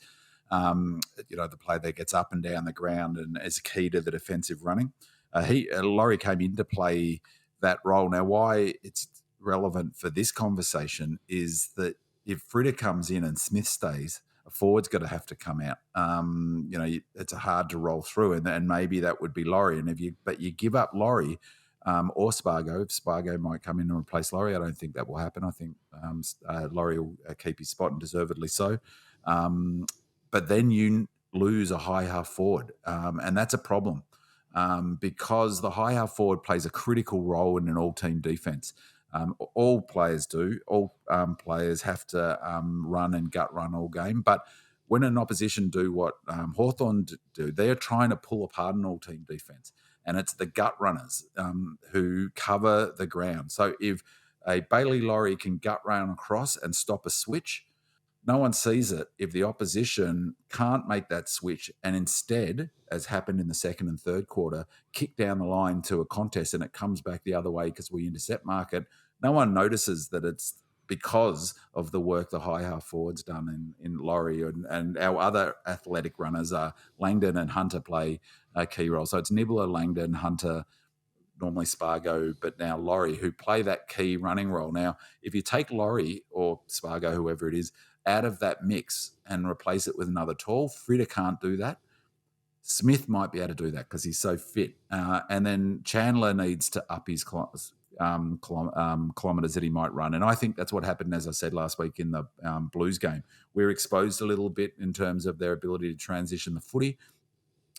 The player that gets up and down the ground and is key to the defensive running. Laurie came in to play that role. Now, why it's relevant for this conversation is that if Fritter comes in and Smith stays, a forward's got to have to come out. It's hard to roll through, and maybe that would be Laurie. And but you give up Laurie or 𝗟𝗏𝗀𝗀𝗀. If 𝗟𝗏𝗀𝗀𝗀 might come in and replace Laurie, I don't think that will happen. I think Laurie will keep his spot, and deservedly so. But then you lose a high half forward, and that's a problem because the high half forward plays a critical role in an all-team defence. All players do. All players have to run and gut run all game. But when an opposition do what Hawthorn do, they're trying to pull apart an all-team defence. And it's the gut runners who cover the ground. So if a Bailey Laurie can gut run across and stop a switch, no one sees it if the opposition can't make that switch and instead, as happened in the second and third quarter, kick down the line to a contest and it comes back the other way because we intercept market. No one notices that it's because of the work the high half forward's done in Laurie and our other athletic runners are Langdon and Hunter play a key role. So it's Nibbler, Langdon, Hunter, normally Spargo, but now Laurie, who play that key running role. Now, if you take Laurie or Spargo, whoever it is, out of that mix and replace it with another tall, Fritter can't do that. Smith might be able to do that because he's so fit. And then Chandler needs to up his kilometres that he might run. And I think that's what happened, as I said last week in the Blues game. We're exposed a little bit in terms of their ability to transition the footy,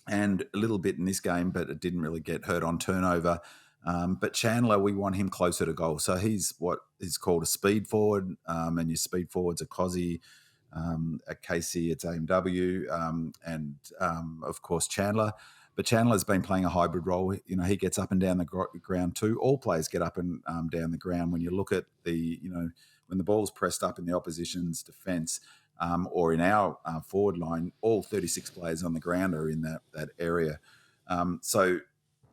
and a little bit in this game, but it didn't really get hurt on turnover. But Chandler, we want him closer to goal. So he's what is called a speed forward, and your speed forwards are 𝗍𝗲, at 𝗙cie, it's 𝗟𝗻𝗋𝗋, and of course Chandler. But Chandler's been playing a hybrid role. You know, he gets up and down the ground too. All players get up and down the ground. When you look at when the ball's pressed up in the opposition's defence, or in our forward line, all 36 players on the ground are in that area. So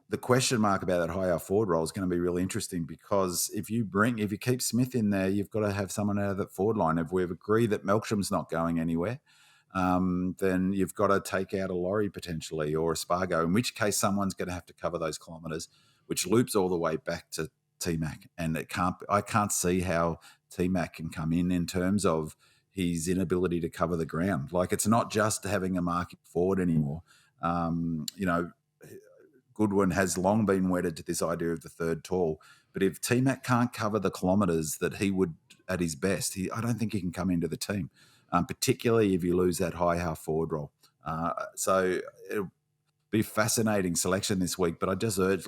the question mark about that high half forward role is going to be really interesting, because if you keep Smith in there, you've got to have someone out of that forward line. If we've agreed that Melksham's not going anywhere, then you've got to take out a Laurie potentially or a Spargo, in which case someone's going to have to cover those kilometres, which loops all the way back to T-Mac. And I can't see how T-Mac can come in terms of his inability to cover the ground. Like, it's not just having a marking forward anymore. Goodwin has long been wedded to this idea of the third tall. But if T-Mac can't cover the kilometres that he would at his best, I don't think he can come into the team, particularly if you lose that high half forward role. So it'll be a fascinating selection this week. But I just urge,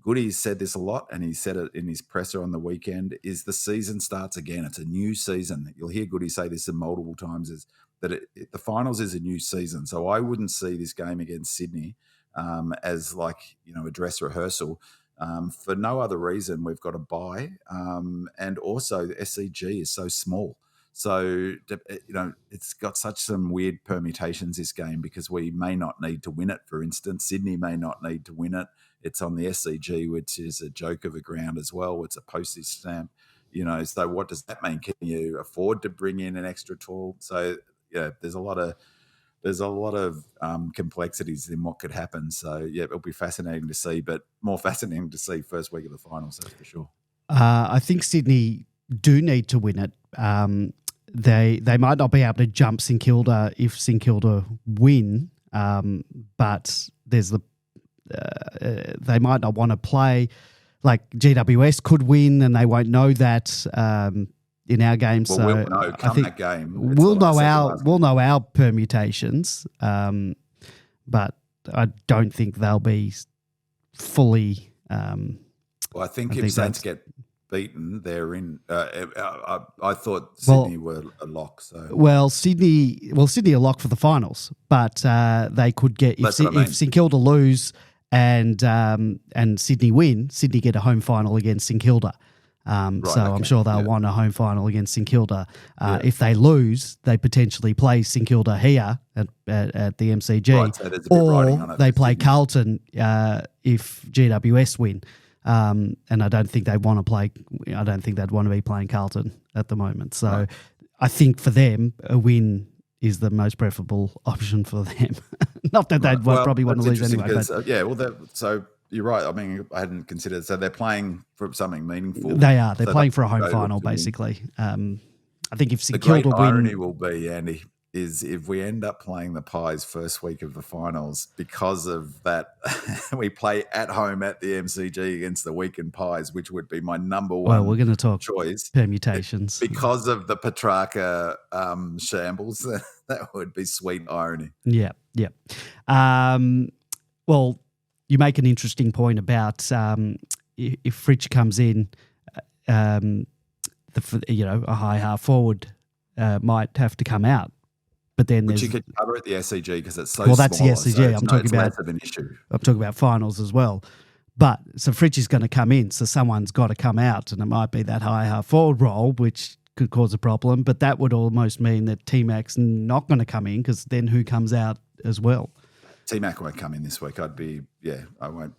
Goody's said this a lot, and he said it in his presser on the weekend, is the season starts again. It's a new season. You'll hear Goody say this multiple times, is that the finals is a new season. So I wouldn't see this game against Sydney as a dress rehearsal. For no other reason, we've got a bye. And also the SCG is so small. So, it's got some weird permutations, this game, because we may not need to win it. For instance, Sydney may not need to win it. It's on the SCG, which is a joke of a ground as well. It's a postage stamp, so what does that mean? Can you afford to bring in an extra tall? So, there's a lot of complexities in what could happen. So, it'll be fascinating to see, but more fascinating to see first week of the finals, that's for sure. I think Sydney do need to win it. They might not be able to jump St Kilda if St Kilda win, but there's they might not want to play. Like GWS could win, and they won't know that in our game. Well, so we'll know I think that game. We'll know our permutations, but I don't think they'll be fully. Well, I think if Saints get beaten, they're in. I thought Sydney were a lock. So Sydney are locked for the finals, but they could get if St Kilda lose and Sydney win, Sydney get a home final against St Kilda. I'm sure they'll want a home final against St Kilda. If they lose, they potentially play St Kilda here at the MCG, right, so there's a bit riding on it, they play Carlton if GWS win. And I don't think they'd want to play. I don't think they'd want to be playing Carlton at the moment. So right. I think for them, a win is the most preferable option for them. Not that they'd probably want to lose anyway. So you're right. I mean, I hadn't considered. So they're playing for something meaningful. They are. They're playing for a home final, basically. I think if St Kilda win, the great irony will be, Andy, is if we end up playing the Pies first week of the finals, because of that, we play at home at the MCG against the weekend Pies, which would be my number one. Well, we're going to talk choice permutations because of the Petrarca shambles. That would be sweet irony. Yeah. Well, you make an interesting point about if Fritsch comes in, a high half forward might have to come out. But then you could cover at the SCG because it's so small. Well, that's the SCG. So I'm talking about. Less of an issue. I'm talking about finals as well. But so Fritsch is going to come in, so someone's got to come out, and it might be that high half forward role, which could cause a problem. But that would almost mean that T-Mac's not going to come in, because then who comes out as well? T-Mac won't come in this week. I won't.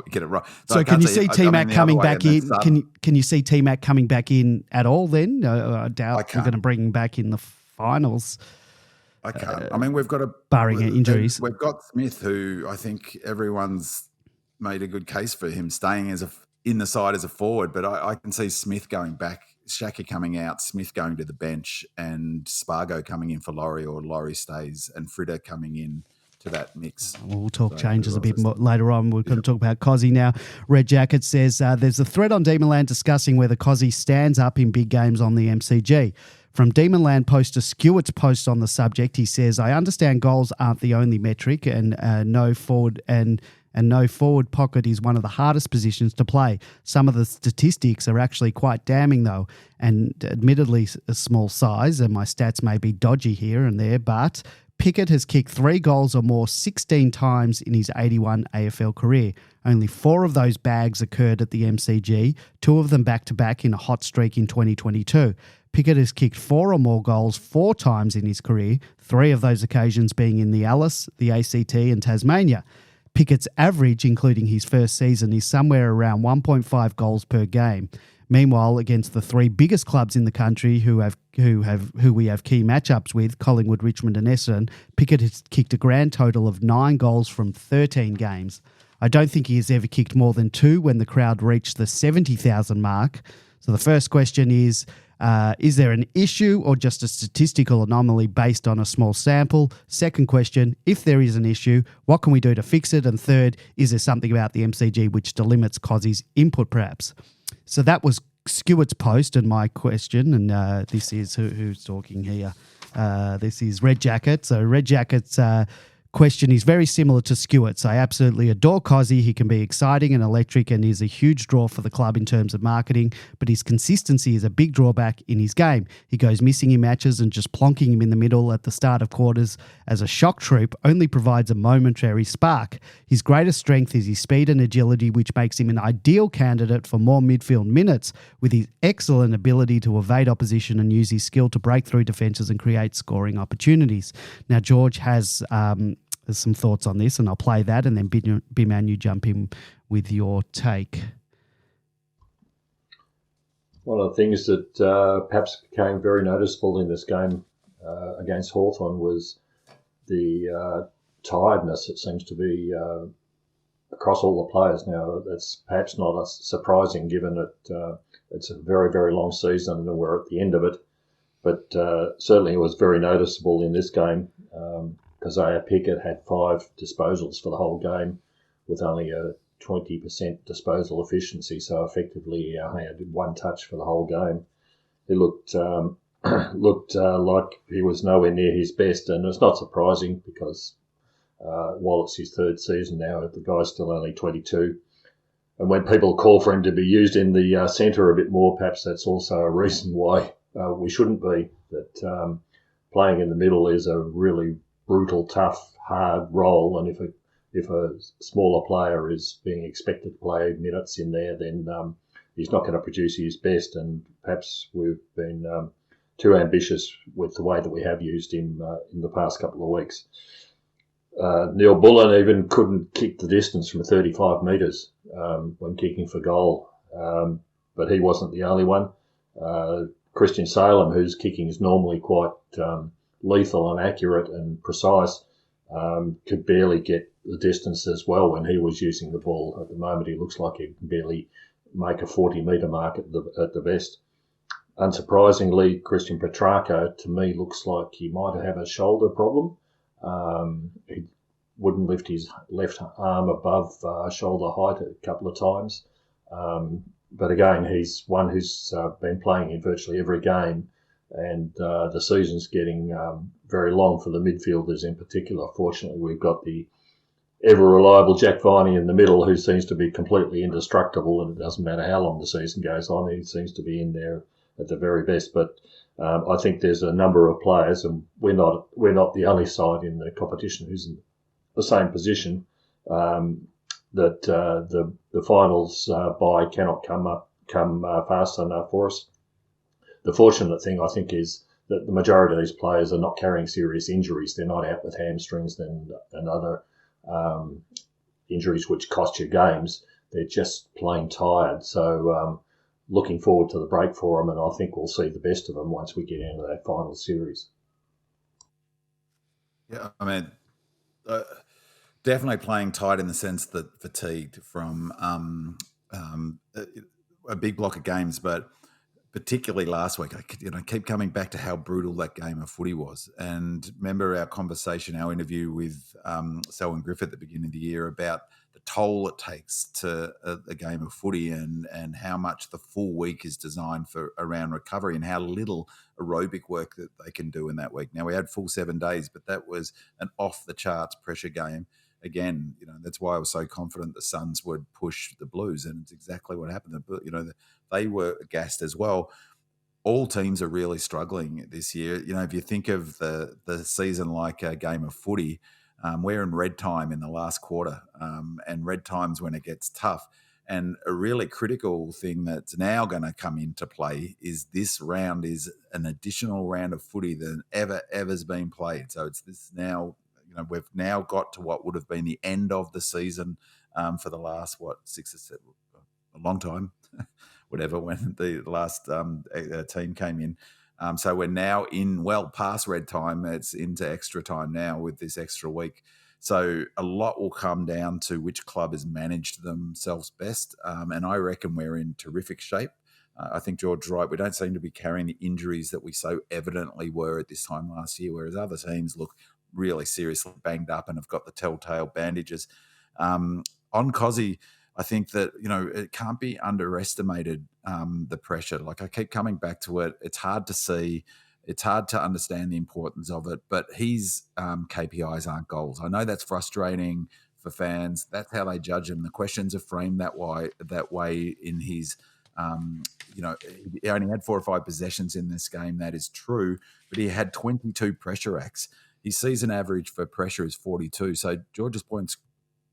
get it right. So I can can't you see I T-Mac mean, the coming other way back in in? that Can you see T-Mac coming back in at all then? I doubt we're can't. going to bring him back in the finals. I can't. I mean, we've got barring injuries. We've got Smith, who I think everyone's made a good case for him staying in the side as a forward, but I can see Smith going back, Shaka coming out, Smith going to the bench, and Spargo coming in for Laurie, or Laurie stays, and Fritter coming in to that mix. We'll talk changes a bit more later on. We're going to talk about 𝗍𝗲 now. Red Jacket says there's a thread on Demonland discussing whether 𝗍𝗲 stands up in big games on the MCG. From Demonland poster 𝗟𝗶𝘀𝘁𝗁 post on the subject, he says, I understand goals aren't the only metric, and no forward pocket is one of the hardest positions to play. Some of the statistics are actually quite damning though, and admittedly a small size, and my stats may be dodgy here and there, but Pickett has kicked 3 goals or more 16 times in his 81 AFL career. Only 4 of those bags occurred at the MCG, 2 of them back-to-back in a hot streak in 2022. Pickett has kicked 4 or more goals 4 times in his career, 3 of those occasions being in the 𝗟𝗻𝗄, the ACT and Tasmania. Pickett's average, including his first season, is somewhere around 1.5 goals per game. Meanwhile, against the 3 biggest clubs in the country who we have key matchups with, Collingwood, Richmond and Essendon, Pickett has kicked a grand total of 9 goals from 13 games. I don't think he has ever kicked more than 2 when the crowd reached the 70,000 mark. So the first question is there an issue or just a statistical anomaly based on a small sample? Second question, if there is an issue, what can we do to fix it? And third, is there something about the MCG which delimits 𝗍𝗲's input perhaps? So that was 𝗟𝗀𝘁𝗁𝗁's post and my question, and this is who's talking here. This is Red Jacket. So Red Jacket's question is very similar to 𝗟𝗀𝘁𝗁𝗁's. I absolutely adore 𝗍𝗲. He can be exciting and electric and is a huge draw for the club in terms of marketing, but his consistency is a big drawback in his game. He goes missing in matches, and just plonking him in the middle at the start of quarters as a shock troop only provides a momentary spark. His greatest strength is his speed and agility, which makes him an ideal candidate for more midfield minutes, with his excellent ability to evade opposition and use his skill to break through defences and create scoring opportunities. Now, George has some thoughts on this, and I'll play that, and then B-Man, you jump in with your take. One of the things that perhaps became very noticeable in this game against Hawthorn was the tiredness that seems to be across all the players now. That's perhaps not surprising given that it's a very, very long season and we're at the end of it. But certainly it was very noticeable in this game. 𝗍𝗲 Pickett had 5 disposals for the whole game with only a 20% disposal efficiency, so effectively he only had 1 touch for the whole game. He looked like he was nowhere near his best, and it's not surprising because while it's his 3rd season now, the guy's still only 22. And when people call for him to be used in the centre a bit more, perhaps that's also a reason why we shouldn't be. That playing in the middle is a really brutal, tough, hard role, and if a smaller player is being expected to play minutes in there, then he's not going to produce his best, and perhaps we've been too ambitious with the way that we have used him in the past couple of weeks. Neil Bullen even couldn't kick the distance from 35 metres when kicking for goal, but he wasn't the only one. Christian Salem, whose kicking is normally quite lethal and accurate and precise, could barely get the distance as well when he was using the ball. At the moment, he looks like he can barely make a 40-metre mark at the best. Unsurprisingly, Christian Petrarca, to me, looks like he might have a shoulder problem. He wouldn't lift his left arm above shoulder height a couple of times. But again, he's one who's been playing in virtually every game, and the season's getting very long for the midfielders in particular. Fortunately, we've got the ever-reliable Jack Viney in the middle, who seems to be completely indestructible, and it doesn't matter how long the season goes on, he seems to be in there at the very best. But I think there's a number of players, and we're not the only side in the competition who's in the same position, that the finals bye cannot come fast enough for us. The fortunate thing, I think, is that the majority of these players are not carrying serious injuries. They're not out with hamstrings and other injuries which cost you games. They're just plain tired. So looking forward to the break for them, and I think we'll see the best of them once we get into that final series. Yeah, I mean, definitely playing tight in the sense that fatigued from a big block of games, but particularly last week, I keep coming back to how brutal that game of footy was. And remember our conversation, our interview with Selwyn Griffith at the beginning of the year about the toll it takes to a game of footy and how much the full week is designed for around recovery and how little aerobic work that they can do in that week. Now, we had full 7 days, but that was an off-the-charts pressure game. Again, that's why I was so confident the Suns would push the Blues, and it's exactly what happened. They were gassed as well. All teams are really struggling this year. If you think of the season like a game of footy, we're in red time in the last quarter, and red time's when it gets tough. And a really critical thing that's now going to come into play is this round is an additional round of footy than ever's been played. So it's this now. We've now got to what would have been the end of the season for the last, 6 or 7, a long time, whatever, when the last team came in. So we're now past red time. It's into extra time now with this extra week. So a lot will come down to which club has managed themselves best. And I reckon we're in terrific shape. I think George's right. We don't seem to be carrying the injuries that we so evidently were at this time last year, whereas other teams look really seriously banged up and have got the telltale bandages. On 𝗍𝗀, I think that, it can't be underestimated, the pressure. Like I keep coming back to it. It's hard to see. It's hard to understand the importance of it, but his KPIs aren't goals. I know that's frustrating for fans. That's how they judge him. The questions are framed that way in his he only had 4 or 5 possessions in this game. That is true, but he had 22 pressure acts. His season average for pressure is 42. So George's point's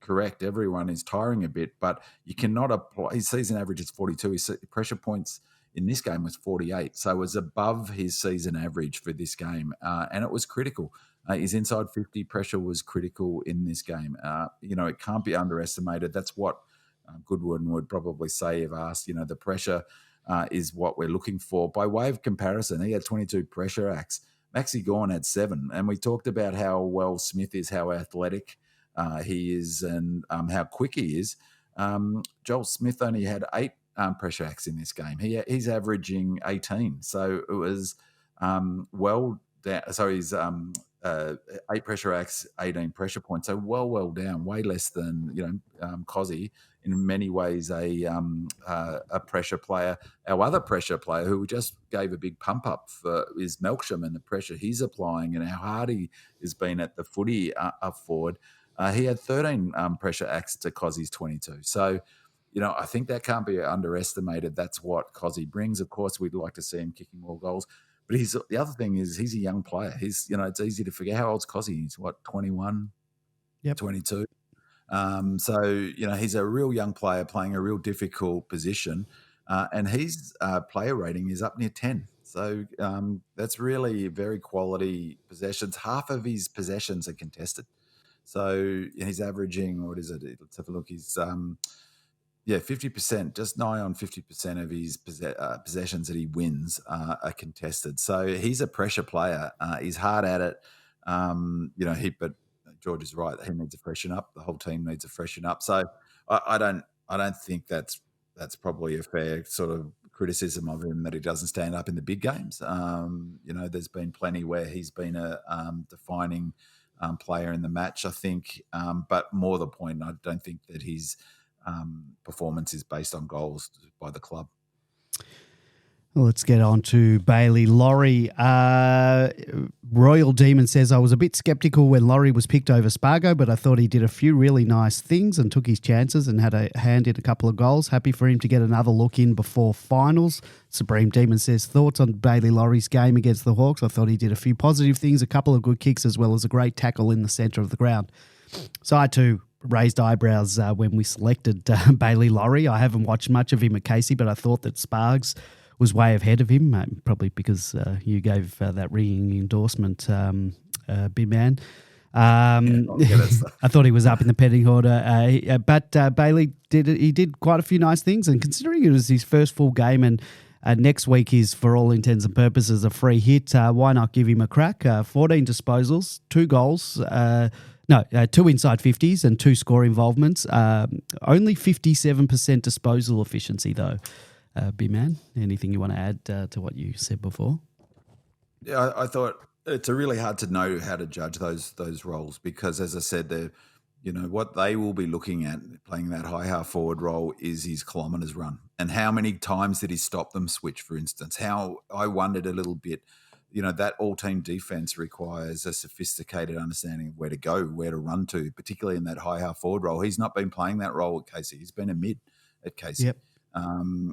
correct. Everyone is tiring a bit, but you cannot apply. His season average is 42. His pressure points in this game was 48. So it was above his season average for this game, and it was critical. His inside 50 pressure was critical in this game. It can't be underestimated. That's what Goodwin would probably say if asked. The pressure is what we're looking for. By way of comparison, he had 22 pressure acts. Max Gawn had 7, and we talked about how well Smith is, how athletic he is, and how quick he is. Joel Smith only had 8 pressure acts in this game. He's averaging 18, so it was well down. So he's 8 pressure acts, 18 pressure points. So well down, way less than 𝗍𝗀. In many ways, a pressure player. Our other pressure player, who we just gave a big pump up for, is 𝗟𝗱𝗀 and the pressure he's applying, and how hard he has been at the footy up forward. He had 13 pressure acts to 𝗍𝗀's 22. So, I think that can't be underestimated. That's what 𝗍𝗀 brings. Of course, we'd like to see him kicking more goals. But the other thing is he's a young player. It's easy to forget. How old's 𝗍𝗀? He's 21? Yep. 22. So, he's a real young player playing a real difficult position. And his player rating is up near 10. So that's really very quality possessions. Half of his possessions are contested. So he's averaging, what is it? Let's have a look. He's 50%, just nigh on 50% of his possessions that he wins are contested. So he's a pressure player. He's hard at it. But George is right. He needs to freshen up. The whole team needs to freshen up. So I don't think that's probably a fair sort of criticism of him that he doesn't stand up in the big games. There's been plenty where he's been a defining player in the match, I think. But more the point, I don't think that his performance is based on goals by the club. Let's get on to Bailey Laurie. Royal Demon says, I was a bit sceptical when Laurie was picked over 𝗟𝗏, but I thought he did a few really nice things and took his chances and had a hand in a couple of goals. Happy for him to get another look in before finals. Supreme Demon says, thoughts on Bailey Laurie's game against the Hawks? I thought he did a few positive things, a couple of good kicks, as well as a great tackle in the centre of the ground. So I too raised eyebrows when we selected Bailey Laurie. I haven't watched much of him at 𝗚𝗍𝗄, but I thought that 𝗟𝗏's was way ahead of him, probably because you gave that ringing endorsement, big man. I'll get us. I thought he was up in the pecking order, but Bailey did quite a few nice things, and considering it was his first full game and next week is, for all intents and purposes, a free hit, why not give him a crack? 14 disposals, 2 goals, 2 inside 50s and 2 score involvements. Only 57% disposal efficiency, though. B-Man, anything you want to add to what you said before? Yeah, I thought it's really hard to know how to judge those roles because, as I said, what they will be looking at playing that high half forward role is his kilometres run and how many times did he stop them switch, for instance. How I wondered a little bit, that all-team defence requires a sophisticated understanding of where to go, where to run to, particularly in that high half forward role. He's not been playing that role at 𝗙cie. He's been a mid at 𝗙cie. Yep.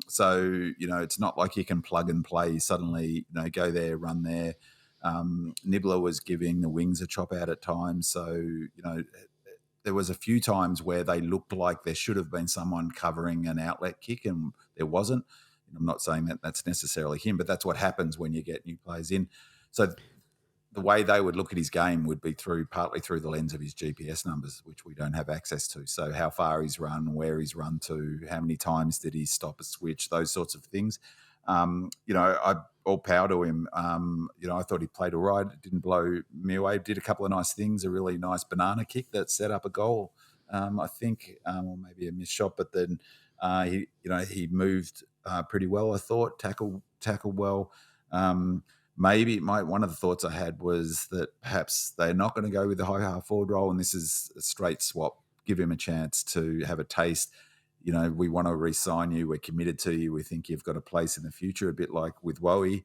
So, it's not like you can plug and play suddenly, go there, run there. Nibbler was giving the wings a chop out at times. So, there was a few times where they looked like there should have been someone covering an outlet kick and there wasn't. I'm not saying that that's necessarily him, but that's what happens when you get new players in. So the way they would look at his game would be partly through the lens of his GPS numbers, which we don't have access to. So how far he's run, where he's run to, how many times did he stop a switch, those sorts of things. All power to him. I thought he played all right. Didn't blow me away. Did a couple of nice things. A really nice banana kick that set up a goal, I think, or maybe a missed shot. But then he moved pretty well. I thought tackled well. Maybe one of the thoughts I had was that perhaps they're not going to go with the high half forward role, and this is a straight swap. Give him a chance to have a taste. We want to re-sign you. We're committed to you. We think you've got a place in the future, a bit like with 𝗟𝗏.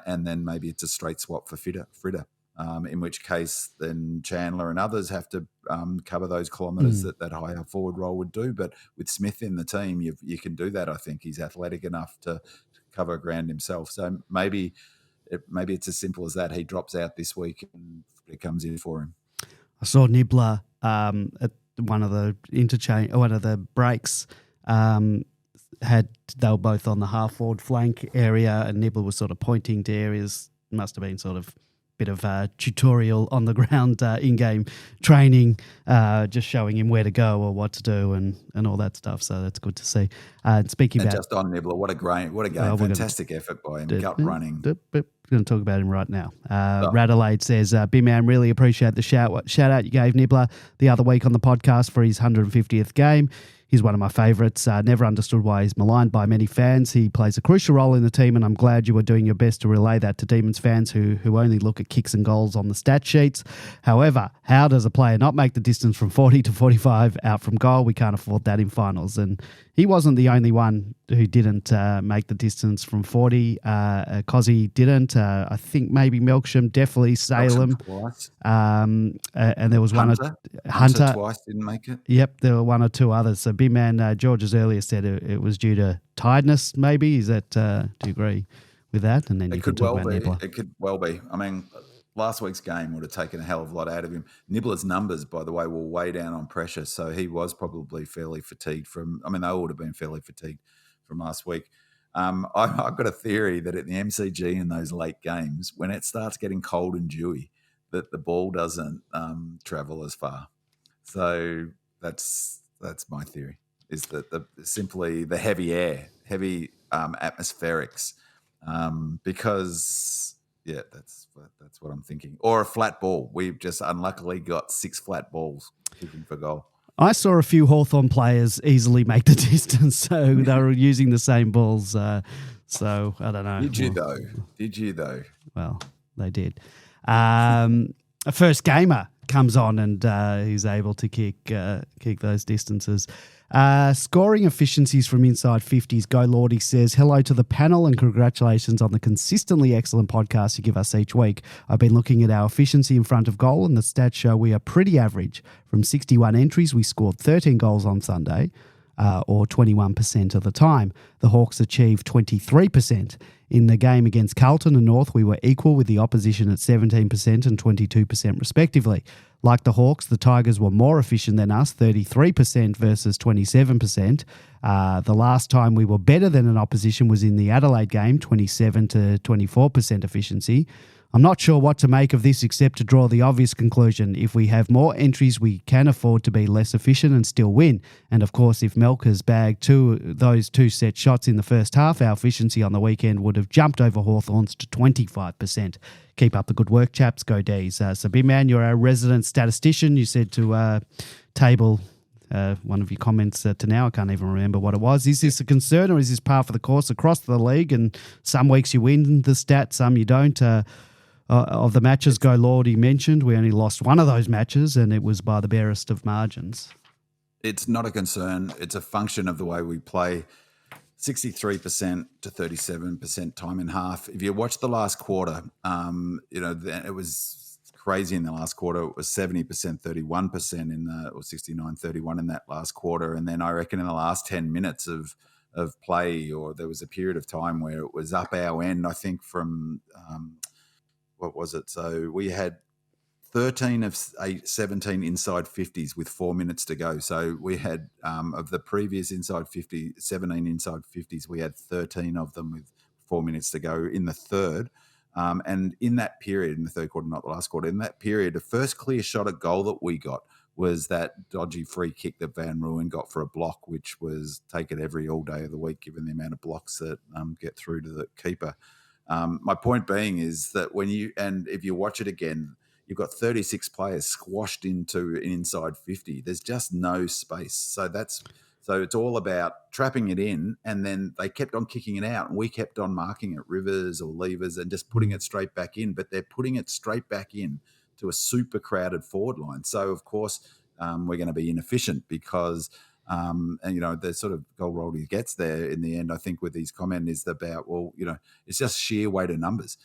And then maybe it's a straight swap for Fritter, in which case then Chandler and others have to cover those kilometres that high half forward role would do. But with Smith in the team, you can do that, I think. He's athletic enough to cover ground himself. So maybe it's as simple as that. He drops out this week and it comes in for him. I saw Nibbler at one of the breaks. They were both on the half forward flank area, and Nibbler was sort of pointing to areas. Must have been sort of bit of a tutorial on the ground in-game training, just showing him where to go or what to do and all that stuff. So that's good to see. And speaking about just on Nibbler, what a game! Fantastic effort by him, gut running. Going to talk about him right now. Radelaide says, B-Man, really appreciate the shout out you gave Nibbler the other week on the podcast for his 150th game. He's one of my favourites. Never understood why he's maligned by many fans. He plays a crucial role in the team, and I'm glad you were doing your best to relay that to Demons fans who only look at kicks and goals on the stat sheets. However, how does a player not make the distance from 40 to 45 out from goal? We can't afford that in finals. And he wasn't the only one who didn't make the distance from 40. 𝗙cie didn't. I think maybe 𝗟𝗏𝘀𝗁, definitely Salem. Twice. And there was Hunter twice didn't make it. Yep, there were one or two others. So B-Man, George has earlier said it was due to tiredness, maybe. Is that, do you agree with that? And then you could talk about Nibbler. It could well be. I mean, last week's game would have taken a hell of a lot out of him. Nibbler's numbers, by the way, were way down on pressure, so he was probably fairly fatigued they would have been fairly fatigued from last week. I've got a theory that at the MCG in those late games, when it starts getting cold and dewy, that the ball doesn't travel as far. So that's my theory, is that simply the heavy air, heavy atmospherics, because that's what I'm thinking. Or a flat ball. We've just unluckily got 6 flat balls kicking for goal. I saw a few Hawthorn players easily make the distance, so they were using the same balls. So I don't know. Did you though? Well, they did. A first gamer comes on and he's able to kick those distances. Scoring efficiencies from inside 50s. Go Lordy says, hello to the panel and congratulations on the consistently excellent podcast you give us each week. I've been looking at our efficiency in front of goal and the stats show we are pretty average. From 61 entries, we scored 13 goals on Sunday, or 21% of the time. The Hawks achieved 23%. In the game against Carlton and North, we were equal with the opposition at 17% and 22% respectively. Like the Hawks, the Tigers were more efficient than us, 33% versus 27%. The last time we were better than an opposition was in the Adelaide game, 27 to 24% efficiency. I'm not sure what to make of this except to draw the obvious conclusion. If we have more entries, we can afford to be less efficient and still win. And of course, if Melka's bagged those two set shots in the first half, our efficiency on the weekend would have jumped over Hawthorn's to 25%. Keep up the good work, chaps. Go D's. So Big Man, you're our resident statistician. You said to table one of your comments to now, I can't even remember what it was. Is this a concern or is this par for the course across the league? And some weeks you win the stat, some you don't. Of the matches Go Lord he mentioned, we only lost one of those matches and it was by the barest of margins. It's not a concern. It's a function of the way we play. 63% to 37% time in half. If you watch the last quarter, it was crazy in the last quarter. It was 70%, 31% or 69-31 in that last quarter. And then I reckon in the last 10 minutes of play, or there was a period of time where it was up our end, I think from what was it? So we had 13 of 17 inside 50s with 4 minutes to go. So we had, of the previous inside 17 inside 50s, we had 13 of them with 4 minutes to go in the third. And in that period, in the third quarter, not the last quarter, in that period, the first clear shot at goal that we got was that dodgy free kick that Van Rooyen got for a block, which was taken all day of the week, given the amount of blocks that get through to the keeper. My point being is that if you watch it again, you've got 36 players squashed into an inside 50. There's just no space. So it's all about trapping it in, and then they kept on kicking it out, and we kept on marking it, Rivers or Levers, and just putting it straight back in. But they're putting it straight back in to a super crowded forward line. So, of course, we're going to be inefficient because the sort of goal roll he gets there in the end, I think, with his comment is about, it's just sheer weight of numbers.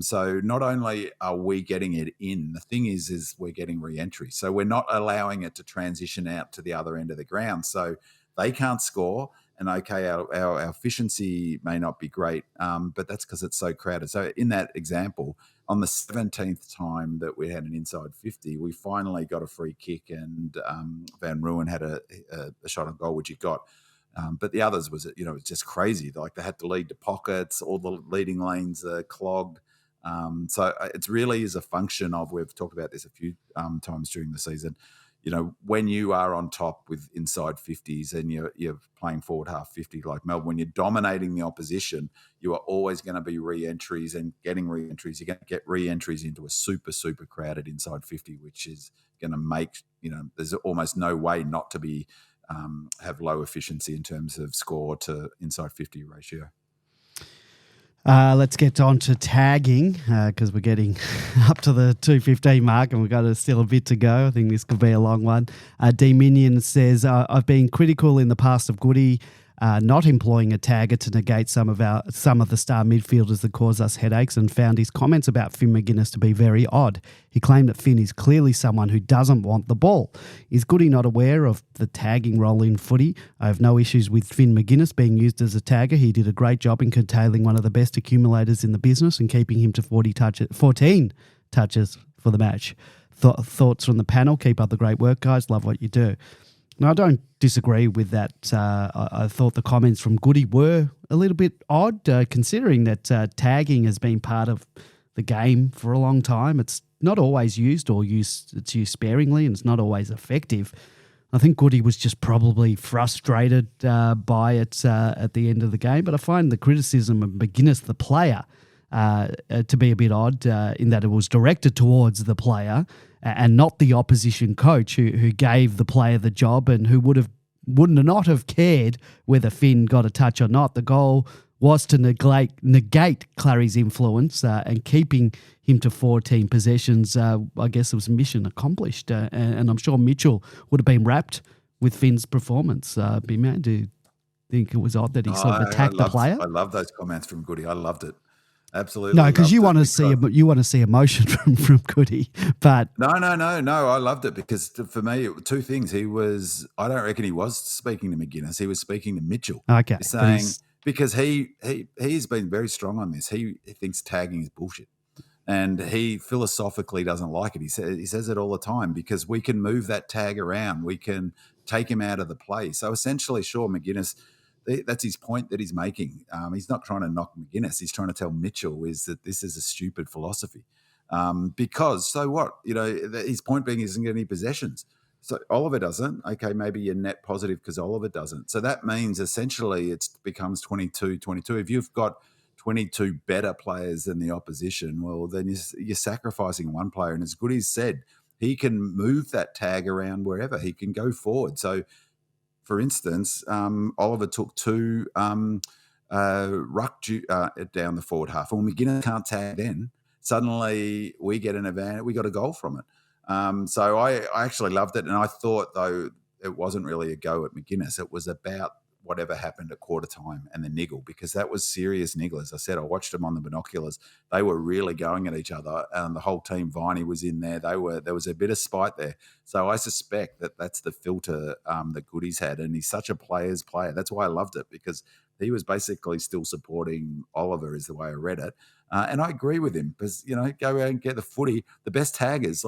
So not only are we getting it in, the thing is we're getting re-entry. So we're not allowing it to transition out to the other end of the ground. So they can't score. And okay, our efficiency may not be great, but that's because it's so crowded. So in that example, on the 17th time that we had an inside 50, we finally got a free kick, and Van Rooyen had a shot on goal, which he got. But the others was, it's just crazy. Like they had to lead to pockets, all the leading lanes are clogged. So it really is a function of, we've talked about this a few times during the season, when you are on top with inside 50s and you're playing forward half 50 like Melbourne, when you're dominating the opposition, you are always going to be re-entries and getting re-entries. You're going to get re-entries into a super, super crowded inside 50, which is going to make, there's almost no way not to be have low efficiency in terms of score to inside 50 ratio. Let's get on to tagging because we're getting up to the 2:15 mark and we've got still a bit to go. I think this could be a long one. D-Minion says, I've been critical in the past of Goody not employing a tagger to negate some of the star midfielders that cause us headaches, and found his comments about Finn McGuinness to be very odd. He claimed that Finn is clearly someone who doesn't want the ball. Is Goody not aware of the tagging role in footy? I have no issues with Finn McGuinness being used as a tagger. He did a great job in curtailing one of the best accumulators in the business and keeping him to 14 touches for the match. Thoughts from the panel? Keep up the great work, guys. Love what you do. Now, I don't disagree with that. I thought the comments from Goody were a little bit odd, considering that tagging has been part of the game for a long time. It's not always used, it's used sparingly, and it's not always effective. I think Goody was just probably frustrated by it at the end of the game. But I find the criticism of McGuinness, the player, to be a bit odd in that it was directed towards the player and not the opposition coach who gave the player the job and who wouldn't not have cared whether Finn got a touch or not. The goal was to negate Clary's influence and keeping him to 14 possessions. I guess it was mission accomplished. And I'm sure Mitchell would have been wrapped with Finn's performance. B-Man, do you think it was odd that he sort of attacked the player? I love those comments from Goody. I loved it. Absolutely. No, because you want to see emotion from Goody, but no. I loved it because for me, two things. I don't reckon he was speaking to McGuinness. He was speaking to Mitchell. Okay, saying because he's been very strong on this. He thinks tagging is bullshit, and he philosophically doesn't like it. He says it all the time because we can move that tag around. We can take him out of the play. So essentially, sure, McGuinness. that's his point that he's making. He's not trying to knock McGuinness. He's trying to tell Mitchell is that this is a stupid philosophy. Because so what? His point being he doesn't get any possessions. So Oliver doesn't. Okay, maybe you're net positive because Oliver doesn't. So that means essentially it becomes 22-22. If you've got 22 better players than the opposition, well, then you're sacrificing one player. And as Goodies said, he can move that tag around wherever. He can go forward. So, for instance, Oliver took 2 ruck down the forward half. Well, McGuinness can't tag then. Suddenly we get an advantage. We got a goal from it. So I actually loved it. And I thought, though, it wasn't really a go at McGuinness. It was about whatever happened at quarter time and the niggle, because that was serious niggle. As I said, I watched them on the binoculars. They were really going at each other, and the whole team, 𝗍ine was in there. There was a bit of spite there. So I suspect that's the filter that Goodies had, and he's such a player's player. That's why I loved it, because he was basically still supporting Oliver, is the way I read it. And I agree with him, because, go out and get the footy. The best taggers,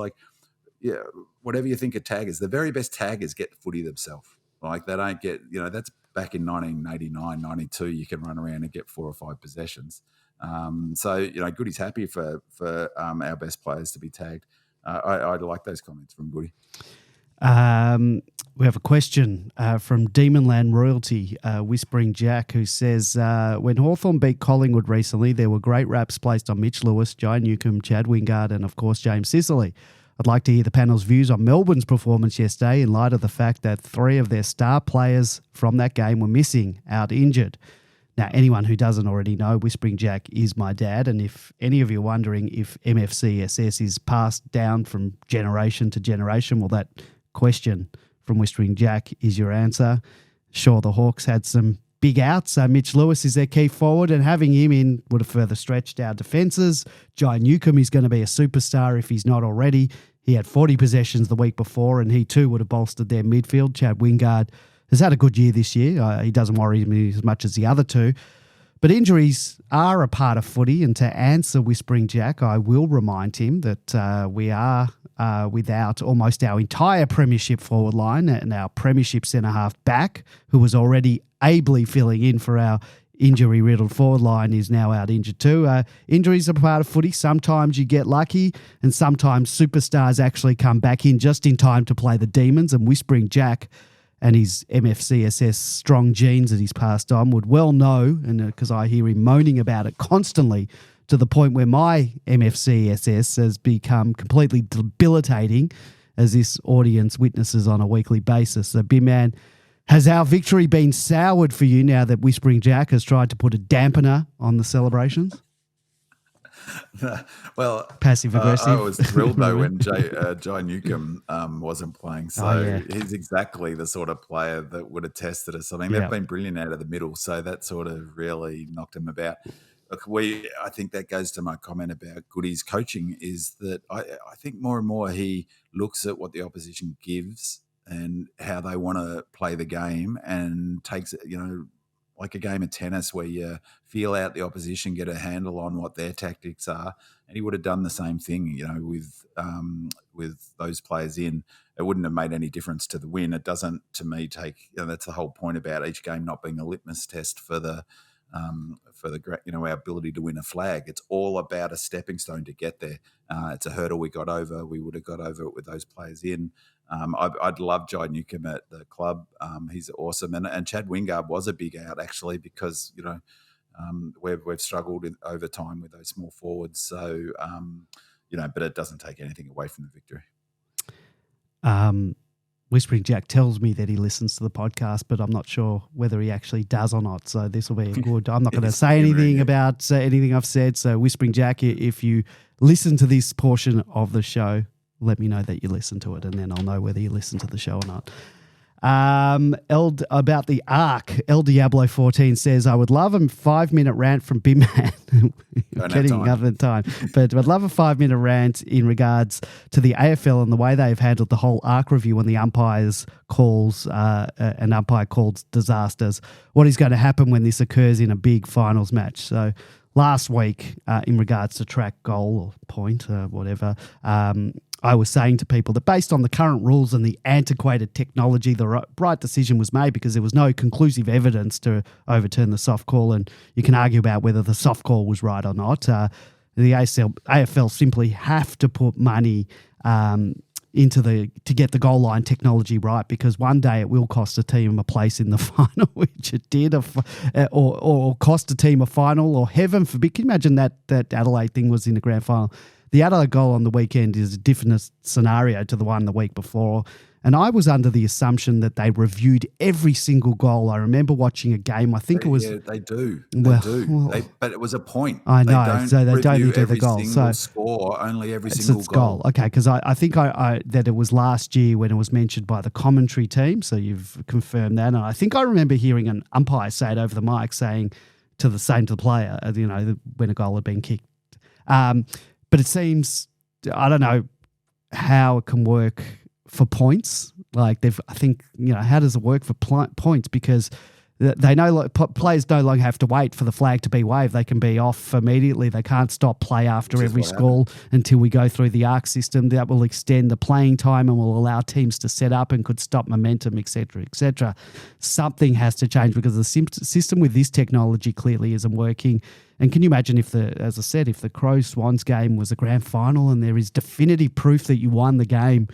whatever you think of taggers, the very best taggers get the footy themselves. Like, they don't get, that's back in 1989, 92, you can run around and get 4 or 5 possessions. So, Goody's happy for our best players to be tagged. I like those comments from Goody. We have a question from Demonland Royalty, Whispering Jack, who says, when Hawthorn beat Collingwood recently, there were great raps placed on Mitch Lewis, Jai Newcombe, Chad Wingard, and, of course, James Sicily. I'd like to hear the panel's views on Melbourne's performance yesterday in light of the fact that 3 of their star players from that game were missing, out injured. Now, anyone who doesn't already know, Whispering Jack is my dad, and if any of you are wondering if MFCSS is passed down from generation to generation, well, that question from Whispering Jack is your answer. Sure, the Hawks had some big outs. Mitch Lewis is their key forward, and having him in would have further stretched our defences. Jai Newcombe is going to be a superstar if he's not already. He had 40 possessions the week before, and he too would have bolstered their midfield. Chad Wingard has had a good year this year. He doesn't worry me as much as the other two. But injuries are a part of footy, and to answer Whispering Jack, I will remind him that we are without almost our entire premiership forward line and our premiership centre-half back, who was already ably filling in for our injury-riddled forward line, is now out injured too. Injuries are part of footy. Sometimes you get lucky, and sometimes superstars actually come back in just in time to play the Demons, and Whispering Jack and his MFCSS strong genes that he's passed on would well know, and because I hear him moaning about it constantly, to the point where my MFCSS has become completely debilitating, as this audience witnesses on a weekly basis. So, Big Man, has our victory been soured for you now that Whispering Jack has tried to put a dampener on the celebrations? Well, passive-aggressive. I was thrilled, though, when Jai Newcombe wasn't playing. So he's exactly the sort of player that would have tested us. I mean, they've been brilliant out of the middle, so that sort of really knocked him about. Look, I think that goes to my comment about Goody's coaching, is that I think more and more he looks at what the opposition gives and how they want to play the game, and takes it, like a game of tennis where you feel out the opposition, get a handle on what their tactics are. And he would have done the same thing, with those players in. It wouldn't have made any difference to the win. It doesn't, to me, take, that's the whole point about each game not being a litmus test for the our ability to win a flag. It's all about a stepping stone to get there. It's a hurdle we got over. We would have got over it with those players in. I'd love Jai Newcombe at the club. He's awesome. And Chad Wingard was a big out, actually, because, we've struggled over time with those small forwards. So, but it doesn't take anything away from the victory. Whispering Jack tells me that he listens to the podcast, but I'm not sure whether he actually does or not. So this will be good. I'm not going to say anything about anything I've said. So Whispering Jack, if you listen to this portion of the show, let me know that you listen to it, and then I'll know whether you listen to the show or not. About the Arc, 𝗟𝗶𝘀𝘁𝗀 says, I would love a 5-minute rant from Big Man. Getting other time. But I'd love a 5-minute rant in regards to the AFL and the way they've handled the whole Arc review when the umpires calls, an umpire calls disasters. What is going to happen when this occurs in a big finals match? So last week, in regards to track goal or point, whatever, I was saying to people that based on the current rules and the antiquated technology, the right decision was made because there was no conclusive evidence to overturn the soft call, and you can argue about whether the soft call was right or not. The AFL simply have to put money to get the goal line technology right, because one day it will cost a team a place in the final, which it did, or cost a team a final, or heaven forbid. Can you imagine that Adelaide thing was in the grand final? The Adelaide goal on the weekend is a different scenario to the one the week before. And I was under the assumption that they reviewed every single goal. I remember watching a game. I think it was. Yeah, they do. But it was a point. I know. They don't only do the goal. So score, only every single goal. Okay, because I think that it was last year when it was mentioned by the commentary team. So you've confirmed that. And I think I remember hearing an umpire say it over the mic, saying to the player, when a goal had been kicked. But it seems, I don't know how it can work for points. Like I think, how does it work for points? Because they know players no longer have to wait for the flag to be waved. They can be off immediately. They can't stop play after every score until we go through the 𝗟𝗋 system. That will extend the playing time and will allow teams to set up and could stop momentum, etc., etc. Something has to change because the system with this technology clearly isn't working. And can you imagine if the Crows Swans game was a grand final and there is definitive proof that you won the game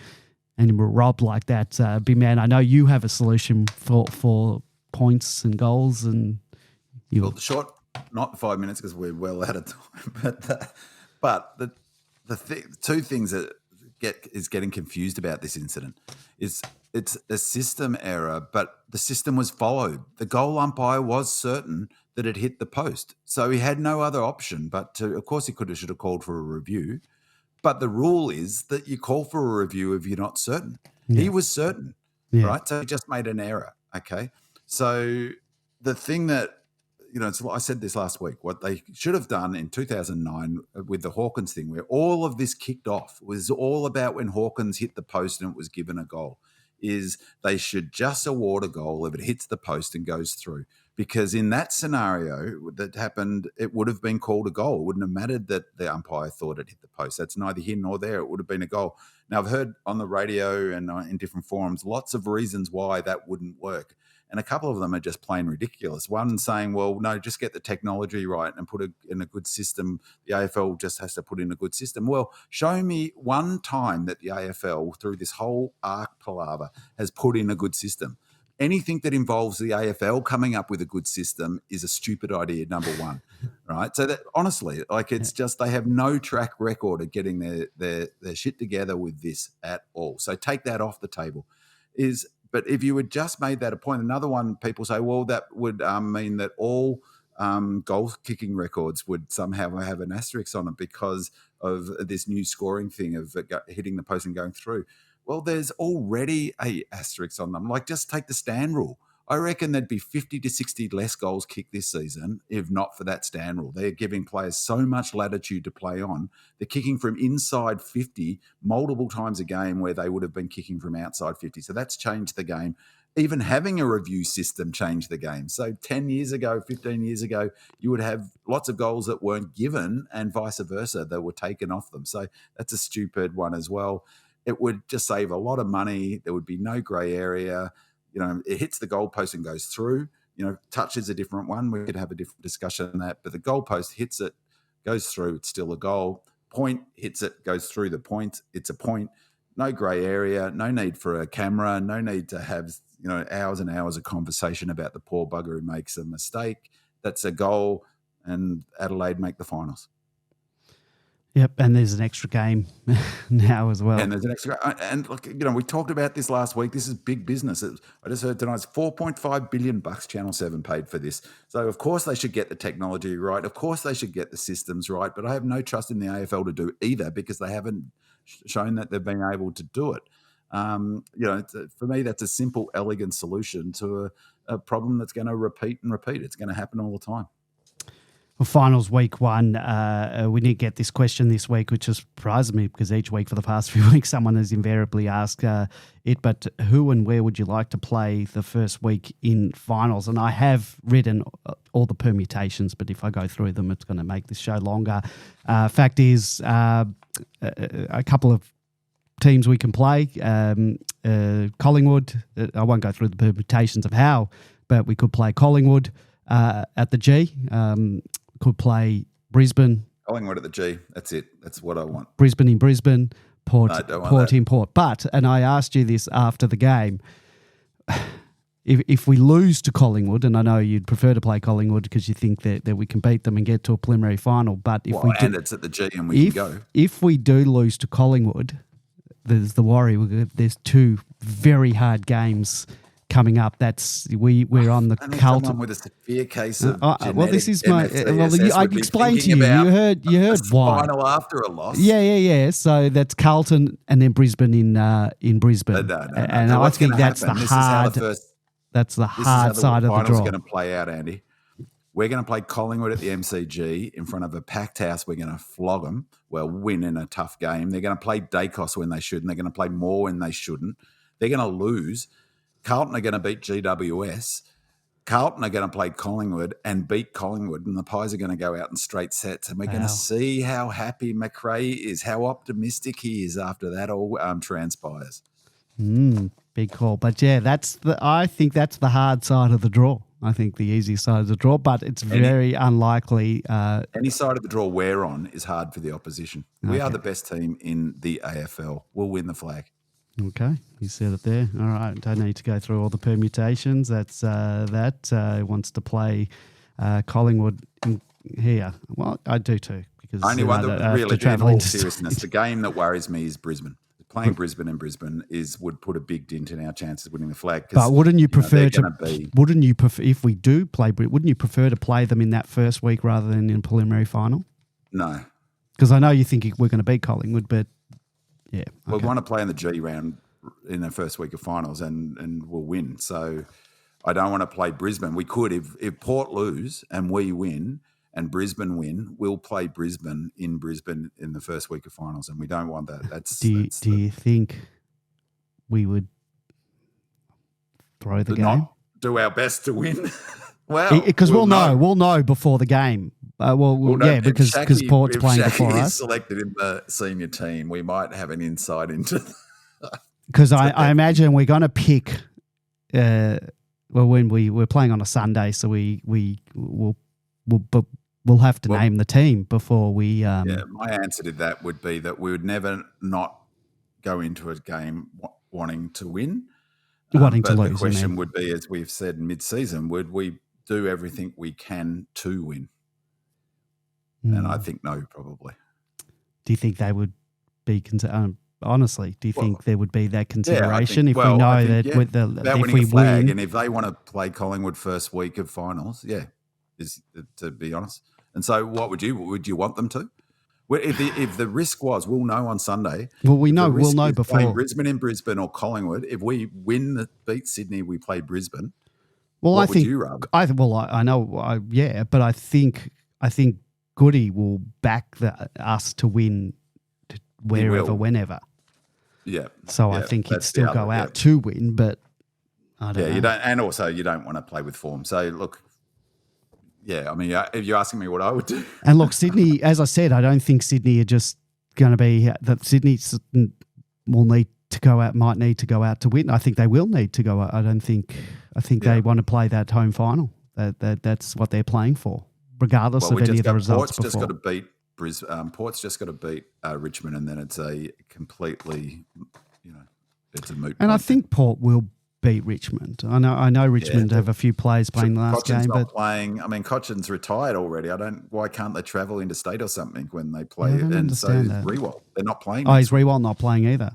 and you were robbed like that? Big man, I know you have a solution for points and goals, and well, the short, not 5 minutes because we're well out of time. But the two things that is getting confused about this incident is it's a system error, but the system was followed. The goal umpire was certain that it hit the post, so he had no other option but to. Of course, he should have called for a review, but the rule is that you call for a review if you're not certain. Yeah. He was certain, right? So he just made an error. Okay. So the thing that, I said this last week, what they should have done in 2009 with the Hawkins thing, where all of this kicked off, was all about when Hawkins hit the post and it was given a goal, is they should just award a goal if it hits the post and goes through. Because in that scenario that happened, it would have been called a goal. It wouldn't have mattered that the umpire thought it hit the post. That's neither here nor there. It would have been a goal. Now, I've heard on the radio and in different forums lots of reasons why that wouldn't work. And a couple of them are just plain ridiculous. One saying, well, no, just get the technology right and put it in a good system. The AFL just has to put in a good system. Well, show me one time that the AFL, through this whole ARC palaver, has put in a good system. Anything that involves the AFL coming up with a good system is a stupid idea, number one, right? So that honestly, it's just they have no track record of getting their shit together with this at all. So take that off the table. But if you had just made that a point, another one, people say, well, that would mean that all goal kicking records would somehow have an asterisk on it because of this new scoring thing of hitting the post and going through. Well, there's already a asterisk on them. Just take the stand rule. I reckon there'd be 50 to 60 less goals kicked this season if not for that stand rule. They're giving players so much latitude to play on. They're kicking from inside 50 multiple times a game where they would have been kicking from outside 50. So that's changed the game. Even having a review system changed the game. So 10 years ago, 15 years ago, you would have lots of goals that weren't given and vice versa that were taken off them. So that's a stupid one as well. It would just save a lot of money. There would be no grey area. It hits the goalpost and goes through. Touch is a different one. We could have a different discussion on that. But the goalpost hits it, goes through, it's still a goal. Point hits it, goes through the point, it's a point. No grey area, no need for a camera, no need to have hours and hours of conversation about the poor bugger who makes a mistake. That's a goal, and Adelaide make the finals. Yep, and there's an extra game now as well. And there's an extra, and look, we talked about this last week. This is big business. I just heard tonight it's $4.5 billion Channel 7 paid for this. So of course they should get the technology right. Of course they should get the systems right. But I have no trust in the AFL to do either because they haven't shown that they've been able to do it. For me, that's a simple, elegant solution to a problem that's going to repeat and repeat. It's going to happen all the time. Well, finals week one, we did get this question this week, which has surprised me because each week for the past few weeks, someone has invariably asked it, but who and where would you like to play the first week in finals? And I have written all the permutations, but if I go through them, it's going to make this show longer. Fact is, a couple of teams we can play. Collingwood, I won't go through the permutations of how, but we could play Collingwood at the G. Could play Brisbane. Collingwood at the G. That's it. That's what I want. Brisbane in Brisbane. Port that. in Port. But, and I asked you this after the game, if we lose to Collingwood, and I know you'd prefer to play Collingwood because you think that we can beat them and get to a preliminary final, but if we do, and it's at the G and we can go. If we do lose to Collingwood, there's the worry. There's two very hard games coming up. We're on the Carlton with a severe case of well, this is my. I explained to you. You heard why. Final after a loss. Yeah. So that's Carlton and then Brisbane in Brisbane. No. And I think that's the hard. That's the hard side of the draw. Going to play out, Andy. We're going to play Collingwood at the MCG in front of a packed house. We're going to flog them. We'll win in a tough game. They're going to play 𝗍𝗀 when they shouldn't. They're going to play more when they shouldn't. They're going to lose. Carlton are going to beat GWS. Carlton are going to play Collingwood and beat Collingwood, and the Pies are going to go out in straight sets. And we're going to see how happy McRae is, how optimistic he is after that all transpires. Big call. But yeah, I think that's the hard side of the draw. I think the easy side of the draw, but it's very unlikely. Any side of the draw we're on is hard for the opposition. We are the best team in the AFL. We'll win the flag. Okay, you said it there. All right, don't need to go through all the permutations. That's wants to play Collingwood here. Well, I do too. Because only one that really, in all seriousness, the game that worries me is Brisbane. Playing Brisbane in Brisbane would put a big dent in our chances of winning the flag. But wouldn't you prefer if we do play, wouldn't you prefer to play them in that first week rather than in preliminary final? No. Because I know you think we're going to beat Collingwood, but yeah. Okay. We want to play in the G round in the first week of finals and we'll win. So I don't want to play Brisbane. We could, if Port lose and we win and Brisbane win, we'll play Brisbane in the first week of finals, and we don't want that. Do you think we would throw the game? Not do our best to win? Well, because we'll know before the game. Because Port's playing before us. If selected in the senior team, we might have an insight into. Because I imagine we're going to pick. When we're playing on a Sunday, so we'll have to name the team before we. My answer to that would be that we would never not go into a game wanting to win, wanting to lose. The question would be, as we've said mid-season, would we do everything we can to win? And I think no, probably. Do you think they would be honestly? Do you think there would be that consideration if we know that if we win, and if they want to play Collingwood first week of finals, is to be honest. And so, what would you want them to? If the risk was, we'll know on Sunday. Well, we'll know before Brisbane in Brisbane or Collingwood. If we beat Sydney, we play Brisbane. Well, I think would you rather? I know, but I think Goody will back us to win wherever, whenever. Yeah. So I think he'd still go out to win, but I don't know. You don't, and also you don't want to play with form. So look, I mean, if you're asking me what I would do, and look, Sydney, as I said, I don't think Sydney are just going to be that. Sydney might need to go out to win. I think they will need to go out. I think they want to play that home final. That's what they're playing for, regardless of any of the results. Port's just got to beat Brisbane. Port's just got to beat Richmond, and then it's a completely, it's a moot. And point. I think Port will beat Richmond. I know Richmond have a few players playing the last game, but playing. I mean, Cochin's retired already. Why can't they travel interstate or something when they play? I don't understand that. Rewalt, they're not playing. Is Rewalt not playing either?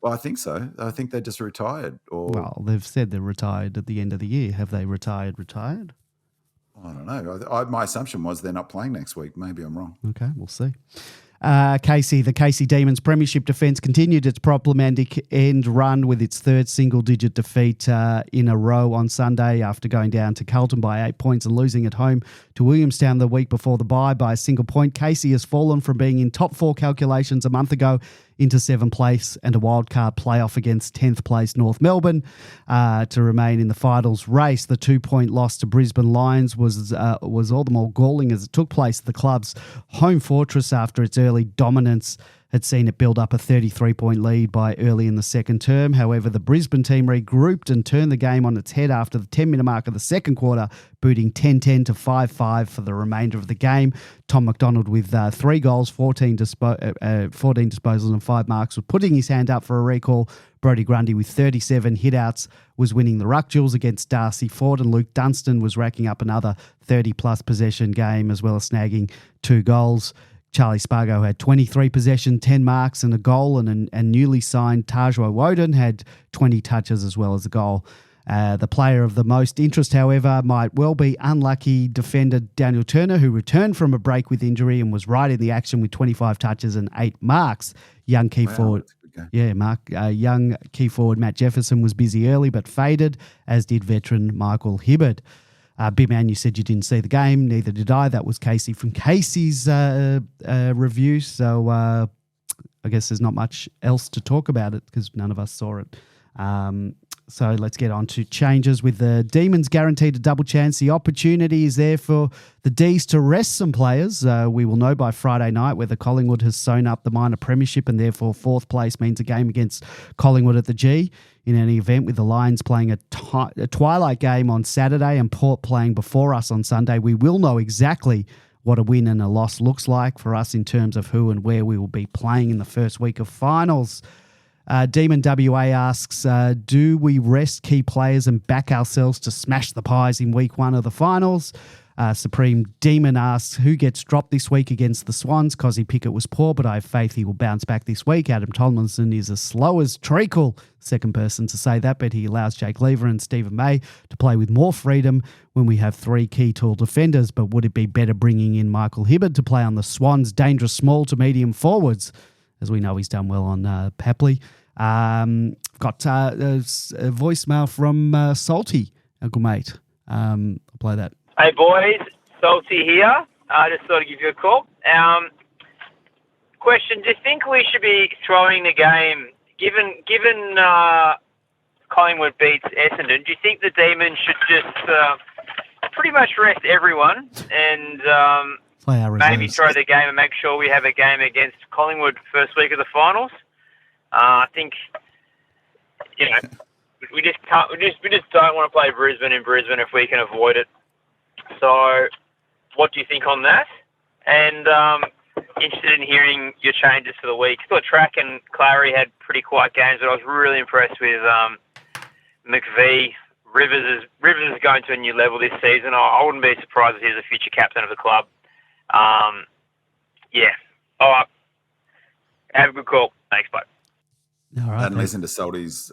Well, I think so. I think they're just retired. Well, they've said they're retired at the end of the year. Have they retired? I don't know. My assumption was they're not playing next week. Maybe I'm wrong. Okay, we'll see. The 𝗚cie Demons Premiership defence continued its problematic end run with its third single-digit defeat in a row on Sunday after going down to Carlton by 8 points and losing at home to Williamstown the week before the bye by a single point. 𝗚cie has fallen from being in top 4 calculations a month ago into 7th place and a wildcard playoff against 10th place North Melbourne to remain in the finals race. The 2-point loss to Brisbane Lions was all the more galling as it took place at the club's home fortress after its early dominance had seen it build up a 33-point lead by early in the second term. However, the Brisbane team regrouped and turned the game on its head after the 10-minute mark of the second quarter, booting 10-10 to 5-5 for the remainder of the game. Tom McDonald with 3 goals, 14 disposals and 5 marks, was putting his hand up for a recall. Brodie Grundy with 37 hitouts was winning the ruck duels against Darcy Ford, and Luke Dunstan was racking up another 30-plus possession game as well as snagging 2 goals. Charlie Spargo had 23 possession, 10 marks and a goal, and newly signed Tajwa Woden had 20 touches as well as a goal. The player of the most interest, however, might well be unlucky defender Daniel Turner, who returned from a break with injury and was right in the action with 25 touches and 8 marks. Young key forward. Young key forward Matt Jefferson was busy early but faded, as did veteran Michael Hibberd. Big Man, you said you didn't see the game. Neither did I. That was Casey from Casey's review. So I guess there's not much else to talk about it because none of us saw it. So let's get on to changes. With the Demons guaranteed a double chance, the opportunity is there for the D's to rest some players. We will know by Friday night whether Collingwood has sewn up the minor premiership and therefore 4th place means a game against Collingwood at the G. In any event, with the Lions playing a twilight game on Saturday and Port playing before us on Sunday, we will know exactly what a win and a loss looks like for us in terms of who and where we will be playing in the first week of finals. Demon WA asks, do we rest key players and back ourselves to smash the Pies in week 1 of the finals? Supreme Demon asks, who gets dropped this week against the Swans? Cozzy Pickett was poor, but I have faith he will bounce back this week. Adam Tomlinson is as slow as treacle, second person to say that, but he allows Jake Lever and Stephen May to play with more freedom when we have 3 key tall defenders. But would it be better bringing in Michael Hibberd to play on the Swans' dangerous small to medium forwards? As we know, he's done well on Papley. Got a voicemail from 𝗟𝗶𝘀𝗁𝘀𝗁, Uncle Mate. I'll play that. Hey boys, 𝗟𝗶𝘀𝗁𝘀𝗁𝘀 here. I just thought I'd give you a call. Question: do you think we should be throwing the game, given Collingwood beats Essendon? Do you think the Demons should just pretty much rest everyone and maybe throw the game and make sure we have a game against Collingwood first week of the finals? I think we just don't want to play Brisbane in Brisbane if we can avoid it. So, what do you think on that? And interested in hearing your changes for the week. Thought Track and Clary had pretty quiet games, but I was really impressed with McVee. Rivers is going to a new level this season. I wouldn't be surprised if he's the future captain of the club. Yeah. All right. Have a good call. Thanks, bye. All right, I hadn't listened to Salty's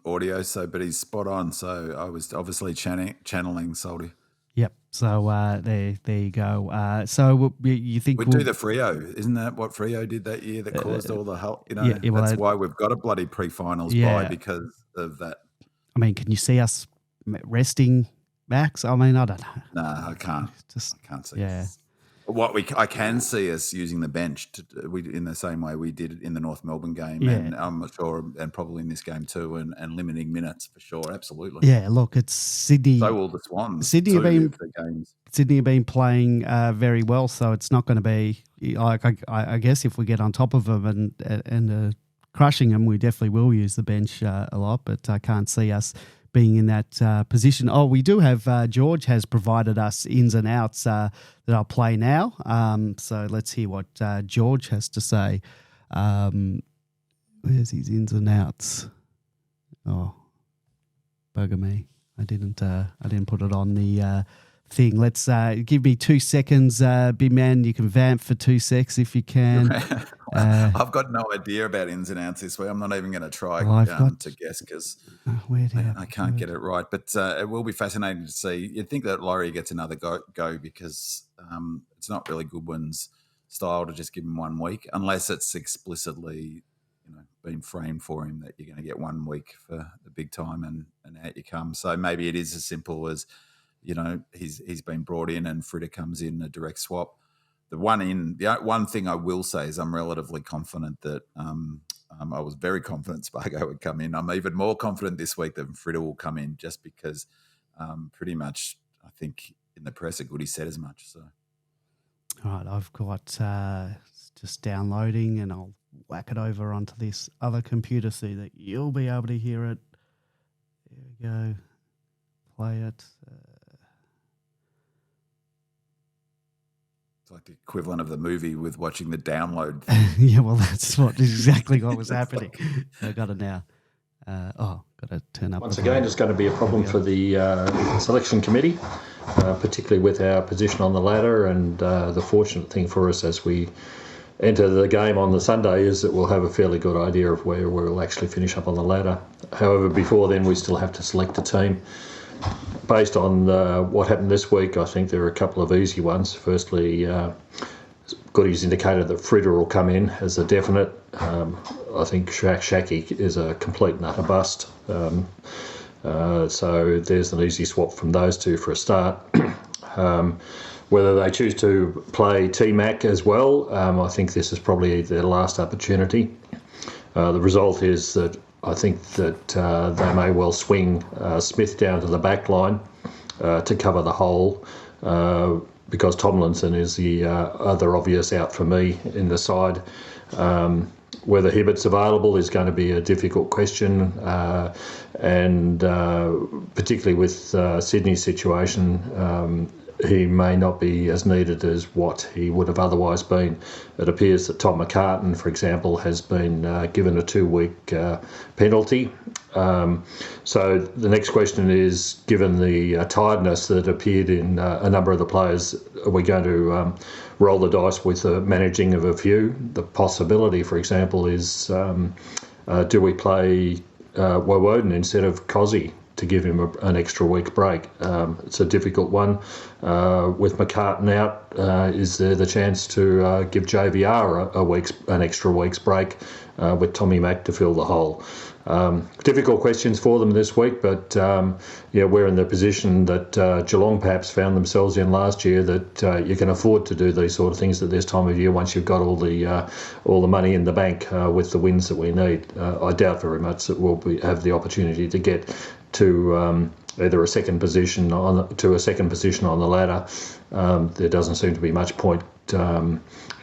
audio, but he's spot on. So I was obviously channeling Salty. Yep. So there you go. So you think we do the Freo? Isn't that what Freo did that year that caused all the help? That's why we've got a bloody pre-finals bye because of that. I mean, can you see us resting Max? I mean, I don't know. No, I can't. I can't see. Yeah. I can see us using the bench in the same way we did in the North Melbourne game, and I'm sure, and probably in this game too, and limiting minutes for sure, absolutely. Yeah, look, it's Sydney. So will the Swans. Sydney have been playing very well, so it's not going to be like I guess if we get on top of them and crushing them, we definitely will use the bench a lot, but I can't see us being in that position. Oh, we do have George has provided us ins and outs that I'll play now. So let's hear what George has to say. Where's his ins and outs? Oh, bugger me! I didn't put it on the thing. Let's give me 2 seconds, big man. You can vamp for 2 secs if you can. I've got no idea about ins and outs this week. I'm not even going to try to guess because I can't get it right. But it will be fascinating to see. You'd think that Laurie gets another go because it's not really Goodwin's style to just give him 1 week unless it's explicitly been framed for him that you're going to get 1 week for the big time and out you come. So maybe it is as simple as he's been brought in and Fritter comes in a direct swap. The one thing I will say is I'm relatively confident that I was very confident Spargo would come in. I'm even more confident this week that Fritter will come in just because pretty much I think in the press Goody said as much. So, all right, I've got just downloading and I'll whack it over onto this other computer so that you'll be able to hear it. There we go. Play it. It's like the equivalent of the movie with watching the download. Yeah, well, that's exactly what was happening. I got it now. Got to turn up. Once again, it's going to be a problem for the selection committee, particularly with our position on the ladder. And the fortunate thing for us as we enter the game on the Sunday is that we'll have a fairly good idea of where we'll actually finish up on the ladder. However, before then, we still have to select a team. Based on what happened this week, I think there are a couple of easy ones. Firstly, Goodies indicated that Fritter will come in as a definite. I think 𝗟𝗍𝗃𝗁𝗍 is a complete and utter bust. So there's an easy swap from those two for a start. Whether they choose to play 𝗍𝗏 as well, I think this is probably their last opportunity. The result is that I think that they may well swing Smith down to the back line to cover the hole because Tomlinson is the other obvious out for me in the side. Whether Hibbert's available is going to be a difficult question, and particularly with Sydney's situation, he may not be as needed as what he would have otherwise been. It appears that Tom McCartan, for example, has been given a 2-week penalty. So the next question is, given the tiredness that appeared in a number of the players, are we going to roll the dice with the managing of a few? The possibility, for example, is do we play 𝗟𝗏𝘀𝘁𝗁 instead of 𝗏𝗏𝘀𝘁 to give him an extra week break? It's a difficult one. With McCartan out, is there the chance to give JVR an extra week's break with Tommy Mack to fill the hole? Difficult questions for them this week, but we're in the position that Geelong perhaps found themselves in last year, that you can afford to do these sort of things at this time of year once you've got all the money in the bank with the wins that we need. I doubt very much that we'll have the opportunity to get to either a second position on the ladder. There doesn't seem to be much point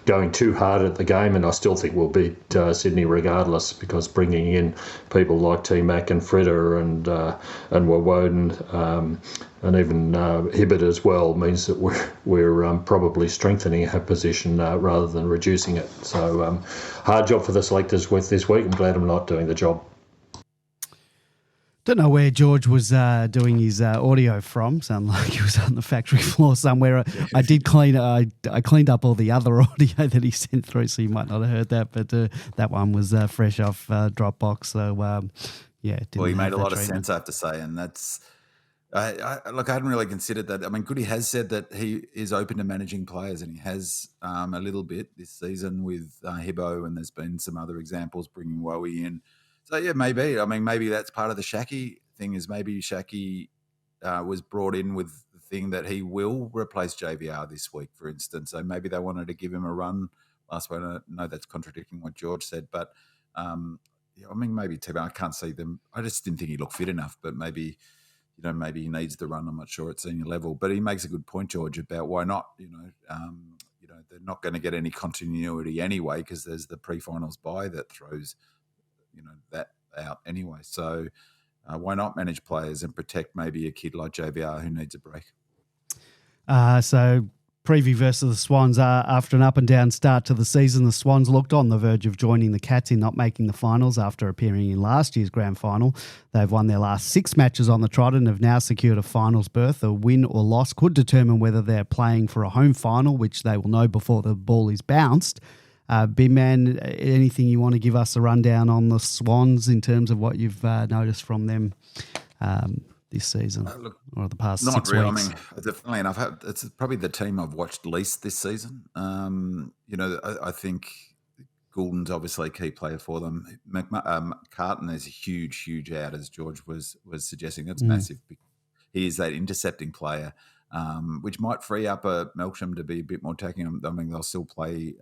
going too hard at the game, and I still think we'll beat Sydney regardless, because bringing in people like 𝗍𝗏 and Fritter and 𝗟𝗏𝘀𝘀𝘁 and even Hibbert as well means that we're probably strengthening our position rather than reducing it. So hard job for the selectors with this week. I'm glad I'm not doing the job. Don't know where George was doing his audio from. Sounded like he was on the factory floor somewhere. I did I cleaned up all the other audio that he sent through, so you might not have heard that. But that one was fresh off Dropbox. So well, he made a lot of sense, I have to say, and that's. I hadn't really considered that. I mean, Goody has said that he is open to managing players, and he has a little bit this season with Hibbo, and there's been some other examples bringing Wowie in. So, yeah, maybe. I mean, maybe that's part of the 𝗟𝗍𝗃𝗁𝗍 thing, is maybe 𝗟𝗍𝗃 was brought in with the thing that he will replace JVR this week, for instance. So maybe they wanted to give him a run last week. I know that's contradicting what George said, but, maybe 𝗍𝗏. I can't see them. I just didn't think he looked fit enough, but maybe he needs the run. I'm not sure at senior level. But he makes a good point, George, about why not. They're not going to get any continuity anyway, because there's the pre-finals bye that throws that out anyway. So why not manage players and protect maybe a kid like JVR who needs a break? So preview versus the Swans. After an up and down start to the season, the Swans looked on the verge of joining the Cats in not making the finals after appearing in last year's grand final. They've won their last 6 matches on the trot and have now secured a finals berth. A win or loss could determine whether they're playing for a home final, which they will know before the ball is bounced. Big man, anything you want to give us a rundown on the Swans in terms of what you've noticed from them this season or the past 6 really. weeks? I mean, definitely enough. It's probably the team I've watched least this season. I think Goulden's obviously a key player for them. Carton is a huge out, as George was suggesting. That's massive. He is that intercepting player, which might free up a Melksham to be a bit more attacking. I mean, they'll still play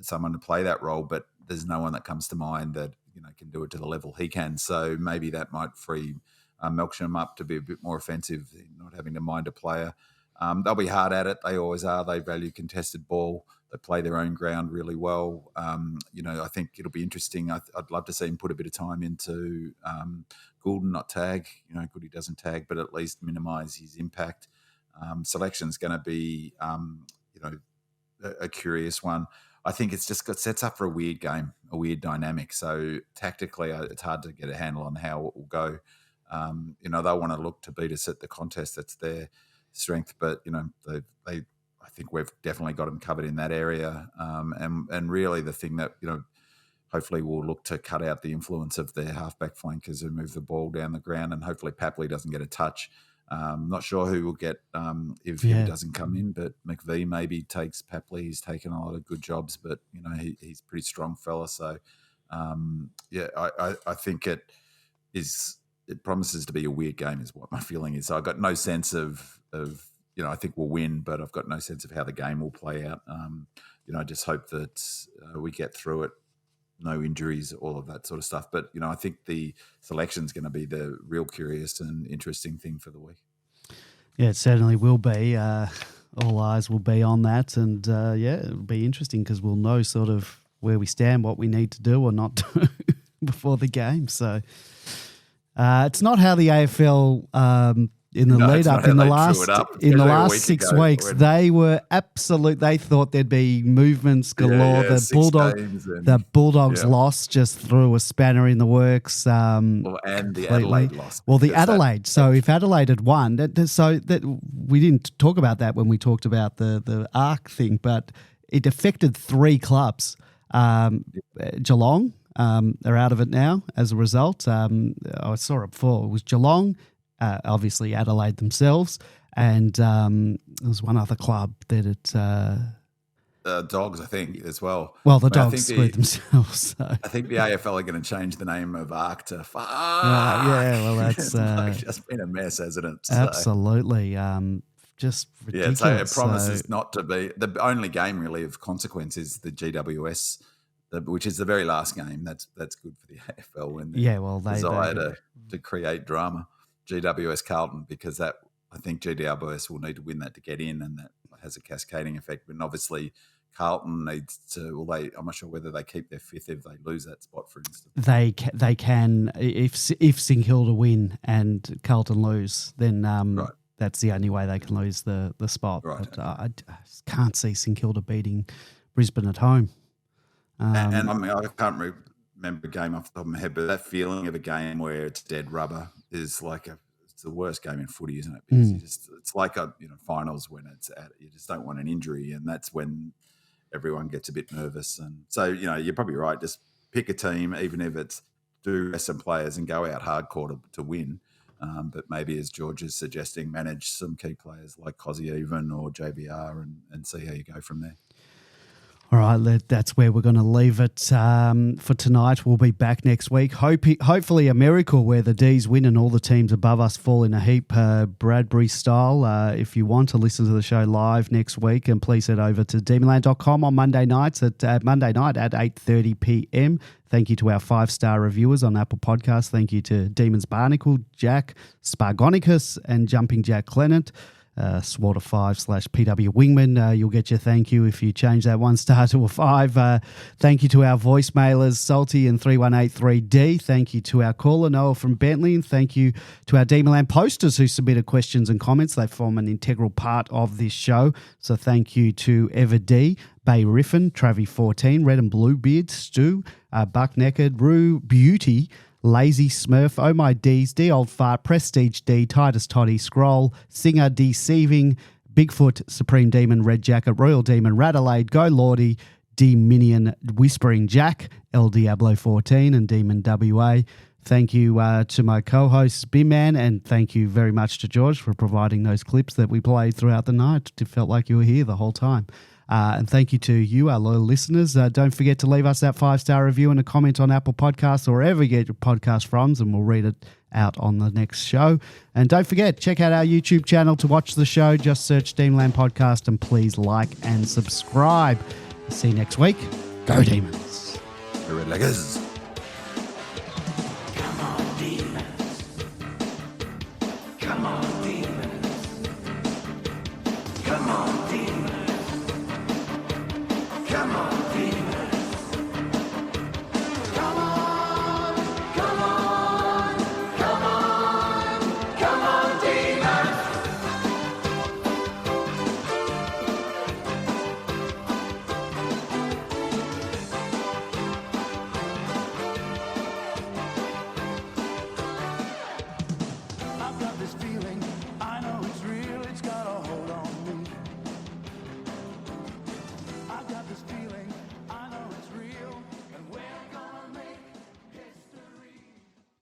someone to play that role, but there's no one that comes to mind that can do it to the level he can. So maybe that might free Melksham up to be a bit more offensive, not having to mind a player. They'll be hard at it. They always are. They value contested ball. They play their own ground really well. I think it'll be interesting. I'd love to see him put a bit of time into Goulden, not tag. Goody doesn't tag, but at least minimise his impact. Selection's going to be, a curious one. I think it's just sets up for a weird game, a weird dynamic. So tactically, it's hard to get a handle on how it will go. They'll want to look to beat us at the contest. That's their strength. But, I think we've definitely got them covered in that area. And really the thing that, hopefully we'll look to cut out the influence of their halfback flankers who move the ball down the ground, and hopefully 𝗟𝗡𝗀𝗀 doesn't get a touch. Not sure who will get if he doesn't come in, but McVie maybe takes 𝗟𝗡𝗀𝗀. He's taken a lot of good jobs, but he's a pretty strong fella. So I think it promises to be a weird game, is what my feeling is. So I've got no sense of I think we'll win, but I've got no sense of how the game will play out. I just hope that we get through it. No injuries, all of that sort of stuff. But, I think the selection's going to be the real curious and interesting thing for the week. Yeah, it certainly will be. All eyes will be on that. And, it'll be interesting because we'll know sort of where we stand, what we need to do or not do before the game. So it's not how the AFL in the lead up in the last 6 weeks, they were absolute. They thought there'd be movements galore. The Bulldogs lost just threw a spanner in the works. And the Adelaide lost. Well, the Adelaide. So if Adelaide had won, that we didn't talk about that when we talked about the ARC thing, but it affected 3 clubs. Geelong, they're out of it now as a result. I saw it before. It was Geelong. Obviously Adelaide themselves, and there was one other club that Dogs, I think, as well. Well, the Dogs screwed themselves. So. I think the AFL are going to change the name of ARC to Fuck. That's it's just been a mess, hasn't it? So. Absolutely. Just ridiculous. Yeah, so it promises not to be. The only game really of consequence is the GWS, which is the very last game. That's good for the AFL when they desire to create drama. GWS Carlton, because I think GWS will need to win that to get in, and that has a cascading effect. But obviously Carlton needs to, I'm not sure whether they keep their 5th if they lose that spot, for instance. They can, if St Kilda win and Carlton lose, then that's the only way they can lose the spot. Right. But I can't see St Kilda beating Brisbane at home. And I mean, I can't remember a game off the top of my head, but that feeling of a game where it's dead rubber is it's the worst game in footy, isn't it? Because it's like finals when you just don't want an injury, and that's when everyone gets a bit nervous. And so you're probably right. Just pick a team, even if it's do rest some players and go out hardcore to win. But maybe, as George is suggesting, manage some key players like 𝗍𝗲𝗄𝗏 or JBR and see how you go from there. All right, that's where we're going to leave it for tonight. We'll be back next week. Hopefully a miracle where the D's win and all the teams above us fall in a heap, Bradbury style. If you want to listen to the show live next week, and please head over to demonland.com on Monday night at 8:30 p.m. Thank you to our 5-star reviewers on Apple Podcasts. Thank you to Demons Barnacle, Jack, Spargonicus, and Jumping Jack Clement. 𝗟𝗶𝗀𝗀𝗁𝗍 Wingman. You'll get your thank you if you change that 1-star to a 5. Thank you to our voicemailers, 𝗟𝗲 and 3183D. Thank you to our caller, Noah from Bentley. And thank you to our Demonland posters who submitted questions and comments. They form an integral part of this show. So thank you to Ever D, Bay Riffin, Travie14, Red and Blue Beard, Stu, Buck Naked, Rue Beauty, Lazy Smurf, Oh My D's, D Old Fart, Prestige D, Titus Toddy, Scroll, Singer, Deceiving, Bigfoot, Supreme Demon, Red Jacket, Royal Demon, Radelaide, Go Lordy, D Minion, Whispering Jack, El Diablo 14, and Demon WA. Thank you to my co-host, B-Man, and thank you very much to George for providing those clips that we played throughout the night. It felt like you were here the whole time. And thank you to you, our loyal listeners. Don't forget to leave us that 5-star review and a comment on Apple Podcasts or wherever you get your podcast from, and we'll read it out on the next show. And don't forget, check out our YouTube channel to watch the show. Just search Demonland Podcast, and please like and subscribe. See you next week. Go Demons. The Red Leggers. Come on, Demons. Come on, Demons. Come on.